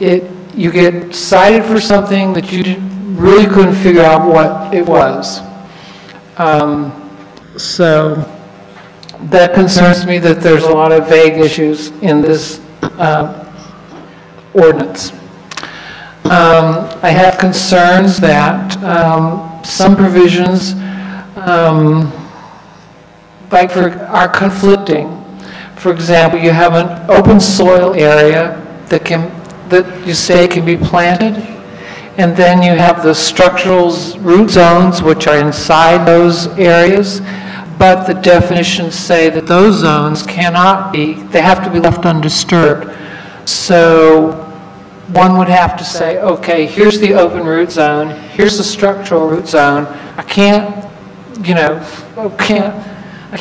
Speaker 4: You get cited for something that you really couldn't figure out what it was. So that concerns me that there's a lot of vague issues in this ordinance. I have concerns that some provisions are conflicting. For example, you have an open soil area that you say can be planted, and then you have the structural root zones, which are inside those areas, but the definitions say that those zones cannot be, they have to be left undisturbed. So one would have to say, okay, here's the open root zone, here's the structural root zone. I can't, I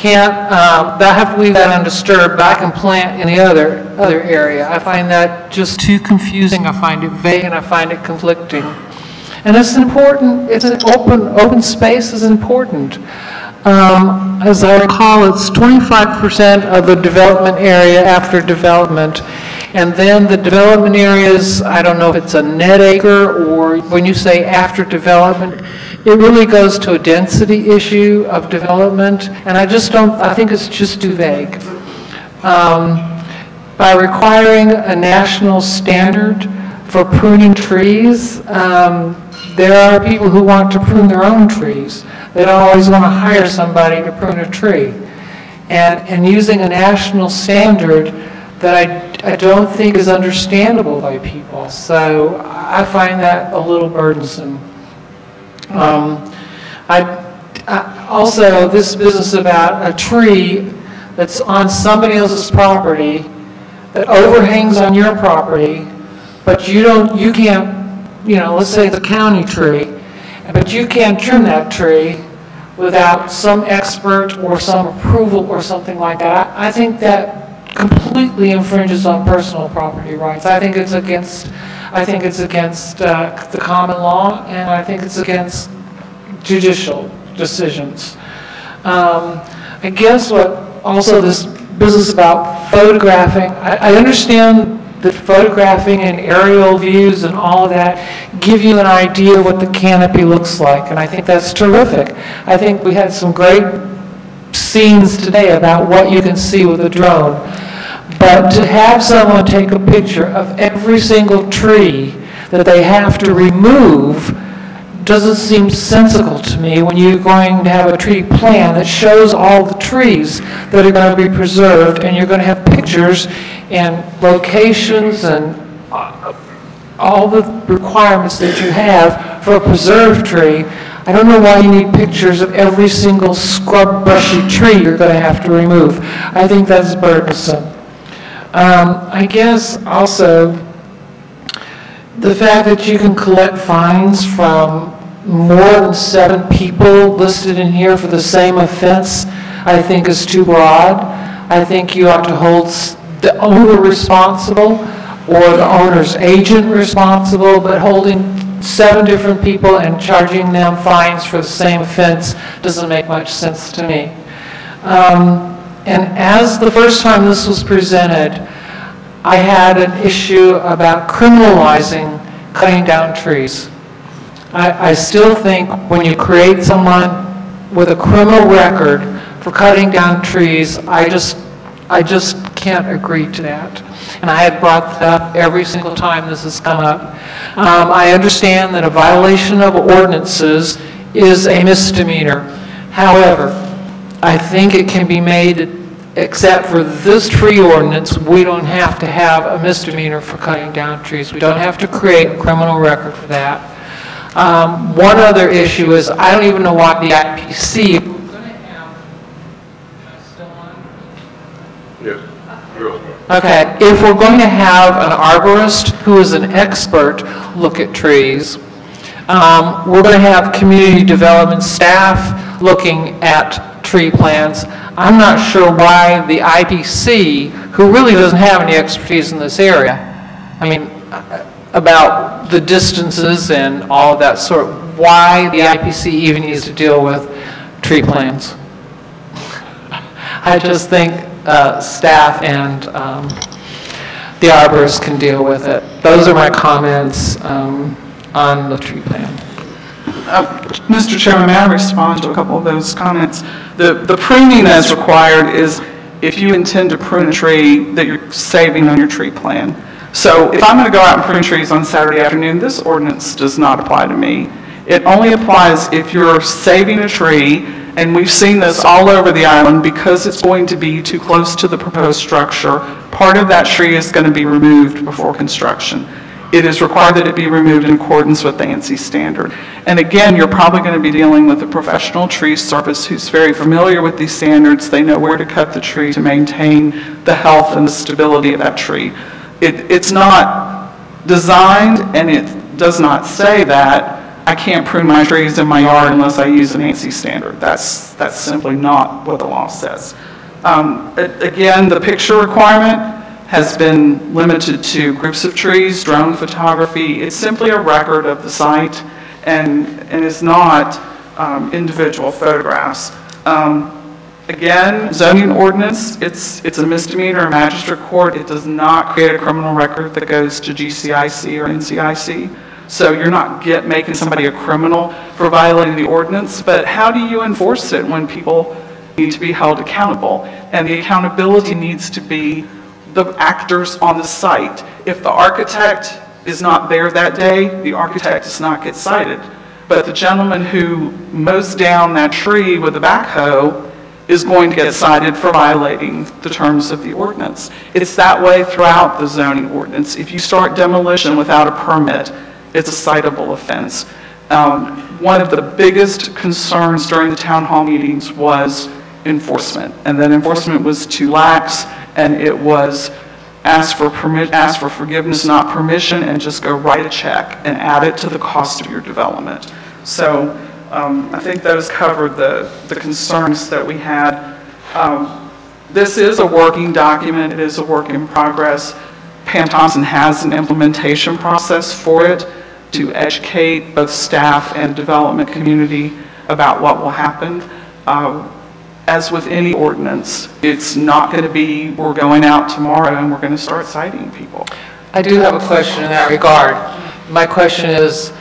Speaker 4: have to leave that undisturbed, but I can plant in the other area. I find that just too confusing. I find it vague and I find it conflicting. And it's important, it's an open space is important. As I recall, it's 25% of the development area after development. And then the development areas, I don't know if it's a net acre or when you say after development, it really goes to a density issue of development. And I think it's just too vague. By requiring a national standard for pruning trees, there are people who want to prune their own trees. They don't always want to hire somebody to prune a tree. And using a national standard that I don't think is understandable by people. So I find that a little burdensome. Also, this business about a tree that's on somebody else's property that overhangs on your property, but you can't, let's say it's a county tree, but you can't trim that tree without some expert or some approval or something like that. I think that completely infringes on personal property rights. I think it's against the common law, and I think it's against judicial decisions. I guess also this business about photographing, I understand that photographing and aerial views and all of that give you an idea what the canopy looks like, and I think that's terrific. I think we had some great scenes today about what you can see with a drone. But to have someone take a picture of every single tree that they have to remove doesn't seem sensible to me when you're going to have a tree plan that shows all the trees that are going to be preserved, and you're going to have pictures and locations and all the requirements that you have for a preserved tree. I don't know why you need pictures of every single scrub brushy tree you're going to have to remove. I think that's burdensome. I guess also the fact that you can collect fines from more than 7 people listed in here for the same offense, I think is too broad. I think you ought to hold the owner responsible or the owner's agent responsible, but holding 7 different people and charging them fines for the same offense doesn't make much sense to me. And as the first time this was presented, I had an issue about criminalizing cutting down trees. I still think when you create someone with a criminal record for cutting down trees, I just can't agree to that. And I have brought that up every single time this has come up. I understand that a violation of ordinances is a misdemeanor. However, I think it can be made, except for this tree ordinance, we don't have to have a misdemeanor for cutting down trees. We don't have to create a criminal record for that. One other issue is, I don't even know why the IPC, okay, if we're going to have an arborist who is an expert look at trees, we're going to have community development staff looking at tree plants. I'm not sure why the IPC, who really doesn't have any expertise in this area, I mean, about the distances and all of that sort, why the IPC even needs to deal with tree plants. I just think staff and the arborist can deal with it. Those are my comments on the tree plan.
Speaker 16: Mr. Chairman, may I respond to a couple of those comments? The pruning that's required is if you intend to prune a tree that you're saving on your tree plan. So if I'm going to go out and prune trees on Saturday afternoon, this ordinance does not apply to me. It only applies if you're saving a tree, and we've seen this all over the island because it's going to be too close to the proposed structure. Part of that tree is going to be removed before construction. It is required that it be removed in accordance with the ANSI standard. And again, you're probably going to be dealing with a professional tree service who's very familiar with these standards. They know where to cut the tree to maintain the health and the stability of that tree. It's not designed, and it does not say that I can't prune my trees in my yard unless I use an ANSI standard. That's simply not what the law says. Again, the picture requirement has been limited to groups of trees, drone photography. It's simply a record of the site and is not individual photographs. Again, zoning ordinance, it's a misdemeanor, a magistrate court. It does not create a criminal record that goes to GCIC or NCIC. So you're not making somebody a criminal for violating the ordinance, but how do you enforce it when people need to be held accountable? And the accountability needs to be the actors on the site. If the architect is not there that day, the architect does not get cited. But the gentleman who mows down that tree with a backhoe is going to get cited for violating the terms of the ordinance. It's that way throughout the zoning ordinance. If you start demolition without a permit, it's a citable offense. One of the biggest concerns during the town hall meetings was enforcement, and that enforcement was too lax, and it was ask for forgiveness, not permission, and just go write a check and add it to the cost of your development. So I think those covered the concerns that we had. This is a working document. It is a work in progress. Pam Thompson has an implementation process for it to educate both staff and development community about what will happen. As with any ordinance, it's not going to be, we're going out tomorrow and we're going to start citing people.
Speaker 4: I do have a question in that regard. My question is,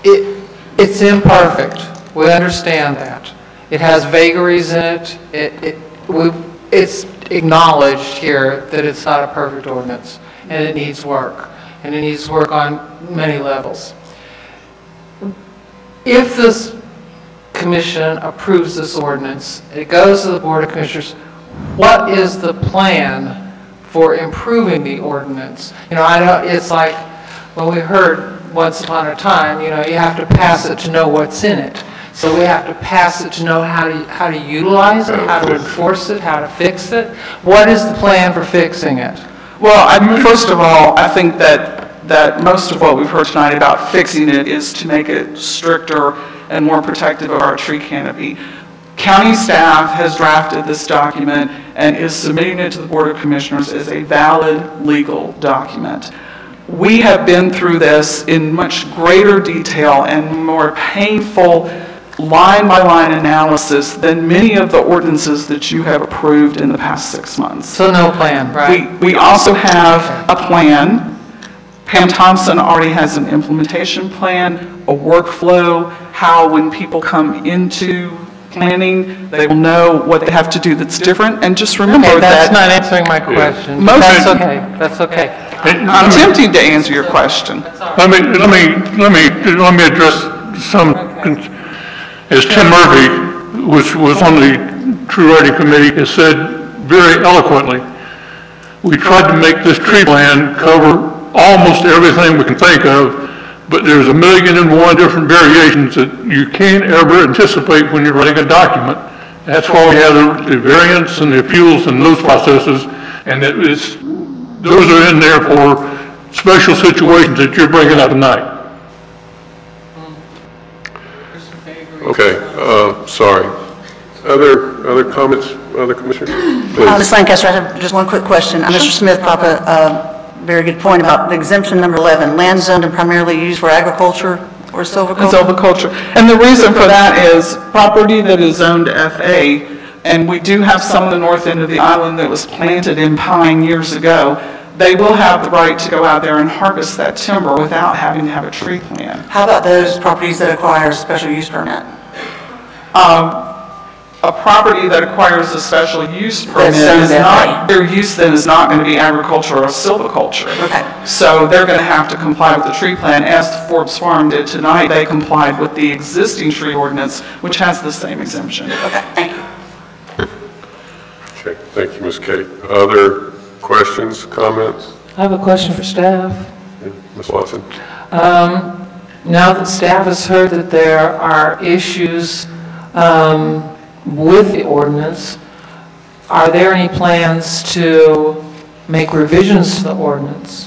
Speaker 4: it's imperfect. We understand that. It has vagaries in it. It's acknowledged here that it's not a perfect ordinance, and it needs work. And it needs work on many levels. If this commission approves this ordinance, it goes to the Board of Commissioners, what is the plan for improving the ordinance? You know, I know it's like, well, we heard once upon a time, you know, you have to pass it to know what's in it. So we have to pass it to know how to utilize it, how to enforce it, how to fix it. What is the plan for fixing it?
Speaker 16: Well, first of all, I think that most of what we've heard tonight about fixing it is to make it stricter and more protective of our tree canopy. County staff has drafted this document and is submitting it to the Board of Commissioners as a valid legal document. We have been through this in much greater detail and more painful line-by-line analysis than many of the ordinances that you have approved in the past 6 months.
Speaker 4: So no plan, right?
Speaker 16: We also have a plan. Pam Thompson already has an implementation plan, a workflow, how when people come into planning, they will know what they have to do that's different. And just remember
Speaker 4: okay, that's
Speaker 16: that...
Speaker 4: not answering my question. That's okay. That's okay.
Speaker 16: I'm attempting to answer your question.
Speaker 6: Let me address some... As Tim Murphy, which was on the tree writing committee, has said very eloquently, we tried to make this tree plan cover almost everything we can think of,
Speaker 18: but there's a million and one different variations that you can't ever anticipate when you're writing a document. That's why we have the variants and the appeals and those processes, and those are in there for special situations that you're bringing up tonight.
Speaker 1: Okay, sorry. Other comments, other commissioners?
Speaker 19: Ms. Lancaster, I have just one quick question. Mr. Smith brought up a very good point about the exemption number 11, land zoned and primarily used for agriculture or silviculture?
Speaker 16: Silviculture. And the reason for that is property that is zoned FA, and we do have some of the north end of the island that was planted in pine years ago. They will have the right to go out there and harvest that timber without having to have a tree plan.
Speaker 19: How about those properties that acquire a special use permit?
Speaker 16: A property that acquires a special use permit is not, their use then is not going to be agriculture or silviculture.
Speaker 19: Okay.
Speaker 16: So they're going to have to comply with the tree plan. As Forbes Farm did tonight, they complied with the existing tree ordinance, which has the same exemption.
Speaker 19: Okay, thank you.
Speaker 1: Okay, thank you, Ms. Kate. Other questions, comments?
Speaker 4: I have a question for staff.
Speaker 1: Ms. Watson?
Speaker 4: Now that staff has heard that there are issues with the ordinance, are there any plans to make revisions to the ordinance?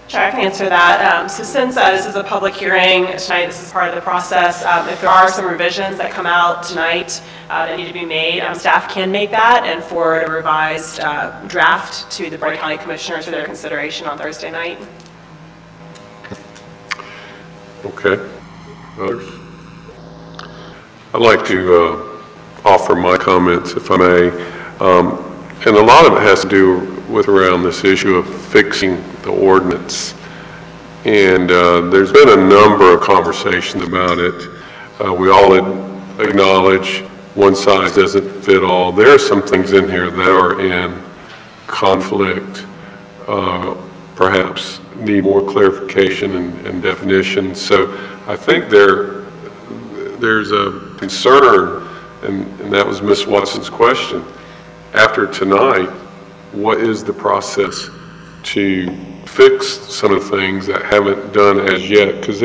Speaker 3: Sure, I can answer that. So since this is a public hearing tonight, this is part of the process. If there are some revisions that come out tonight that need to be made, staff can make that and forward a revised draft to the Bryan County Commissioners for their consideration on Thursday night.
Speaker 1: Okay. Others? I'd like to offer my comments, if I may. And a lot of it has to do with around this issue of fixing the ordinance. And there's been a number of conversations about it. We all acknowledge one size doesn't fit all. There are some things in here that are in conflict, perhaps need more clarification and definition. So I think there's a concern, and that was Ms. Watson's question. After tonight, what is the process to fix some of the things that haven't done as yet? Because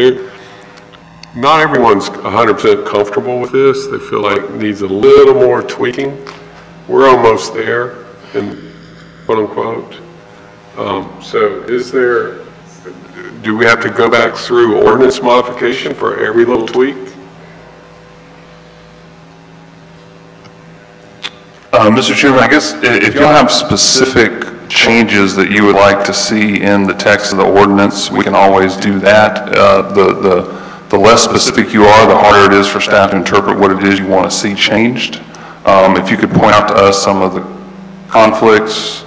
Speaker 1: not everyone's 100% comfortable with this. They feel like it needs a little more tweaking. We're almost there, in quote unquote. So do we have to go back through ordinance modification for every little tweak?
Speaker 7: Mr. Chairman, I guess if you have specific changes that you would like to see in the text of the ordinance, we can always do that. The less specific you are, the harder it is for staff to interpret what it is you want to see changed. If you could point out to us some of the conflicts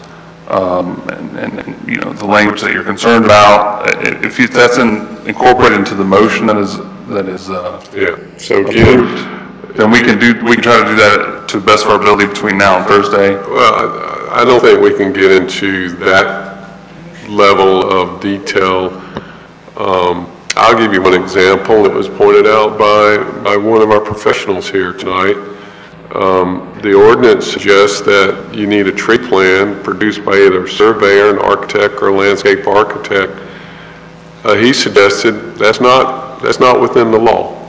Speaker 7: and you know, the language that you're concerned about, if that's incorporated into the motion that is
Speaker 1: yeah. So
Speaker 7: approved, then we can try to do that to the best of our ability between now and Thursday.
Speaker 1: Well, I don't think we can get into that level of detail. I'll give you one example that was pointed out by one of our professionals here tonight. The ordinance suggests that you need a tree plan produced by either a surveyor, an architect, or a landscape architect. He suggested that's not within the law.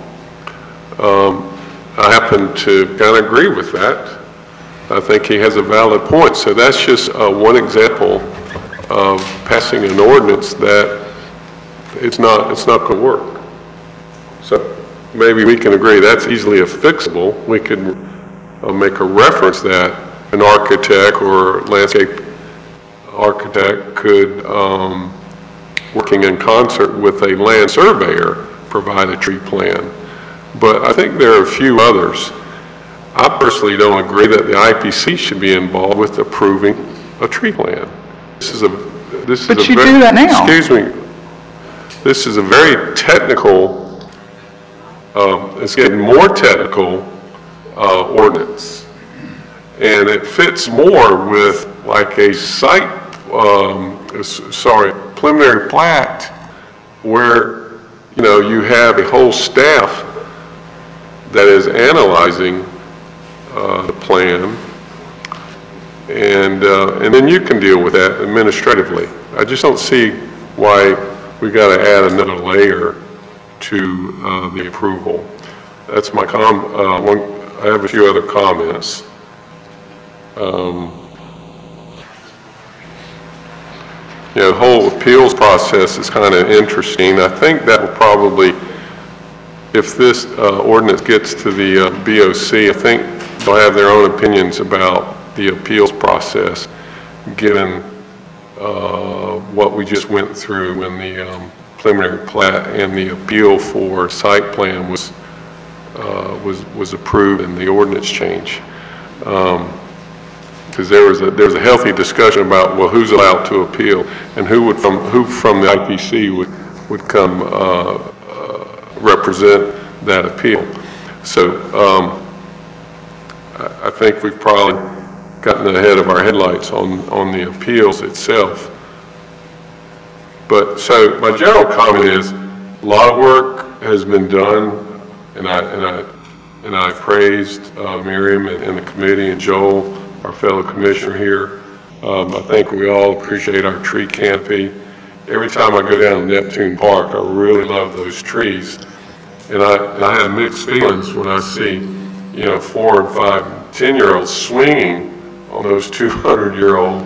Speaker 1: I happen to kind of agree with that. I think he has a valid point. So that's just one example of passing an ordinance that it's not going to work. So maybe we can agree that's easily fixable. We could make a reference that an architect or landscape architect could, working in concert with a land surveyor, provide a tree plan. But I think there are a few others. I personally don't agree that the IPC should be involved with approving a tree plan.
Speaker 16: But you do that now.
Speaker 1: Excuse me. This is a very technical, it's getting more technical ordinance. And it fits more with like a preliminary plat where, you know, you have a whole staff that is analyzing the plan and then you can deal with that administratively. I just don't see why we got to add another layer to the approval. That's my I have a few other comments. You know, the whole appeals process is kind of interesting. I think that will probably, if this ordinance gets to the BOC, I think they'll have their own opinions about the appeals process, given what we just went through when the preliminary plat and the appeal for site plan was approved and the ordinance change. Because there was a healthy discussion about, well, who's allowed to appeal and who from the IPC would come represent that appeal. So I think we've probably gotten ahead of our headlights on the appeals itself. But so my general comment is a lot of work has been done, and I praised Miriam and the committee and Joel, our fellow commissioner here. I think we all appreciate our tree canopy. Every time I go down to Neptune Park, I really love those trees. And I have mixed feelings when I see, 4 and 5, 10-year-olds swinging on those 200-year-old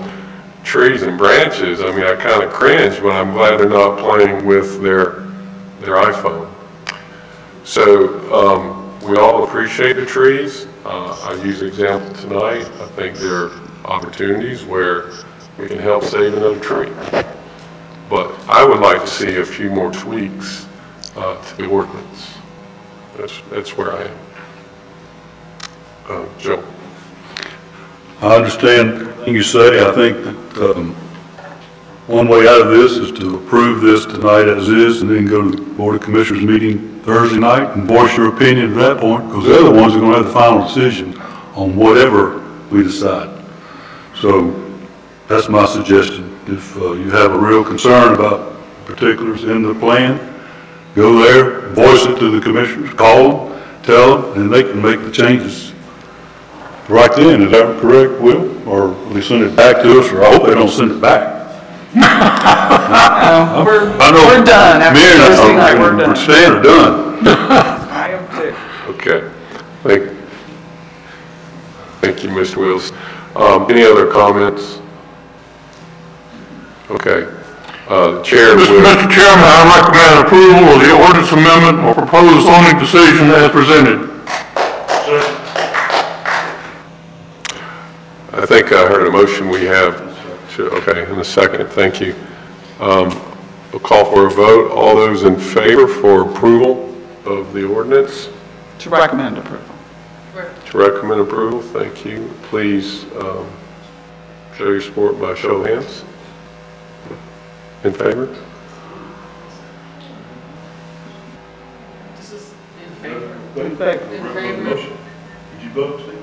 Speaker 1: trees and branches. I mean, I kind of cringe, but I'm glad they're not playing with their iPhone. So we all appreciate the trees. I use an example tonight. I think there are opportunities where we can help save another tree. But I would like to see a few more tweaks to the ordinance. That's where I am. Joe.
Speaker 2: I understand what you say. I think that one way out of this is to approve this tonight as is and then go to the Board of Commissioners meeting Thursday night and voice your opinion at that point, because they're the ones who are going to have the final decision on whatever we decide. So that's my suggestion. If you have a real concern about particulars in the plan, go there, voice it to the commissioners, call them, tell them, and they can make the changes right then. Is that correct, Will? Or they send it back to us, or I hope they don't send it back.
Speaker 16: We're done. After Thursday night, we're done.
Speaker 2: Stan are done.
Speaker 16: I am too.
Speaker 1: Okay. Thank you, Mr. Wills. Any other comments? Okay. The chair will.
Speaker 6: Mr. Chairman, I recommend approval of the ordinance amendment or proposed zoning decision as presented.
Speaker 1: I think I heard a motion we have. Okay, in a second. Thank you. We'll call for a vote. All those in favor for approval of the ordinance?
Speaker 16: To recommend approval.
Speaker 1: To recommend approval. Thank you. Please show your support by show of hands. In favor?
Speaker 4: This is in favor.
Speaker 16: In favor.
Speaker 4: In favor.
Speaker 2: Did you vote, Steve?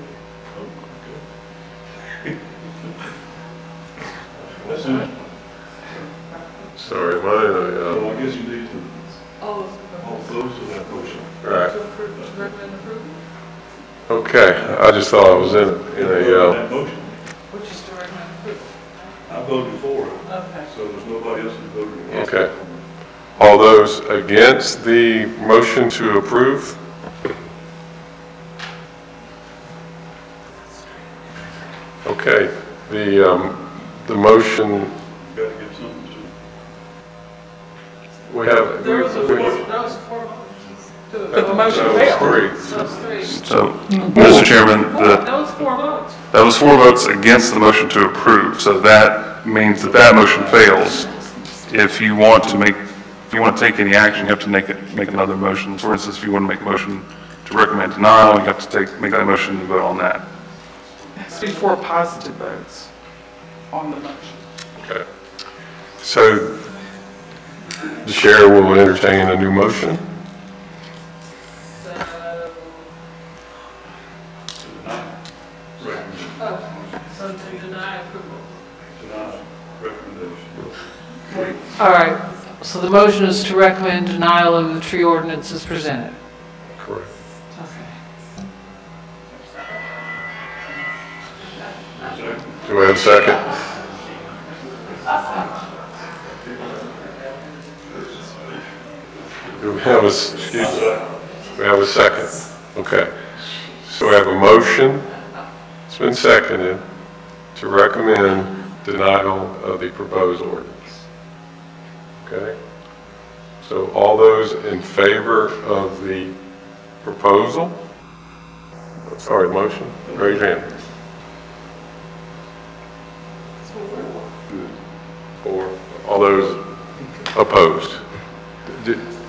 Speaker 1: Sorry, mine.
Speaker 2: Well, I guess you need to.
Speaker 4: All
Speaker 2: Those to that motion.
Speaker 1: Right.
Speaker 4: recommend approval?
Speaker 1: Okay. I just thought I was in
Speaker 2: That motion.
Speaker 4: Which is to recommend approval?
Speaker 2: I voted for it.
Speaker 4: Okay.
Speaker 2: So there's nobody else who voted against it.
Speaker 1: Okay. All those against the motion to approve? Okay. The motion.
Speaker 2: Got to get something to.
Speaker 1: We have.
Speaker 4: There was four votes.
Speaker 16: But the motion
Speaker 1: That
Speaker 16: failed.
Speaker 1: was
Speaker 4: That was three.
Speaker 7: So, Mr. Chairman,
Speaker 4: That was 4 votes.
Speaker 7: that was 4 votes against the motion to approve, so that means that that motion fails. If you want to take any action, you have to make another motion. For instance, if you want to make a motion to recommend denial, you have to make that motion and vote on that.
Speaker 16: It has to be 4 positive votes on the motion.
Speaker 1: Okay. So the chair will entertain a new motion.
Speaker 4: So to deny approval.
Speaker 2: Deny recommendation.
Speaker 4: All right, so the motion is to recommend denial of the tree ordinance as presented.
Speaker 1: Correct.
Speaker 4: Okay.
Speaker 1: Do have a second? Do we have a, excuse me, we have a second? Okay. So we have a motion, it's been seconded, to recommend denial of the proposed ordinance. Okay? So all those in favor of the proposal, sorry, motion, raise your hand. 4. All those opposed?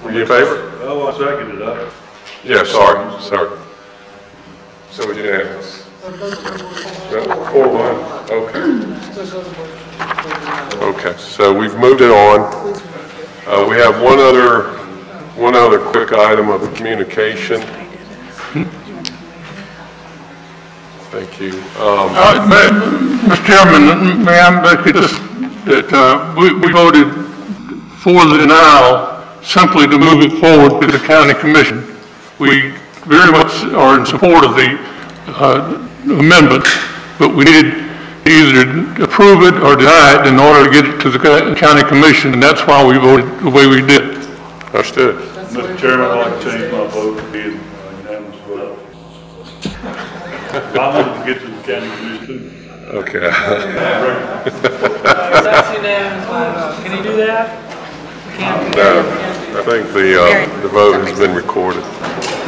Speaker 1: Were you in favor?
Speaker 2: Oh, I seconded that.
Speaker 1: Yeah, sorry. So it's unanimous. 4-1, okay. Okay, so we've moved it on. We have one other quick item of communication. Thank you.
Speaker 6: Mr. Chairman, may I make it just that we voted for the denial simply to move it forward to the county commission. We very much are in support of the amendment, but we needed to either approve it or deny it in order to get it to the county commission, and that's why we voted the way we did.
Speaker 1: Understood.
Speaker 2: Mr. Chairman, I'd like to change my vote to be unanimous vote. I wanted to get to the county commission too.
Speaker 1: Okay.
Speaker 4: That's unanimous. Can you do that?
Speaker 1: No, I think the vote has been recorded.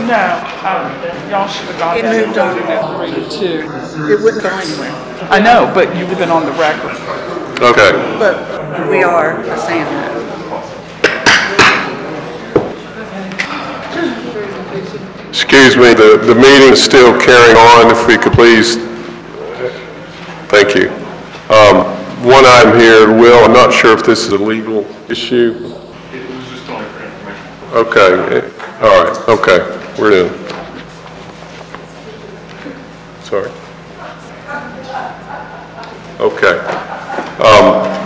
Speaker 16: No, y'all should have gone.
Speaker 14: It moved on.
Speaker 16: Too.
Speaker 14: It wouldn't go anywhere.
Speaker 16: I know, but you would have been on the record.
Speaker 1: Okay.
Speaker 14: But we are saying that.
Speaker 1: Excuse me, the meeting is still carrying on. If we could please, thank you. One item here, Will, I'm not sure if this is a legal issue.
Speaker 7: It was just on for information.
Speaker 1: Okay, all right, okay, we're in. Sorry. Okay.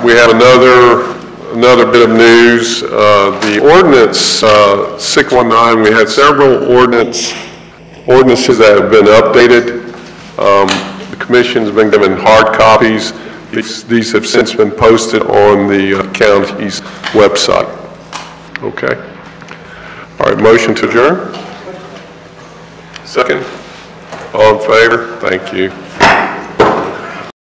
Speaker 1: We have another bit of news. The ordinance 619, we had several ordinances that have been updated. The commission's been given hard copies. These have since been posted on the county's website. Okay. All right, motion to adjourn? Second? All in favor? Thank you.